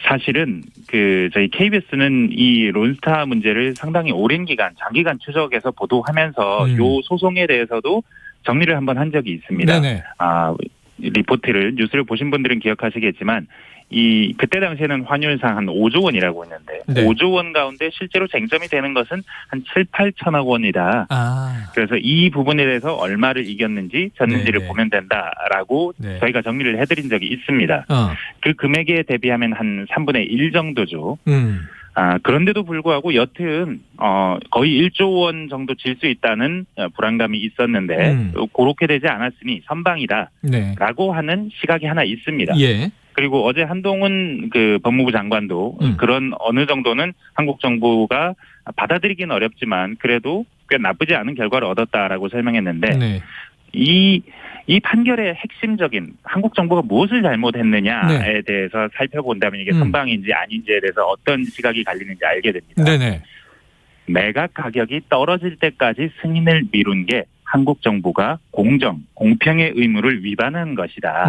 사실은 그 저희 KBS는 이 론스타 문제를 상당히 오랜 기간, 장기간 추적해서 보도하면서 요 소송에 대해서도 정리를 한번 한 적이 있습니다. 네네. 리포트를 뉴스를 보신 분들은 기억하시겠지만 그때 당시에는 환율상 한 5조 원이라고 했는데 네. 5조 원 가운데 실제로 쟁점이 되는 것은 한 7, 8천억 원이다. 그래서 이 부분에 대해서 얼마를 이겼는지 졌는지를 네네. 보면 된다라고 네. 저희가 정리를 해드린 적이 있습니다. 그 금액에 대비하면 한 3분의 1 정도죠. 그런데도 불구하고 여튼 거의 1조 원 정도 질 수 있다는 불안감이 있었는데 그렇게 되지 않았으니 선방이다라고 네. 하는 시각이 하나 있습니다. 예. 그리고 어제 한동훈 그 법무부 장관도 그런 어느 정도는 한국 정부가 받아들이기는 어렵지만 그래도 꽤 나쁘지 않은 결과를 얻었다라고 설명했는데 네. 이 판결의 핵심적인 한국 정부가 무엇을 잘못했느냐에 대해서 살펴본다면 이게 선방인지 아닌지에 대해서 어떤 시각이 갈리는지 알게 됩니다. 네네. 매각 가격이 떨어질 때까지 승인을 미룬 게 한국 정부가 공평의 의무를 위반한 것이다.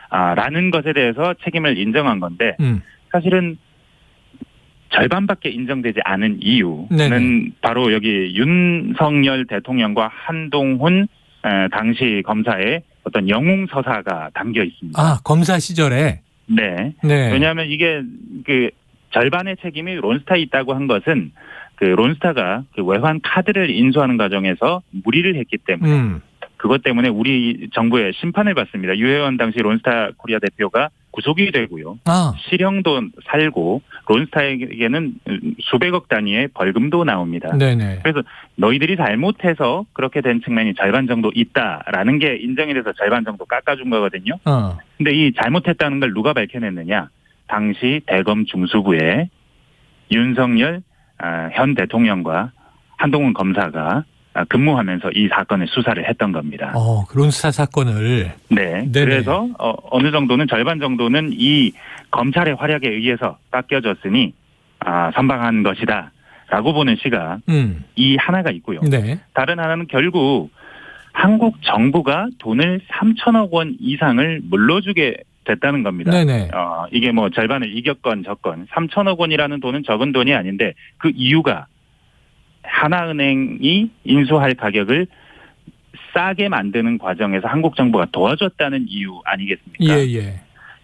라는 것에 대해서 책임을 인정한 건데 사실은 절반밖에 인정되지 않은 이유는 네네. 바로 여기 윤석열 대통령과 한동훈 당시 검사의 어떤 영웅 서사가 담겨 있습니다. 검사 시절에? 네. 네. 왜냐하면 이게 그 절반의 책임이 론스타에 있다고 한 것은 그 론스타가 그 외환 카드를 인수하는 과정에서 무리를 했기 때문에 그것 때문에 우리 정부의 심판을 받습니다. 유혜원 당시 론스타 코리아 대표가 구속이 되고요. 실형도 살고 론스타에게는 수백억 단위의 벌금도 나옵니다. 네네. 그래서 너희들이 잘못해서 그렇게 된 측면이 절반 정도 있다라는 게 인정이 돼서 절반 정도 깎아준 거거든요. 근데 이 잘못했다는 걸 누가 밝혀냈느냐. 당시 대검 중수부에 윤석열 현 대통령과 한동훈 검사가 근무하면서 이 사건의 수사를 했던 겁니다. 론스타 사건을. 네. 네네. 그래서 어느 정도는 절반 정도는 이 검찰의 활약에 의해서 깎여졌으니 선방한 것이다라고 보는 시각 이 하나가 있고요. 네. 다른 하나는 결국 한국 정부가 돈을 3천억 원 이상을 물러주게 됐다는 겁니다. 네네. 이게 뭐 절반을 이겼건 졌건 3천억 원이라는 돈은 적은 돈이 아닌데 그 이유가 하나은행이 인수할 가격을 싸게 만드는 과정에서 한국 정부가 도와줬다는 이유 아니겠습니까? 예.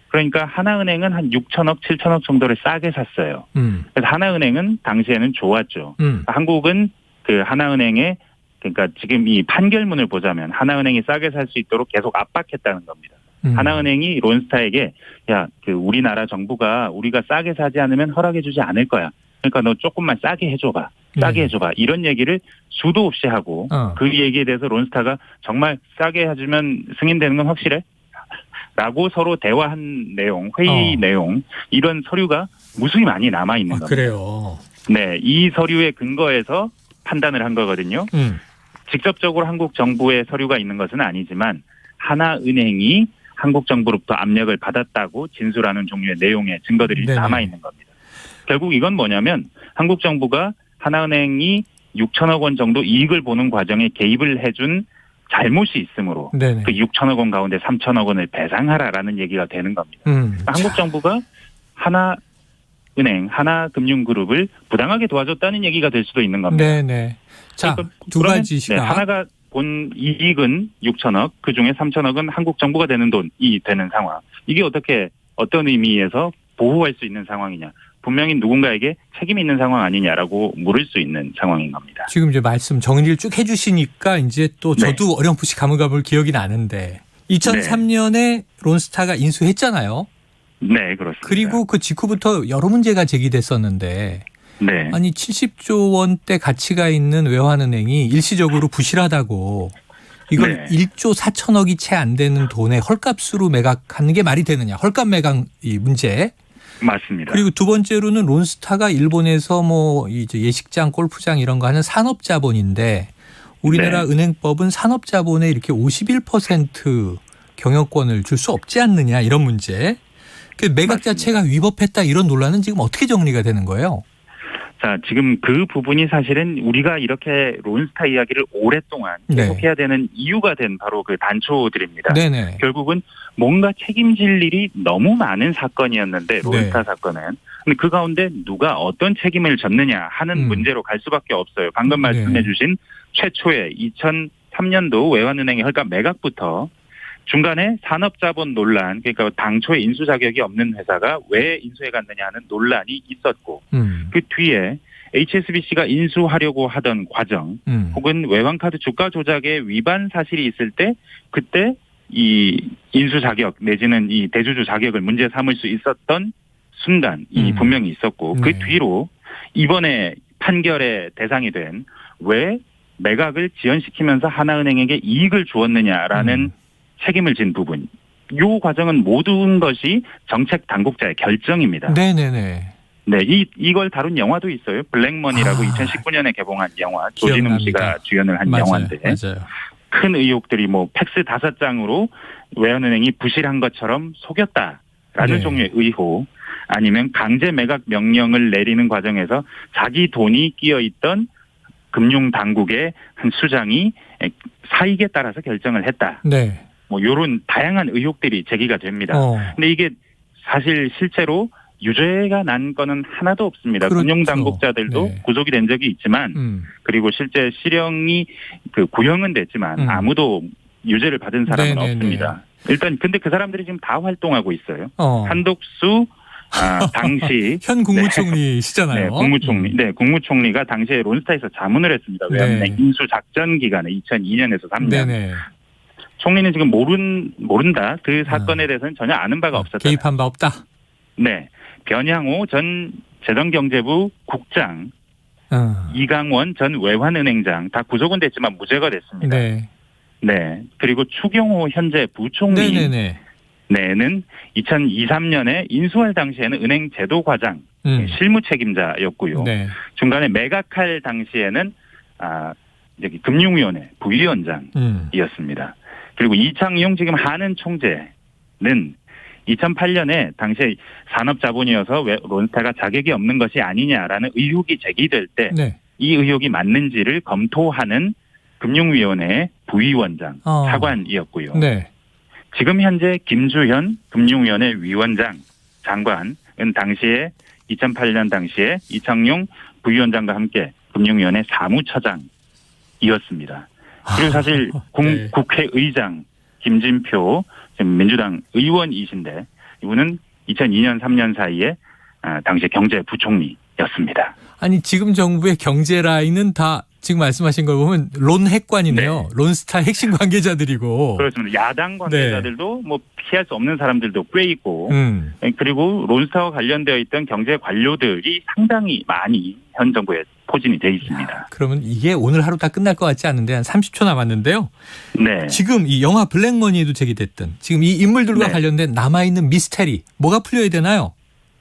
그러니까 하나은행은 한 6천억, 7천억 정도를 싸게 샀어요. 그래서 하나은행은 당시에는 좋았죠. 한국은 그 하나은행에 그러니까 지금 이 판결문을 보자면 하나은행이 싸게 살 수 있도록 계속 압박했다는 겁니다. 하나은행이 론스타에게 야, 우리나라 정부가 우리가 싸게 사지 않으면 허락해주지 않을 거야. 그러니까 너 조금만 싸게 해줘봐. 싸게 해줘봐. 이런 얘기를 수도 없이 하고 그 얘기에 대해서 론스타가 정말 싸게 해주면 승인되는 건 확실해? 라고 서로 대화한 내용, 회의 내용 이런 서류가 무수히 많이 남아있는 겁니다. 그래요. 네, 이 서류의 근거에서 판단을 한 거거든요. 직접적으로 한국 정부의 서류가 있는 것은 아니지만 하나은행이 한국 정부로부터 압력을 받았다고 진술하는 종류의 내용의 증거들이 남아있는 겁니다. 결국 이건 뭐냐면 한국 정부가 하나은행이 6천억 원 정도 이익을 보는 과정에 개입을 해준 잘못이 있으므로 그 6천억 원 가운데 3천억 원을 배상하라라는 얘기가 되는 겁니다. 한국 정부가 하나은행, 하나금융그룹을 부당하게 도와줬다는 얘기가 될 수도 있는 겁니다. 네네. 자, 그러니까 두 가지 시각. 하나가 본 이익은 6천억, 그중에 3천억은 한국 정부가 되는 돈이 되는 상황. 이게 어떤 의미에서 보호할 수 있는 상황이냐. 분명히 누군가에게 책임이 있는 상황 아니냐라고 물을 수 있는 상황인 겁니다. 지금 이제 말씀 정리를 쭉 해주시니까 이제 또 저도 어렴풋이 가물가물 기억이 나는데 2003년에 론스타가 인수했잖아요. 네, 그렇습니다. 그리고 그 직후부터 여러 문제가 제기됐었는데 아니 70조 원대 가치가 있는 외환은행이 일시적으로 부실하다고 이걸 1조 4천억이 채 안 되는 돈에 헐값으로 매각하는 게 말이 되느냐. 헐값 매각 이 문제. 맞습니다. 그리고 두 번째로는 론스타가 일본에서 뭐 이제 예식장, 골프장 이런 거 하는 산업자본인데 우리나라 은행법은 산업자본에 이렇게 51% 경영권을 줄 수 없지 않느냐 이런 문제. 그 매각 자체가 위법했다 이런 논란은 지금 어떻게 정리가 되는 거예요? 자, 지금 그 부분이 사실은 우리가 이렇게 론스타 이야기를 오랫동안 계속해야 되는 이유가 된 바로 그 단초들입니다. 네네. 결국은 뭔가 책임질 일이 너무 많은 사건이었는데 론스타 사건은. 근데 그 가운데 누가 어떤 책임을 졌느냐 하는 문제로 갈 수밖에 없어요. 방금 말씀해 주신 최초의 2003년도 외환은행의 헐값 매각부터 중간에 산업자본 논란, 그러니까 당초에 인수 자격이 없는 회사가 왜 인수해 갔느냐 하는 논란이 있었고 그 뒤에 HSBC가 인수하려고 하던 과정 혹은 외환카드 주가 조작에 위반 사실이 있을 때 그때 이 인수 자격 내지는 이 대주주 자격을 문제 삼을 수 있었던 순간이 분명히 있었고 그 뒤로 이번에 판결의 대상이 된 왜 매각을 지연시키면서 하나은행에게 이익을 주었느냐라는 책임을 진 부분. 이 과정은 모든 것이 정책 당국자의 결정입니다. 네네네. 네, 이걸 다룬 영화도 있어요. 블랙머니라고 2019년에 개봉한 영화. 조진웅 씨가 주연을 한 영화인데. 맞아요. 큰 의혹들이 뭐 팩스 5장으로 외환은행이 부실한 것처럼 속였다라는 종류의 의혹. 아니면 강제 매각 명령을 내리는 과정에서 자기 돈이 끼어 있던 금융당국의 한 수장이 사익에 따라서 결정을 했다. 네. 뭐 이런 다양한 의혹들이 제기가 됩니다. 근데 이게 사실 실제로 유죄가 난 거는 하나도 없습니다. 그렇죠. 금융당국자들도 구속이 된 적이 있지만 그리고 실제 실형이 구형은 됐지만 아무도 유죄를 받은 사람은 없습니다. 일단 근데 그 사람들이 지금 다 활동하고 있어요. 한독수 당시 현 국무총리시잖아요. 네, 국무총리가 당시에 론스타에서 자문을 했습니다. 외환은행 인수 작전 기간에 2002년에서 3년. 네네. 총리는 지금 모른다. 그 사건에 대해서는 전혀 아는 바가 없었다. 개입한 바 없다. 네, 변향호 전 재정경제부 국장, 이강원 전 외환은행장 다 구속은 됐지만 무죄가 됐습니다. 네, 그리고 추경호 현재 부총리. 는 2023년에 인수할 당시에는 은행 제도 과장, 실무 책임자였고요. 중간에 매각할 당시에는 금융위원회 부위원장이었습니다. 그리고 이창용 지금 한은 총재는 2008년에 당시에 산업자본이어서 론스타가 자격이 없는 것이 아니냐라는 의혹이 제기될 때 이 의혹이 맞는지를 검토하는 금융위원회 부위원장, 차관이었고요. 지금 현재 김주현 금융위원회 위원장, 장관은 당시에 2008년 당시에 이창용 부위원장과 함께 금융위원회 사무처장이었습니다. 그리고 사실 국회의장 김진표 민주당 의원이신데 이분은 2002년 3년 사이에 당시 경제부총리였습니다. 아니 지금 정부의 경제 라인은 다 지금 말씀하신 걸 보면 론 핵관이네요. 네. 론스타 핵심 관계자들이고. 그렇습니다. 야당 관계자들도 네. 뭐 피할 수 없는 사람들도 꽤 있고 그리고 론스타와 관련되어 있던 경제 관료들이 상당히 많이 현 정부에 포진이 돼 있습니다. 그러면 이게 오늘 하루 다 끝날 것 같지 않은데 한 30초 남았는데요. 네. 지금 이 영화 블랙머니에도 제기됐던 지금 이 인물들과 네. 관련된 남아있는 미스테리 뭐가 풀려야 되나요?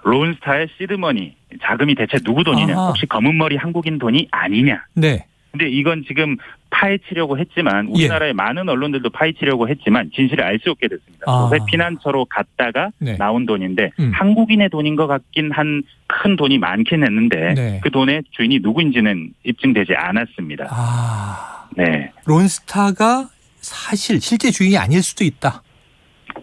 론스타의 시드머니 자금이 대체 누구 돈이냐? 아하. 혹시 검은 머리 한국인 돈이 아니냐? 네. 근데 이건 지금 파헤치려고 했지만 우리나라의 예. 많은 언론들도 파헤치려고 했지만 진실을 알 수 없게 됐습니다. 피난처로 갔다가 네. 나온 돈인데 한국인의 돈인 것 같긴 한 큰 돈이 많긴 했는데 네. 그 돈의 주인이 누구인지는 입증되지 않았습니다. 네. 론스타가 사실 실제 주인이 아닐 수도 있다.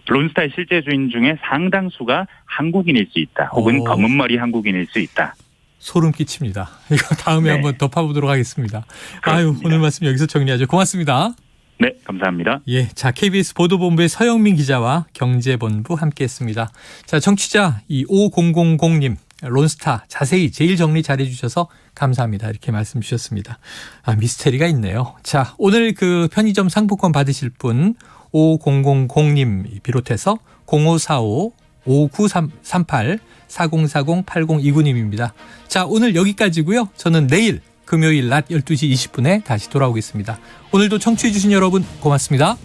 론스타의 실제 주인 중에 상당수가 한국인일 수 있다. 혹은 검은 머리 한국인일 수 있다. 소름 끼칩니다. 이거 다음에 네. 한번 더 파보도록 하겠습니다. 그렇습니다. 아유, 오늘 말씀 여기서 정리하죠. 고맙습니다. 네, 감사합니다. 예, 자 KBS 보도본부의 서영민 기자와 경제본부 함께했습니다. 자, 청취자 이 5000님 론스타 자세히 제일 정리 잘해 주셔서 감사합니다. 이렇게 말씀 주셨습니다. 아, 미스테리가 있네요. 자, 오늘 그 편의점 상품권 받으실 분 5000님 비롯해서 0545 5938 4040 8029님입니다. 자, 오늘 여기까지고요. 저는 내일 금요일 낮 12시 20분에 다시 돌아오겠습니다. 오늘도 청취해 주신 여러분 고맙습니다.